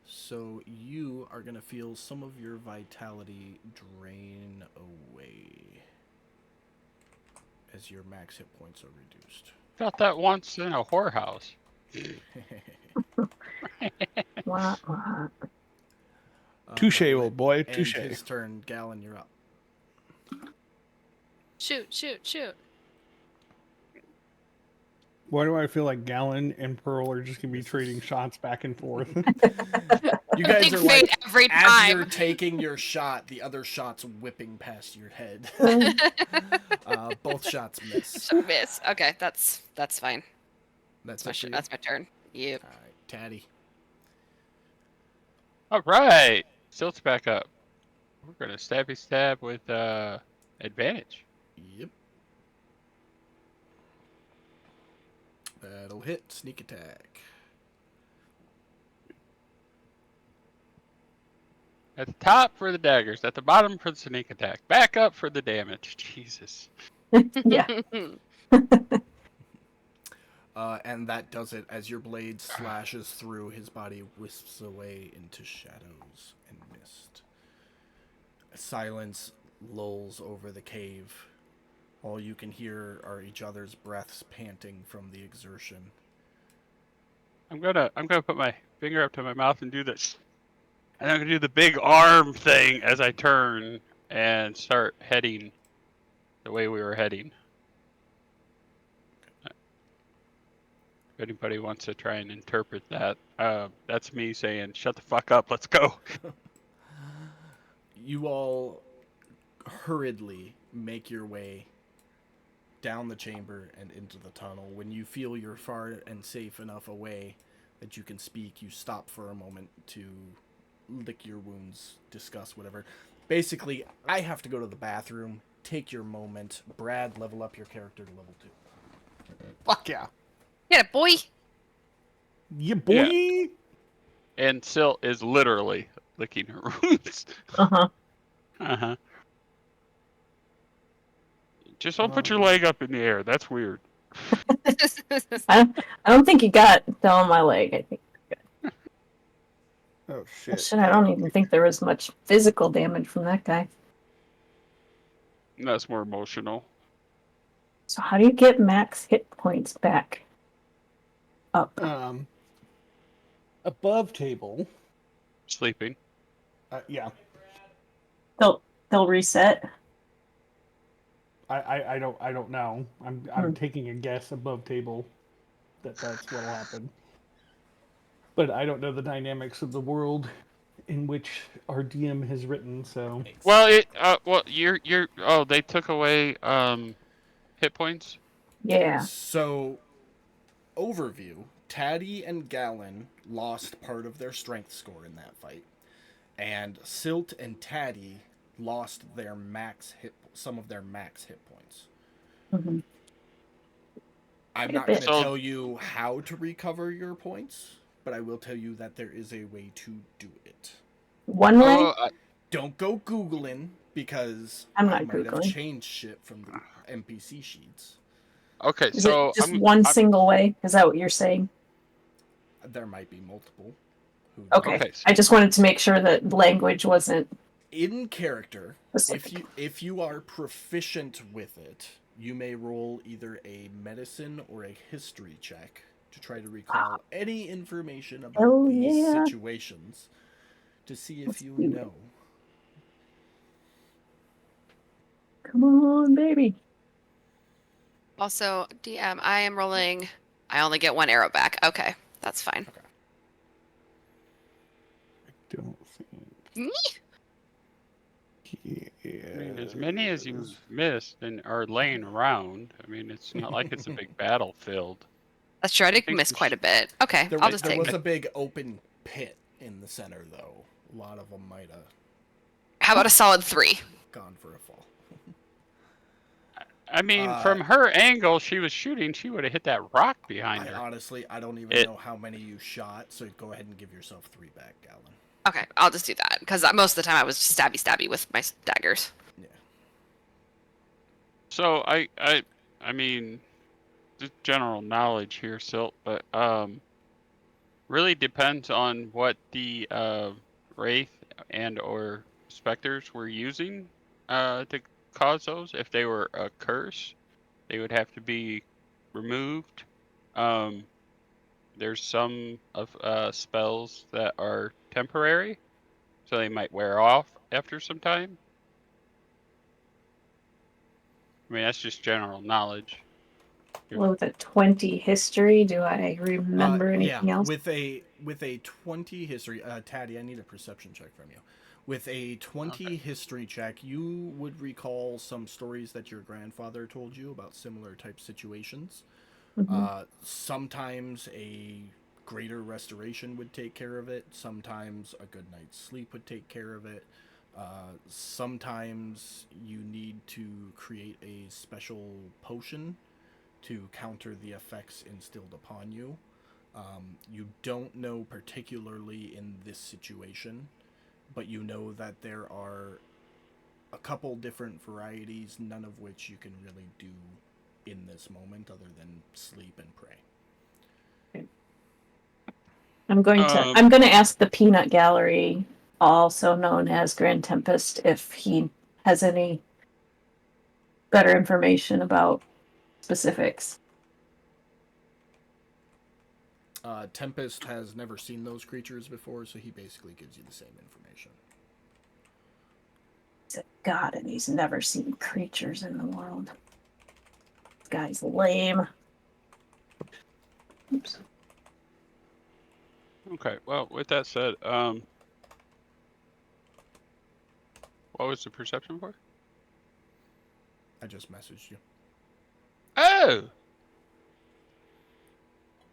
So you are going to feel some of your vitality drain away as your max hit points are reduced. Felt that once in a whorehouse. Wah. Touche, old boy. And Touche. his turn. Gallon, you're up. Shoot. Why do I feel like Gallon and Pearl are just gonna be trading shots back and forth? You guys Big are fade like, every as you're time. taking your shot, the other shot's whipping past your head. Both shots miss. Miss. Okay, that's fine. That's That's it for you? my turn. Yep. All right, Taddy. All right. Silt's back up. We're gonna stabby stab with advantage. Yep. That'll hit. Sneak attack. At the top for the daggers, at the bottom for the sneak attack. Back up for the damage. Jesus. Yeah. And that does it as your blade slashes through. His body wisps away into shadows and mist. Silence lulls over the cave. All you can hear are each other's breaths panting from the exertion. I'm gonna put my finger up to my mouth and do this. And I'm gonna do the big arm thing as I turn and start heading the way we were heading. If anybody wants to try and interpret that, that's me saying, "Shut the fuck up, let's go." You all hurriedly make your way down the chamber and into the tunnel. When you feel you're far and safe enough away that you can speak, you stop for a moment to lick your wounds, discuss whatever. Basically, I have to go to the bathroom. Take your moment. Brad, level up your character to level 2. Fuck yeah. Get it, boy. Yeah, boy. Yeah. And Silt is literally licking her wounds. Uh-huh. Uh-huh. Just don't put your leg up in the air. That's weird. I don't think he got down my leg. I think. Oh shit. Shit, I don't even think there was much physical damage from that guy. That's more emotional. So how do you get max hit points back up? Above table. Sleeping. Yeah. They'll reset. I don't know. I'm taking a guess above table that's what'll happen. But I don't know the dynamics of the world in which our DM has written, so Well, you're they took away hit points. Yeah. So, overview. Taddy and Gallon lost part of their strength score in that fight. And Silt and Taddy lost their some of their max hit points. Mm-hmm. I'm not going to tell you how to recover your points, but I will tell you that there is a way to do it. One way? Don't go Googling, because I'm I not might have Googling. changed shit from the NPC sheets. Okay, Is so it just one single way? Is that what you're saying? There might be multiple. Okay. Okay. I just wanted to make sure that language wasn't In character, specific. if you are proficient with it, you may roll either a medicine or a history check to try to recall any information about these situations to see if you know. Come on, baby. Also, DM, I am rolling. I only get one arrow back. Okay, that's fine. I don't think I mean, as many as you've missed and are laying around, I mean, it's not like it's a big battlefield. That's true. I did think miss we quite should- a bit. Okay, There, I'll just there take was it. a big open pit in the center, though. A lot of them might have How about a solid 3? gone for a fall. I mean, from her angle, she was shooting. She would have hit that rock behind I her. honestly, I don't even know how many you shot, so go ahead and give yourself 3 back, Galen. Okay, I'll just do that because most of the time I was just stabby with my daggers. Yeah. So I mean, just general knowledge here, Silt, but really depends on what the wraith and or specters were using to cause those. If they were a curse, they would have to be removed. There's some of spells that are temporary, so they might wear off after some time. I mean, that's just general knowledge. Well, with a 20 history, do I remember anything else? With a 20 history, Taddy, I need a perception check from you. With a 20 history check, you would recall some stories that your grandfather told you about similar type situations. Sometimes a greater restoration would take care of it. Sometimes a good night's sleep would take care of it. Sometimes you need to create a special potion to counter the effects instilled upon you. You don't know particularly in this situation, but you know that there are a couple different varieties, none of which you can really do in this moment other than sleep and pray. I'm going to ask the Peanut Gallery, also known as Grand Tempest, if he has any better information about specifics. Tempest has never seen those creatures before, so he basically gives you the same information. He's a god and he's never seen creatures in the world. This guy's lame. Oops. Okay, well, with that said, what was the perception for? I just messaged you. Oh!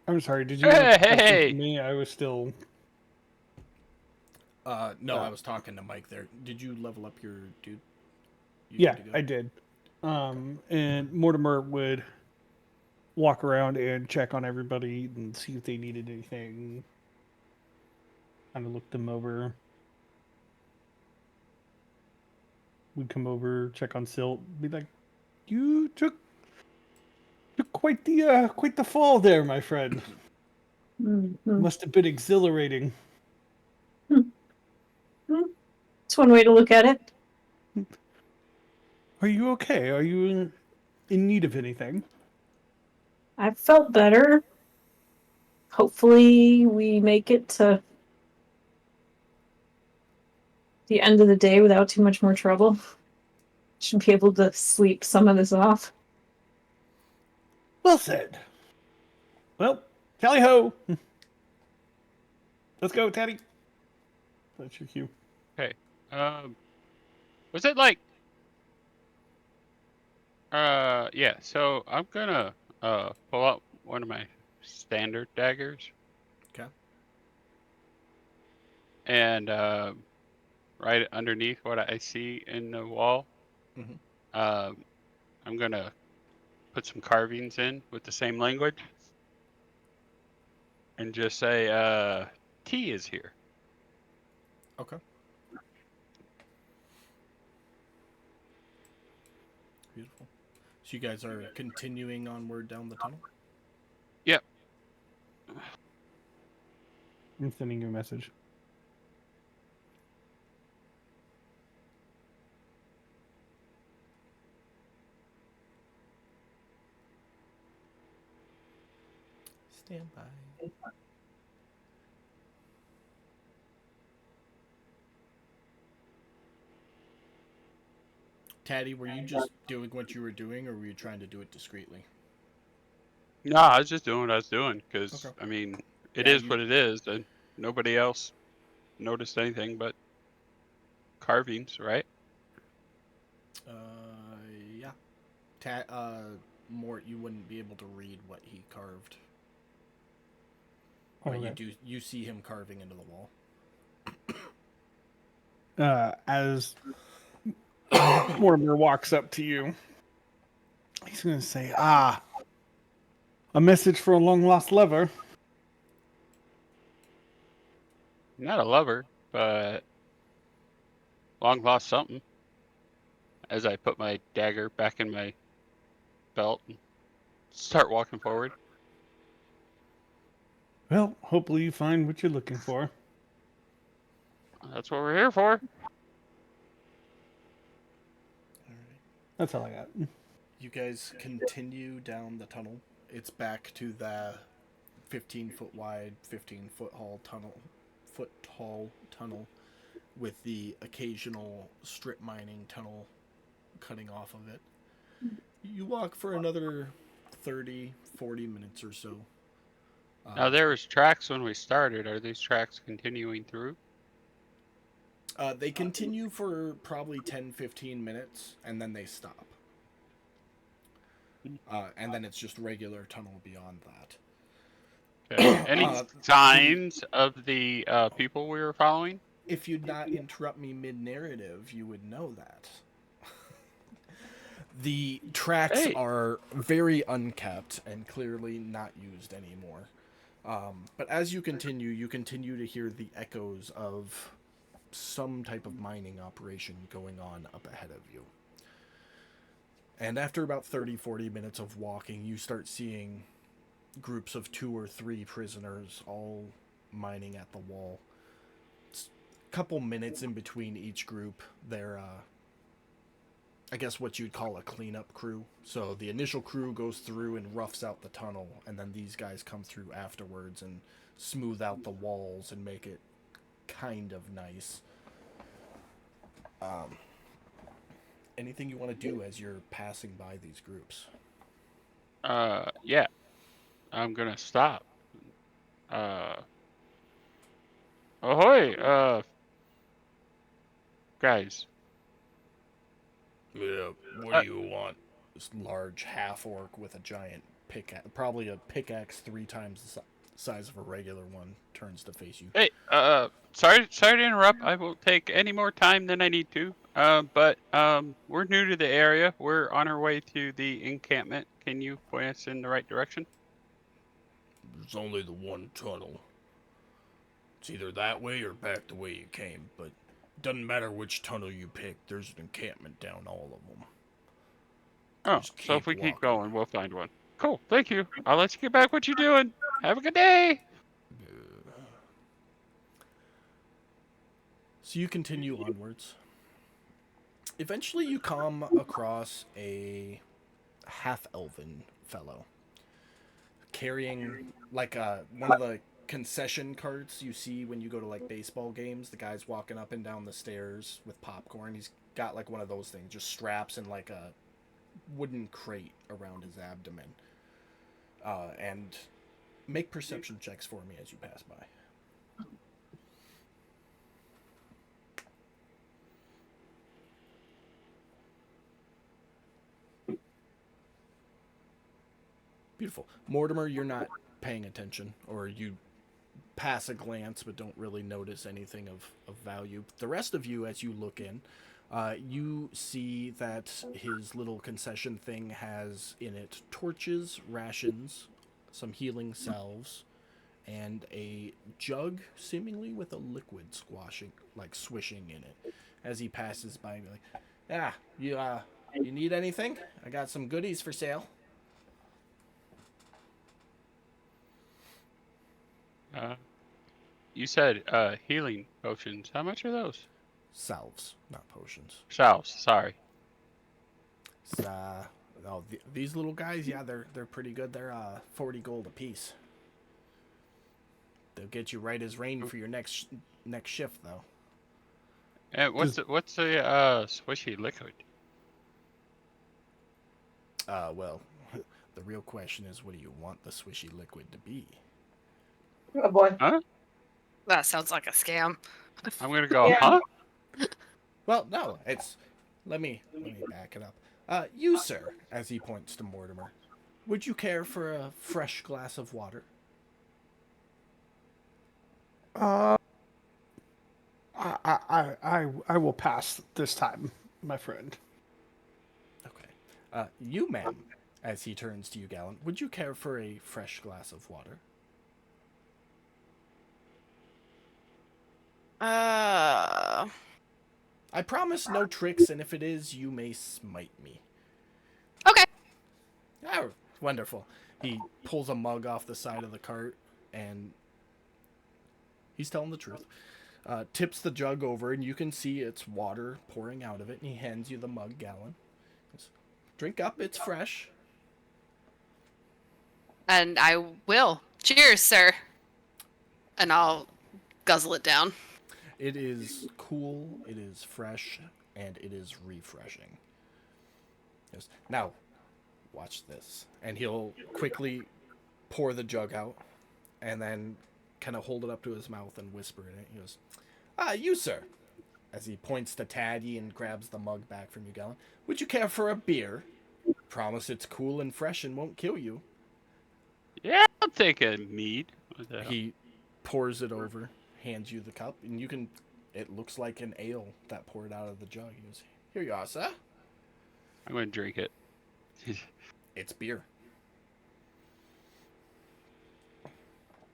I'm sorry, did you Hey, have a question hey! for me? I was still... No, I was talking to Mike there. Did you level up your dude? Yeah, I did. And Mortimer would walk around and check on everybody and see if they needed anything. Kind of look them over. We'd come over, check on Silt, be like, "You took quite the fall there, my friend. Mm-hmm. Must have been exhilarating." It's one way to look at it. Are you okay? Are you in need of anything? I've felt better. Hopefully we make it to the end of the day without too much more trouble. Should be able to sleep some of this off. Well said. Well, tally ho. Let's go, Taddy. That's your cue. Okay. Was it like... yeah, so I'm gonna, pull out one of my standard daggers. Okay. And, right underneath what I see in the wall, I'm gonna put some carvings in with the same language. And just say, T is here. Okay. Beautiful. So you guys are continuing onward down the tunnel? Yep. I'm sending you a message. Stand by. Taddy, were you just doing what you were doing, or were you trying to do it discreetly? No, I was just doing what I was doing, because, Okay. I mean, it Yeah, is what it is, and nobody else noticed anything, but... carvings, right? Yeah. Mort, you wouldn't be able to read what he carved. But Okay. you see him carving into the wall. As Mortimer walks up to you, he's going to say, a message for a long-lost lover. Not a lover, but long lost something. As I put my dagger back in my belt and start walking forward. Well, hopefully you find what you're looking for. That's what we're here for. That's all I got. You guys continue down the tunnel. It's back to the 15-foot wide, 15-foot tall tunnel with the occasional strip mining tunnel cutting off of it. You walk for another 30, 40 minutes or so. Now there was tracks when we started. Are these tracks continuing through? They continue for probably 10, 15 minutes, and then they stop. And then it's just regular tunnel beyond that. Okay. Any signs of the people we were following? If you'd not interrupt me mid-narrative, you would know that. The tracks are very unkept and clearly not used anymore. But as you continue to hear the echoes of some type of mining operation going on up ahead of you. And after about 30, 40 minutes of walking, you start seeing groups of 2 or 3 prisoners all mining at the wall. It's a couple minutes in between each group. They're, I guess what you'd call a cleanup crew. So the initial crew goes through and roughs out the tunnel, and then these guys come through afterwards and smooth out the walls and make it kind of nice. Anything you want to do as you're passing by these groups? Yeah. I'm gonna stop. Ahoy, guys. Yeah, what do you want? This large half-orc with a giant pickaxe, probably a pickaxe 3 times the size of a regular one, turns to face you. Hey, sorry to interrupt. I won't take any more time than I need to. But we're new to the area. We're on our way to the encampment. Can you point us in the right direction? There's only the one tunnel. It's either that way or back the way you came, but it doesn't matter which tunnel you pick, there's an encampment down all of them. Oh, so if we keep going, we'll find one. Cool, thank you. I'll let you get back what you're doing. Have a good day. So you continue onwards. Eventually you come across a half-elven fellow carrying like one of the concession carts you see when you go to like baseball games. The guy's walking up and down the stairs with popcorn. He's got like one of those things, just straps and like a wooden crate around his abdomen. And make perception checks for me as you pass by. Beautiful. Mortimer, you're not paying attention, or you pass a glance but don't really notice anything of value. The rest of you, as you look in, you see that his little concession thing has in it torches, rations, some healing salves, and a jug, seemingly with a liquid swishing in it. As he passes by, and be like, you need anything? I got some goodies for sale. You said healing potions. How much are those? Salves, not potions. Salves, sorry. These little guys, yeah, they're pretty good. They're 40 gold a piece. They'll get you right as rain for your next shift, though. And what's the swishy liquid? Well, the real question is, what do you want the swishy liquid to be? Oh boy. Huh? That sounds like a scam. I'm gonna go, Yeah. huh? Well, no, it's. Let me back it up. You, sir, as he points to Mortimer, would you care for a fresh glass of water? I will pass this time, my friend. Okay. You, ma'am, as he turns to you, Gallon, would you care for a fresh glass of water? I promise no tricks, and if it is, you may smite me. Okay. Oh, wonderful. He pulls a mug off the side of the cart, and he's telling the truth. Tips the jug over, and you can see it's water pouring out of it, and he hands you the mug, Gallon. Drink up, it's fresh. And I will. Cheers, sir. And I'll guzzle it down. It is cool, it is fresh, and it is refreshing. Yes. Now, watch this. And he'll quickly pour the jug out, and then kind of hold it up to his mouth and whisper in it. He goes, you, sir. As he points to Taddy and grabs the mug back from you, Gallon. Would you care for a beer? Promise it's cool and fresh and won't kill you. Yeah, I'll take a mead. He pours it over, hands you the cup, and you can. It looks like an ale that poured out of the jug. He goes, "Here you are, sir." I'm going to drink it. It's beer.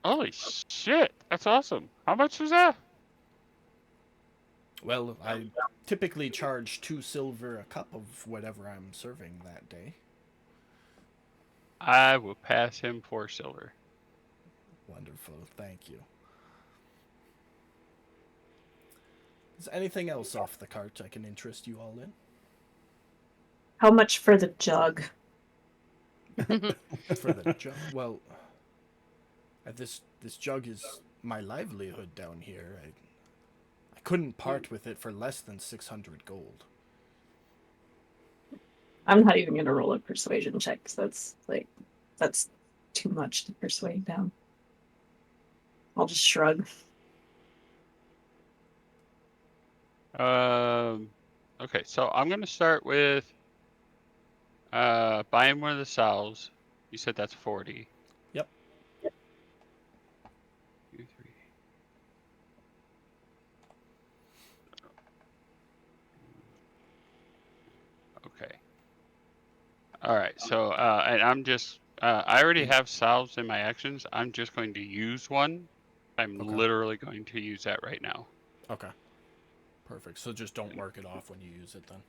Holy shit, that's awesome. How much was that? Well, I typically charge 2 silver a cup of whatever I'm serving that day. I will pass him 4 silver. Wonderful, thank you. Is anything else off the cart I can interest you all in? How much for the jug? For the jug? Well, this jug is my livelihood down here. I couldn't part with it for less than 600 gold. I'm not even gonna roll a persuasion check, because that's too much to persuade down. I'll just shrug. Okay, so I'm gonna start with buying one of the salves. You said that's 40. Yep. 2, 3. Okay. All right. So and I'm just I already have salves in my actions. I'm just going to use one. I'm Okay. literally going to use that right now. Okay. Perfect. So just don't mark it off when you use it then.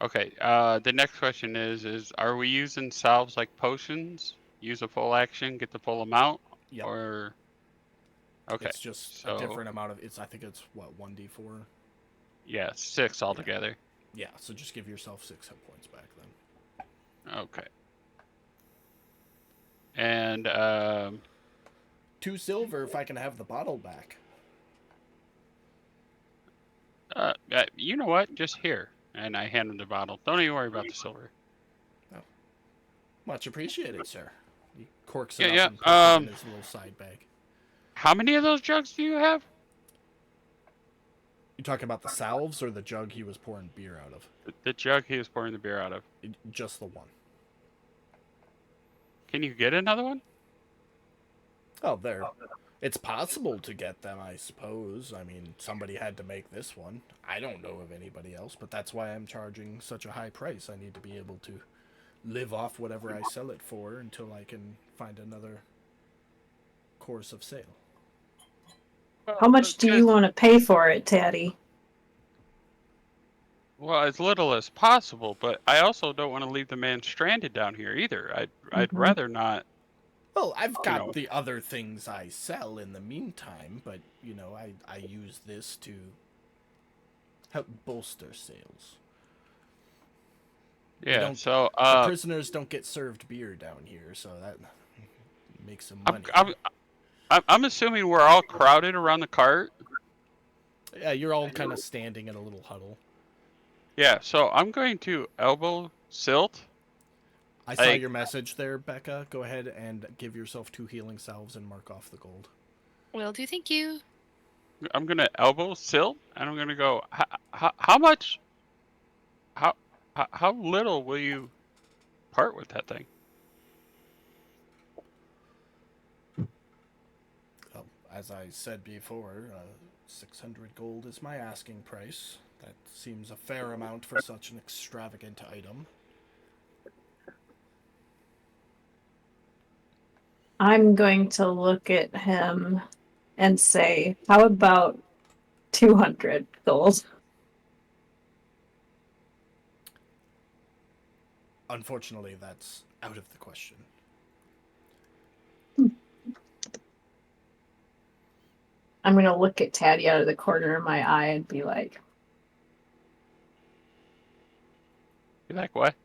Okay, the next question is are we using salves like potions? Use a full action, get the full amount? Yep. Or... Okay. It's just so... a different amount of... I think it's, what, 1d4? Yeah, 6 altogether. Yeah, so just give yourself 6 hit points back then. Okay. And, 2 silver if I can have the bottle back. you know what? Just here. And I hand him the bottle. Don't even worry about the silver. Oh. Much appreciated, sir. He corks it Yeah, up and puts it in his little side bag. How many of those jugs do you have? You talking about the salves or the jug he was pouring beer out of? The jug he was pouring the beer out of. Just the one. Can you get another one? Oh, there. It's possible to get them, I suppose. I mean, somebody had to make this one. I don't know of anybody else, but that's why I'm charging such a high price. I need to be able to live off whatever I sell it for until I can find another course of sale. How much do you want to pay for it, Taddy? Well, as little as possible, but I also don't want to leave the man stranded down here either. I'd rather not. Well, I've got the other things I sell in the meantime, but, you know, I use this to help bolster sales. Yeah, so the prisoners don't get served beer down here, so that makes some money. I'm assuming we're all crowded around the cart. Yeah, you're all kind of standing in a little huddle. Yeah, so I'm going to elbow Silt. I saw your message there, Becca. Go ahead and give yourself 2 healing salves and mark off the gold. Will do, thank you. I'm gonna elbow Silt, and I'm gonna go. How much? How little will you part with that thing? Well, as I said before, 600 gold is my asking price. That seems a fair amount for such an extravagant item. I'm going to look at him and say, how about 200 gold? Unfortunately, that's out of the question. I'm going to look at Taddy out of the corner of my eye and be like, You like what?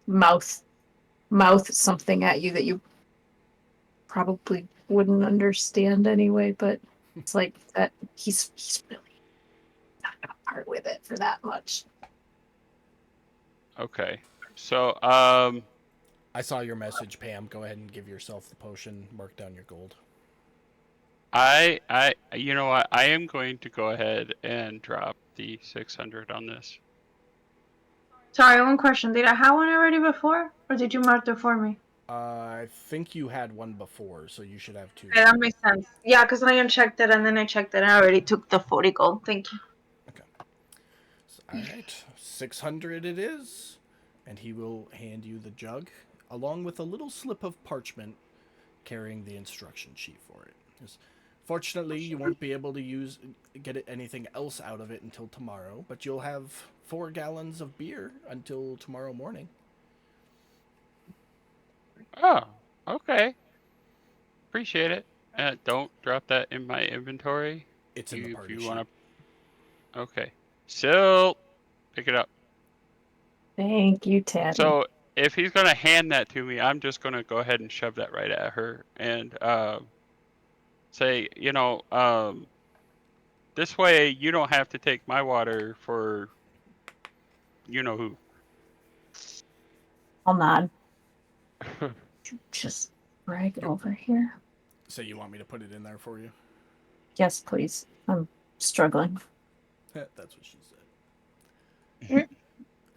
mouth something at you that you probably wouldn't understand anyway, but it's like that he's really not gonna part with it for that much. Okay. So, I saw your message, Pam. Go ahead and give yourself the potion. Mark down your gold. you know what? I am going to go ahead and drop the 600 on this. Sorry, one question. Did I have one already before? Or did you mark it for me? I think you had one before, so you should have two. Okay, that makes sense. Yeah, because I unchecked it and then I checked it and I already took the 40 gold. Thank you. Okay. So, all right, 600 it is, and he will hand you the jug along with a little slip of parchment carrying the instruction sheet for it. Fortunately, you won't be able to get anything else out of it until tomorrow, but you'll have 4 gallons of beer until tomorrow morning. Oh, okay. Appreciate it. Don't drop that in my inventory. It's in the party if you sheet. want to. Okay. Silt, pick it up. Thank you, Taddy. So if he's gonna hand that to me, I'm just gonna go ahead and shove that right at her and say, this way you don't have to take my water for you know who. I'll nod. Just drag over here. So you want me to put it in there for you? Yes, please. I'm struggling. That's what she said.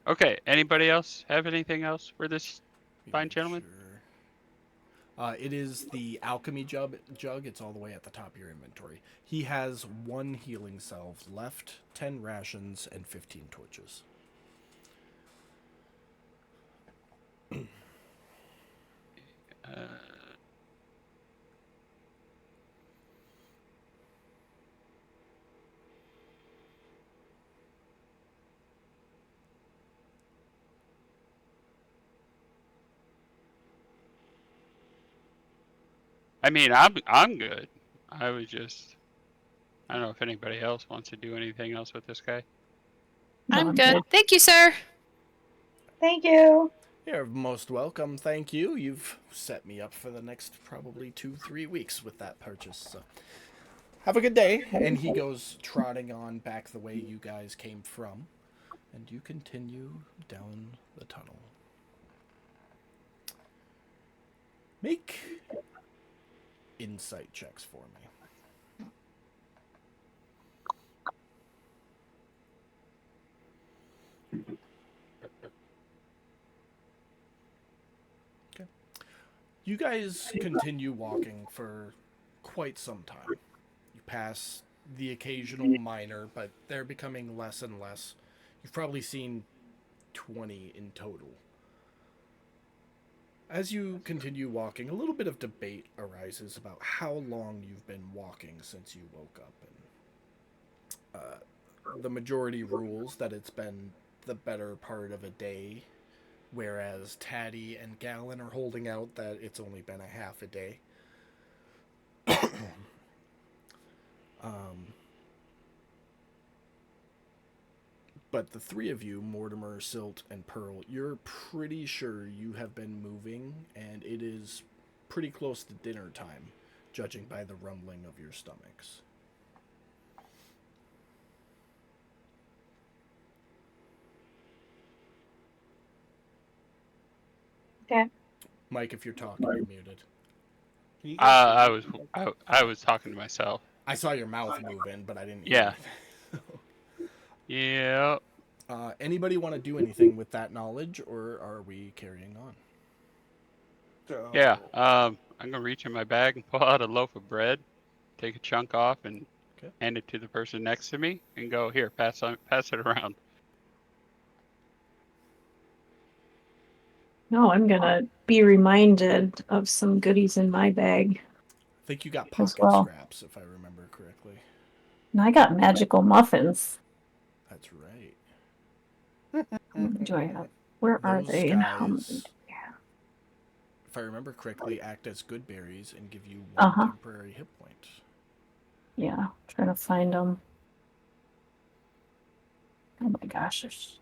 Okay. Anybody else have anything else for this fine gentleman? Sure. It is the alchemy jug. It's all the way at the top of your inventory. He has 1 healing salve left, 10 rations, and 15 torches. I mean, I'm good. I don't know if anybody else wants to do anything else with this guy. I'm good. Thank you, sir. Thank you. You're most welcome. Thank you. You've set me up for the next probably 2-3 weeks with that purchase. So have a good day. And he goes trotting on back the way you guys came from, and you continue down the tunnel. Make insight checks for me. Okay. You guys continue walking for quite some time. You pass the occasional miner, but they're becoming less and less. You've probably seen 20 in total. As you continue walking, a little bit of debate arises about how long you've been walking since you woke up. And the majority rules that it's been the better part of a day, whereas Taddy and Gallon are holding out that it's only been a half a day. But the 3 of you, Mortimer, Silt, and Pearl, you're pretty sure you have been moving, and it is pretty close to dinner time, judging by the rumbling of your stomachs. Okay. Mike, if you're talking, you're muted. I was talking to myself. I saw your mouth moving, but I didn't. Yeah. Hear Yeah. anybody want to do anything with that knowledge, or are we carrying on? Yeah. I'm gonna reach in my bag and pull out a loaf of bread, take a chunk off, and Okay. hand it to the person next to me, and go, here, pass it around. No, I'm gonna be reminded of some goodies in my bag. I think you got As pocket well. scraps, if I remember correctly. And I got magical muffins. That's right. How many do I have? Where are Those they and how many guys, do I have? if I remember correctly, act as good berries and give you one Uh-huh. temporary hit point. Yeah, trying to find them. Oh my gosh, there's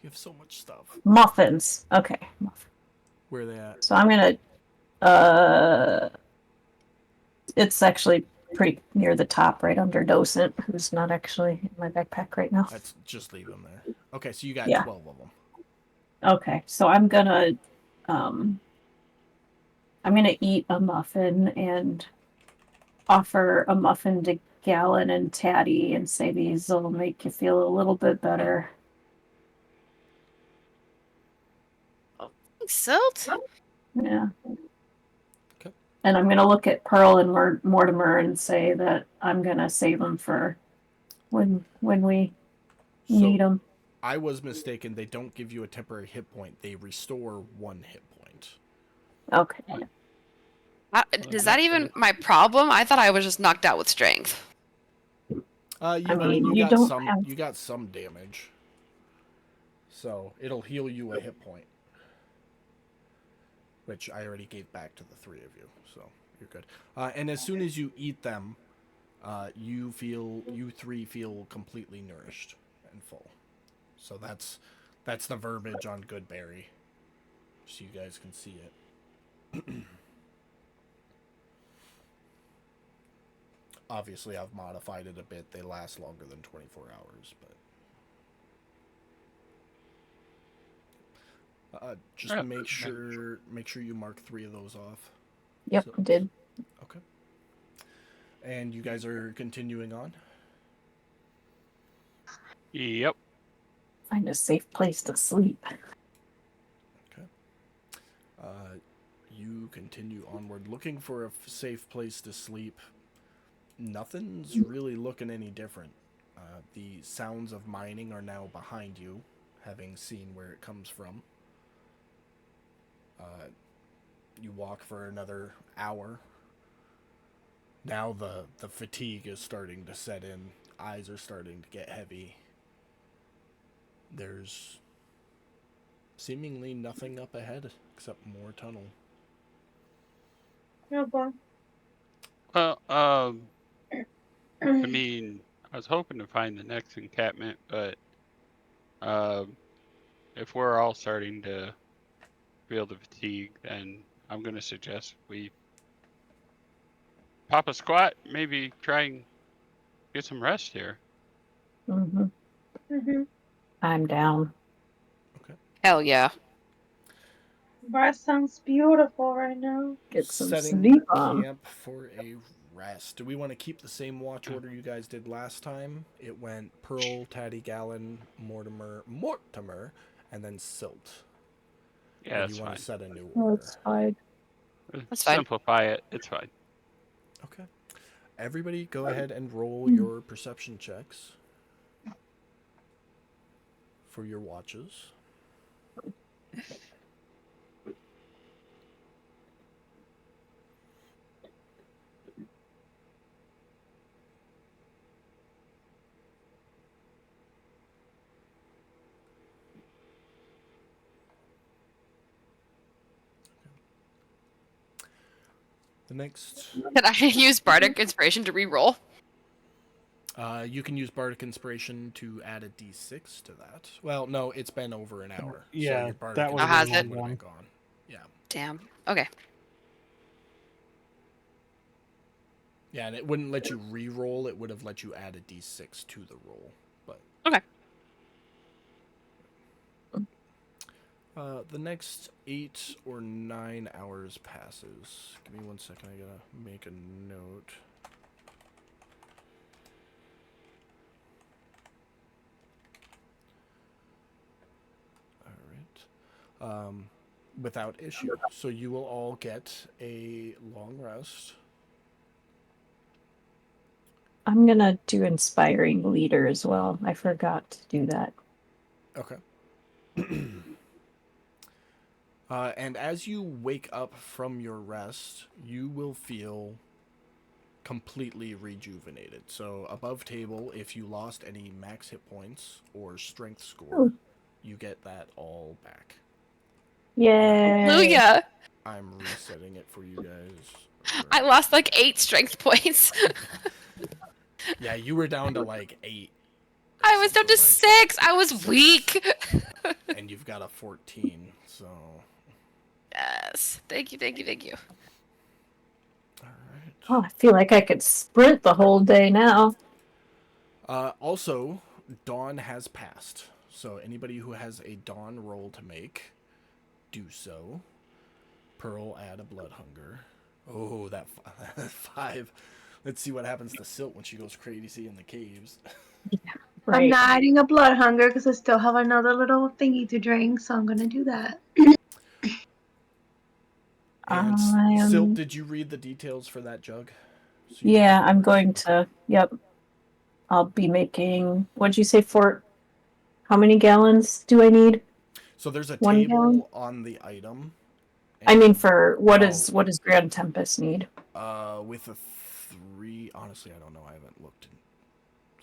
You have so much stuff. muffins. Okay, muffins. Where are they at? So I'm gonna. It's actually pretty near the top, right under Docent, who's not actually in my backpack right now. Let's just leave them there. Okay, so you got Yeah. 12 of them. Okay, so I'm gonna eat a muffin and offer a muffin to Gallon and Tatty and say these will make you feel a little bit better. Silt? Yeah. Okay. And I'm gonna look at Pearl and Mortimer and say that I'm gonna save them for when we need them. I was mistaken. They don't give you a temporary hit point. They restore 1 hit point. Okay. Is that even my problem? I thought I was just knocked out with strength. You you got don't some. have- You got some damage. So it'll heal you a hit point, which I already gave back to the 3 of you. So you're good. And as soon as you eat them, you 3 feel completely nourished and full. So that's the verbiage on Goodberry, so you guys can see it. Obviously, I've modified it a bit. They last longer than 24 hours, but just Yeah. make sure you mark 3 of those off. Yep, So- I did. Okay. And you guys are continuing on? Yep. Find a safe place to sleep. Okay. You continue onward, looking for a safe place to sleep. Nothing's really looking any different. The sounds of mining are now behind you, having seen where it comes from. You walk for another hour. Now the fatigue is starting to set in. Eyes are starting to get heavy. There's seemingly nothing up ahead except more tunnel. No, boy. Well, I mean, I was hoping to find the next encampment, but if we're all starting to feel the fatigue, then I'm going to suggest we pop a squat, maybe try and get some rest here. Mm-hmm. Mm-hmm. I'm down. Hell yeah. That sounds beautiful right now. Get some Setting sleep on. camp for a rest. Do we want to keep the same watch order you guys did last time? It went Pearl, Tatty, Gallon, Mortimer, and then Silt. Yeah, Or that's do you want fine. to set a new Oh, order? it's fine. That's fine. Simplify it. It's fine. Okay. Everybody go ahead and roll your perception checks for your watches. The next, Can I use Bardic Inspiration to re-roll? you can use Bardic Inspiration to add a d6 to that. Well, no, it's been over an hour. Yeah, so your Bardic that was Oh, has Inspiration it? would have been one. gone. Yeah. Damn. Okay. Yeah, and it wouldn't let you re-roll. It would have let you add a d6 to the roll. But Okay. The next 8 or 9 hours passes. Give me 1 second, I gotta make a note. Alright. Without issue. So you will all get a long rest. I'm gonna do inspiring leader as well. I forgot to do that. Okay. And as you wake up from your rest, you will feel completely rejuvenated. So above table, if you lost any max hit points or strength score, you get that all back. Yay! Hallelujah! I'm resetting it for you guys. I lost like 8 strength points. Yeah, you were down to like 8. I was down to something like 6. I was weak. and you've got a 14, so... Yes. Thank you, thank you, thank you. Alright. Oh, I feel like I could sprint the whole day now. Also, dawn has passed. So anybody who has a dawn roll to make, do so. Pearl, add a blood hunger. Oh, that 5. Let's see what happens to Silt when she goes crazy in the caves. Right. I'm not adding a blood hunger because I still have another little thingy to drink, so I'm gonna do that. And Silt, did you read the details for that jug? So Yeah, I'm going to. Yep. I'll be making. What'd you say for? How many gallons do I need? So there's a 1 table gallon? on the item. I mean, and, for what does Grand Tempest need? with a 3. Honestly, I don't know. I haven't looked.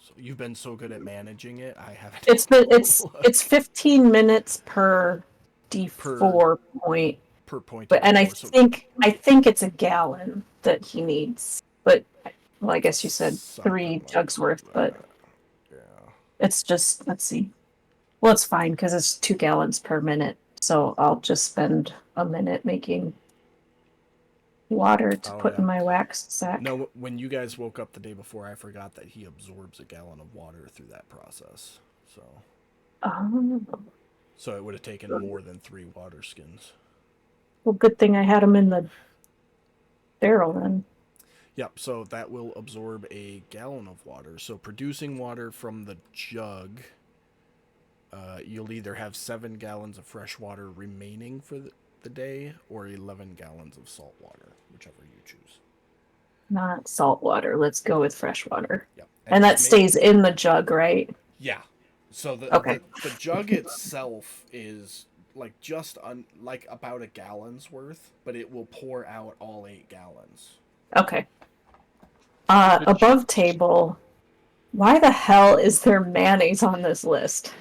So you've been so good at managing it, I haven't. It's 15 minutes per D4 point. Per point. But and I so think it's a gallon that he needs. But well, I guess you said 3 jugs worth, but yeah. it's just, let's see. Well, it's fine because it's 2 gallons per minute. So I'll just spend a minute making water to put in my wax sack. No, when you guys woke up the day before, I forgot that he absorbs a gallon of water through that process. So. So it would have taken more than 3 water skins. Well, good thing I had him in the barrel then. Yep, so that will absorb a gallon of water. So producing water from the jug, you'll either have 7 gallons of fresh water remaining for the day, or 11 gallons of salt water, whichever you choose. Not salt water. Let's go with fresh water. Yep. And that stays in the jug, right? Yeah. So the jug itself is like just like about a gallon's worth, but it will pour out all 8 gallons. Okay. Above table, why the hell is there mayonnaise on this list?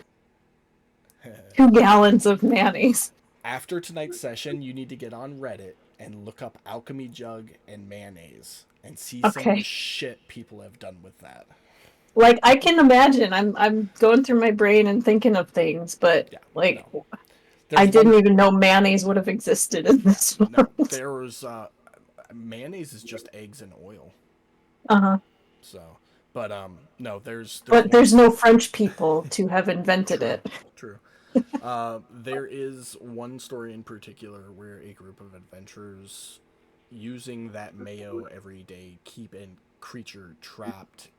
2 gallons of mayonnaise. After tonight's session, you need to get on Reddit and look up alchemy jug and mayonnaise and see some of the shit people have done with that. Like, I can imagine. I'm going through my brain and thinking of things, but I didn't even know mayonnaise would have existed in this world. No, there was mayonnaise is just eggs and oil. So, but no, there's no French people to have invented it. True. There is one story in particular where a group of adventurers, using that mayo every day, keep a creature trapped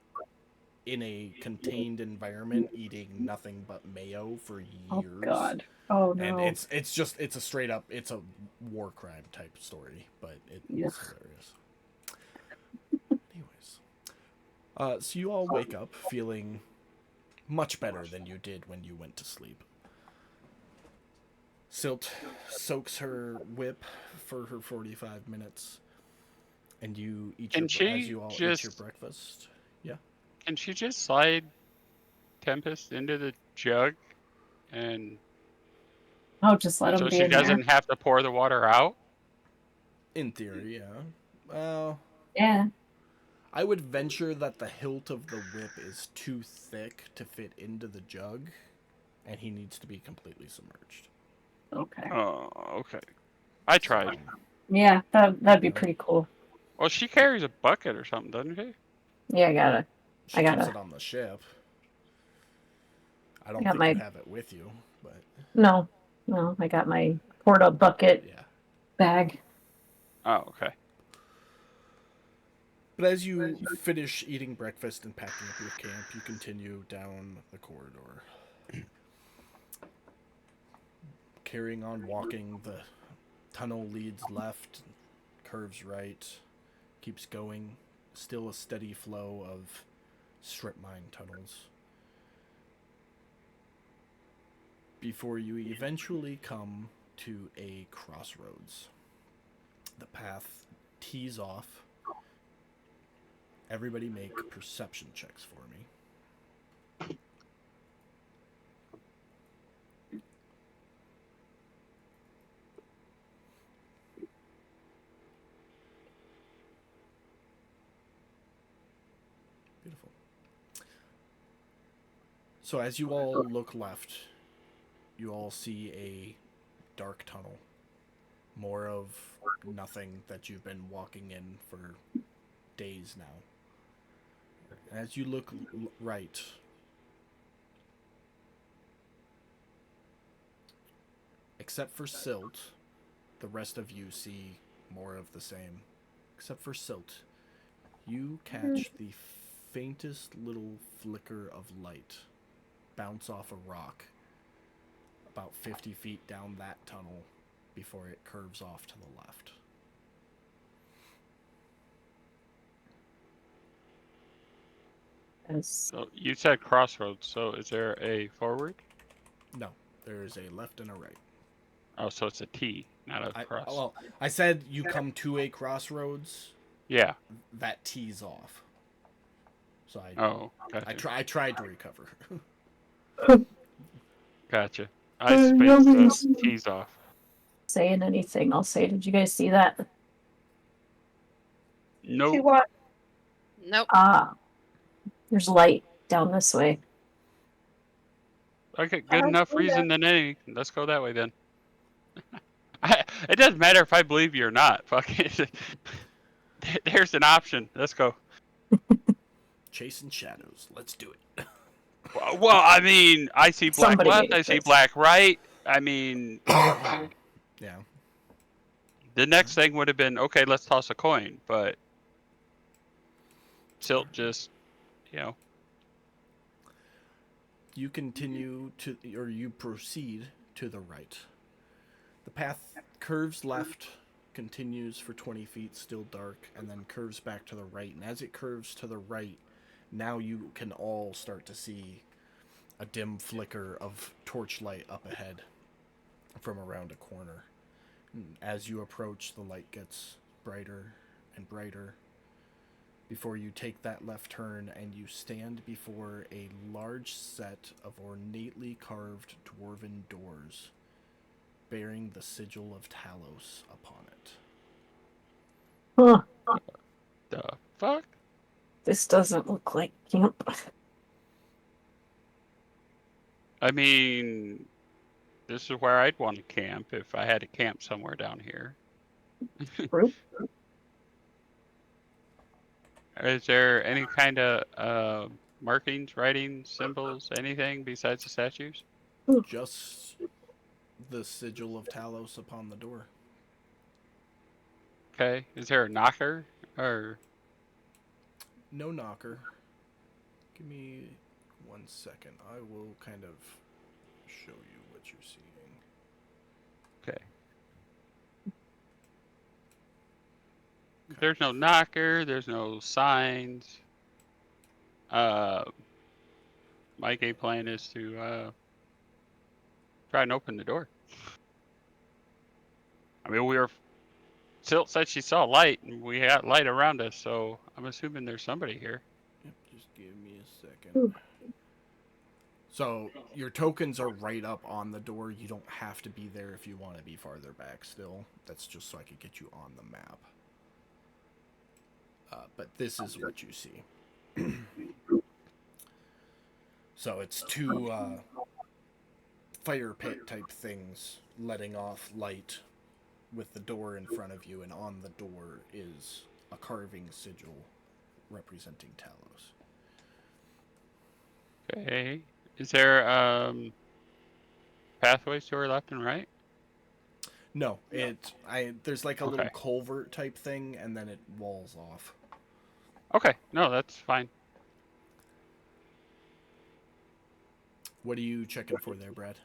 in a contained environment, eating nothing but mayo for years. Oh God! Oh no! And it's a straight up, it's a war crime type story, but it's hilarious. Anyways, so you all wake up feeling much better than you did when you went to sleep. Silt soaks her whip for her 45 minutes, and you eat eat your breakfast. Yeah. Can she just slide Tempest into the jug, and just let him so be she in doesn't have to pour the water out? In theory, yeah. Well, yeah. I would venture that the hilt of the whip is too thick to fit into the jug, and he needs to be completely submerged. Okay. Oh, okay. I tried. Yeah, that'd be pretty cool. Well, she carries a bucket or something, doesn't she? Yeah, I got it. She keeps it on the ship. I don't think you have it with you, but... No. Well, I got my porta bucket Yeah. bag. Oh, okay. But as you finish eating breakfast and packing up your camp, you continue down the corridor. Carrying on walking, the tunnel leads left, curves right, keeps going. Still a steady flow of strip mine tunnels. Before you eventually come to a crossroads. The path tees off. Everybody make perception checks for me. Beautiful. So as you all look left, you all see a dark tunnel. More of nothing that you've been walking in for days now. As you look right, except for Silt, the rest of you see more of the same. Except for Silt, you catch the faintest little flicker of light bounce off a rock about 50 feet down that tunnel before it curves off to the left. Yes. So you said crossroads. So is there a forward? No, there is a left and a right. Oh, so it's a T, not a cross. I said you come to a crossroads. Yeah. That tees off. So gotcha. I tried to recover. Gotcha. I spaced the T's off. Saying anything, I'll say, did you guys see that? See Nope. what? Nope. There's light down this way. Okay, good enough reason than any. Let's go that way then. It doesn't matter if I believe you or not. Fuck it. There's an option. Let's go. Chasing shadows. Let's do it. Well, I mean, I see black Somebody left. made I see this. black right. I mean, Yeah. the next thing would have been, okay, let's toss a coin. But Silt just, You continue to, or you proceed to the right. The path curves left, continues for 20 feet, still dark, and then curves back to the right. And as it curves to the right, now you can all start to see a dim flicker of torchlight up ahead from around a corner. And as you approach, the light gets brighter and brighter before you take that left turn and you stand before a large set of ornately carved dwarven doors bearing the sigil of Talos upon it. Huh. the fuck? This doesn't look like camp. I mean, this is where I'd want to camp if I had to camp somewhere down here. Group? Is there any kind of markings, writings, symbols, anything besides the statues? Just the sigil of Talos upon the door. Okay. Is there a knocker or? No knocker. Give me 1 second. I will kind of show you what you're seeing. Okay. There's no knocker. There's no signs. My game plan is to try and open the door. I mean, Silt said she saw light, and we had light around us, so I'm assuming there's somebody here. Yep, just give me a second. So your tokens are right up on the door. You don't have to be there if you want to be farther back still. That's just so I could get you on the map. But this is what you see. So it's two fire pit type things letting off light with the door in front of you, and on the door is a carving sigil representing Talos. Okay. Is there pathways to our left and right? No, there's like a little Okay. culvert type thing, and then it walls off. Okay, no, that's fine. What are you checking for there, Brad?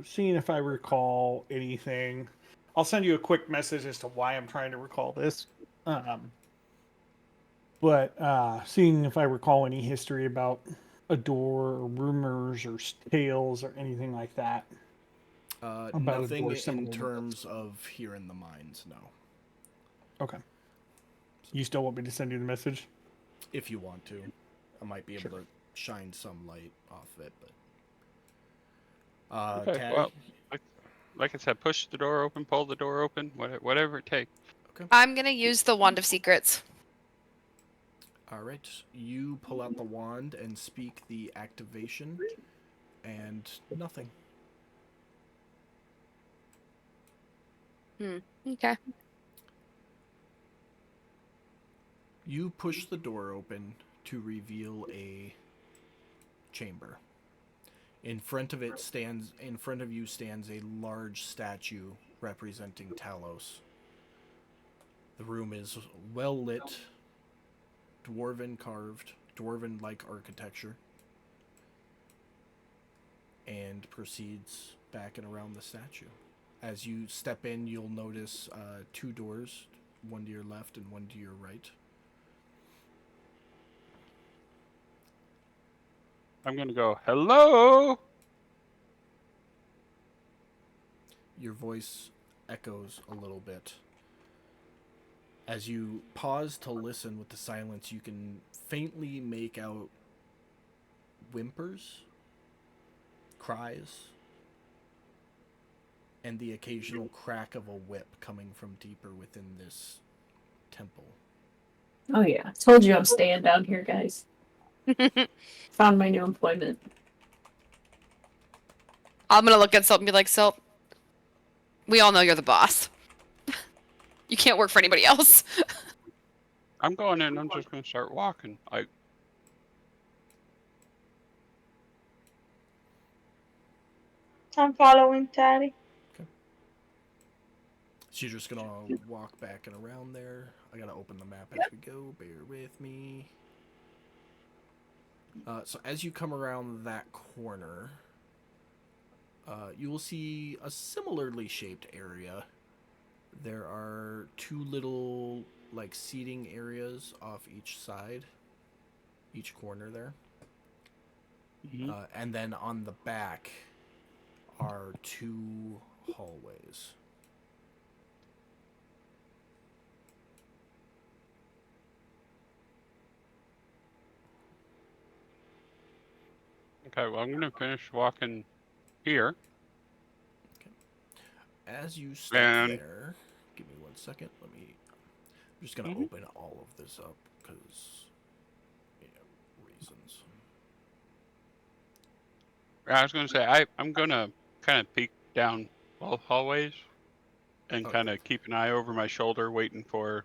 Seeing if I recall anything. I'll send you a quick message as to why I'm trying to recall this. But seeing if I recall any history about a door, or rumors, or tales, or anything like that. About a Nothing door in similar to terms of here in the mines, no. Okay. You still want me to send you the message? If you want to. I might be able Sure. to shine some light off of it, but... Okay, Taddy? well, like I said, push the door open, pull the door open, whatever it takes. I'm gonna use the Wand of Secrets. Alright, you pull out the wand and speak the activation, and nothing. Okay. You push the door open to reveal a chamber. In front of you stands a large statue representing Talos. The room is well lit, dwarven-like architecture, and proceeds back and around the statue. As you step in, you'll notice 2 doors, one to your left and one to your right. I'm gonna go, hello! Your voice echoes a little bit. As you pause to listen with the silence, you can faintly make out whimpers, cries, and the occasional crack of a whip coming from deeper within this temple. Oh yeah, told you I'm staying down here, guys. Found my new employment. I'm gonna look at Silt and be like, Silt, we all know you're the boss. You can't work for anybody else. I'm going in, I'm just gonna start walking. I'm following Taddy. So you're just gonna walk back and around there. I gotta open the map as we go. Bear with me. So as you come around that corner, you will see a similarly shaped area. There are 2 little, like, seating areas off each side, each corner there. Mm-hmm. And then on the back are 2 hallways. Okay, well, I'm gonna finish walking here. As you step there, give me 1 second. I'm just gonna open all of this up because, reasons. I was gonna say I'm gonna kind of peek down both hallways and kind of keep an eye over my shoulder, waiting for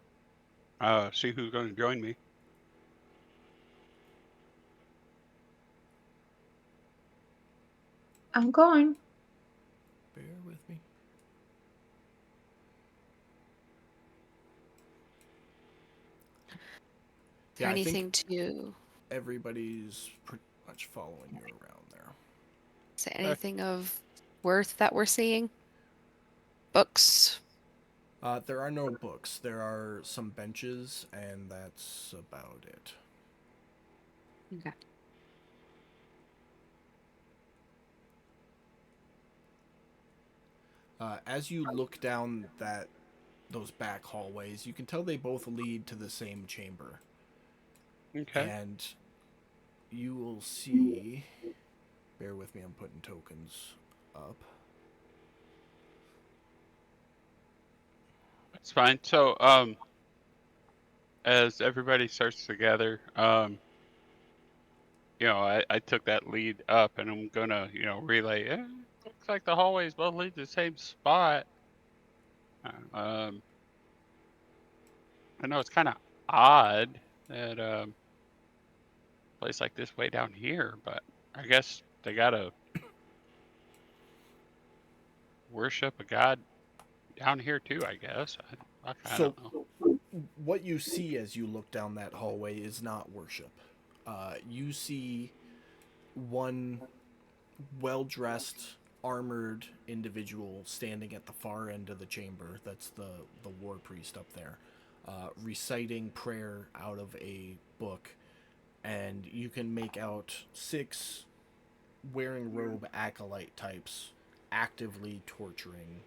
see who's going to join me. I'm going. Bear with me. Is there anything to... Everybody's pretty much following you around there. Is there anything of worth that we're seeing? Books? There are no books. There are some benches, and that's about it. Okay. As you look down those back hallways, you can tell they both lead to the same chamber. Okay. And you will see... Bear with me, I'm putting tokens up. That's fine. So, as everybody starts to gather, I took that lead up, and I'm gonna, relay. Looks like the hallways both lead to the same spot. I know it's kind of odd that a place like this way down here, but I guess they gotta worship a god down here too, I guess. I So, don't know. what you see as you look down that hallway is not worship. You see one well-dressed, armored individual standing at the far end of the chamber. That's the war priest up there, reciting prayer out of a book, and you can make out 6 wearing robe acolyte types actively torturing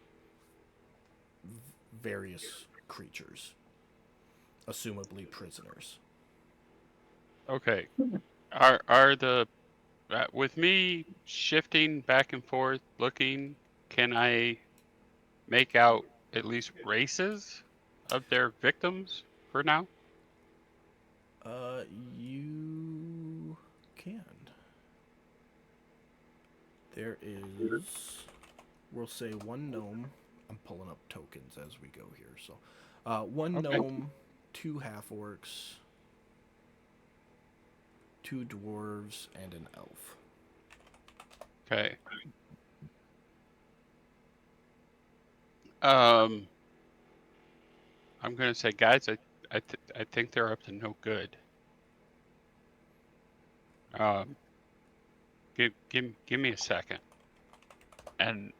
various creatures, assumably prisoners. Okay. Are the with me shifting back and forth looking, can I make out at least races of their victims for now? You can. There is, we'll say, 1 gnome. I'm pulling up tokens as we go here. So, 1 Okay. gnome, 2 half-orcs, 2 dwarves, and an elf. Okay. I'm gonna say, guys, I think they're up to no good. Give me a second, and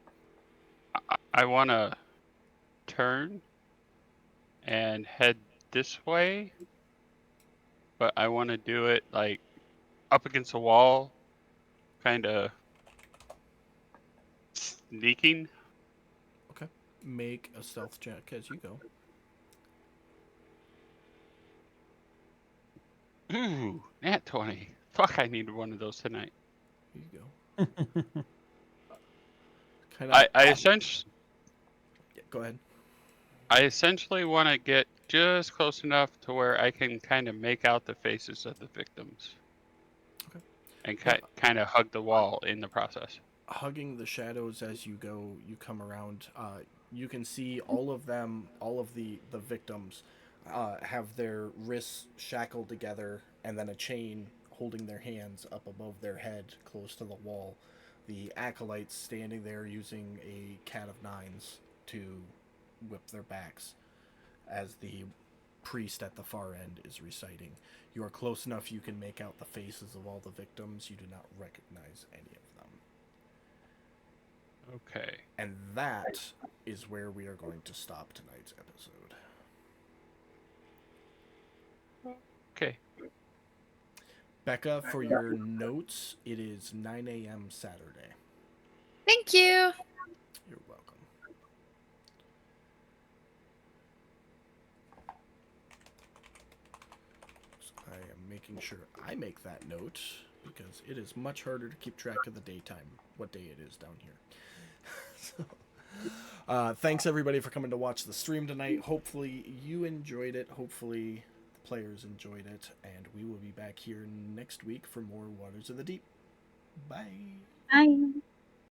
I want to turn and head this way, but I want to do it like up against the wall, kind of sneaking. Okay. Make a stealth check as you go. Ooh, nat 20. Fuck, I needed one of those tonight. Here you go. Kind of. I essentially Yeah, go ahead. I essentially want to get just close enough to where I can kind of make out the faces of the victims. Okay. And Yeah. kind of hug the wall in the process. Hugging the shadows as you go, you come around. You can see all of them, all of the victims, have their wrists shackled together, and then a chain holding their hands up above their head, close to the wall. The acolytes standing there using a cat of nines to whip their backs, as the priest at the far end is reciting. You are close enough you can make out the faces of all the victims. You do not recognize any of them. Okay. And that is where we are going to stop tonight's episode. Okay. Becca, for your notes, it is 9 a.m. Saturday. Thank you. You're welcome. I am making sure I make that note, because it is much harder to keep track of the daytime, what day it is down here. So, thanks everybody for coming to watch the stream tonight. Hopefully you enjoyed it. Hopefully the players enjoyed it. And we will be back here next week for more Waters of the Deep. Bye. Bye.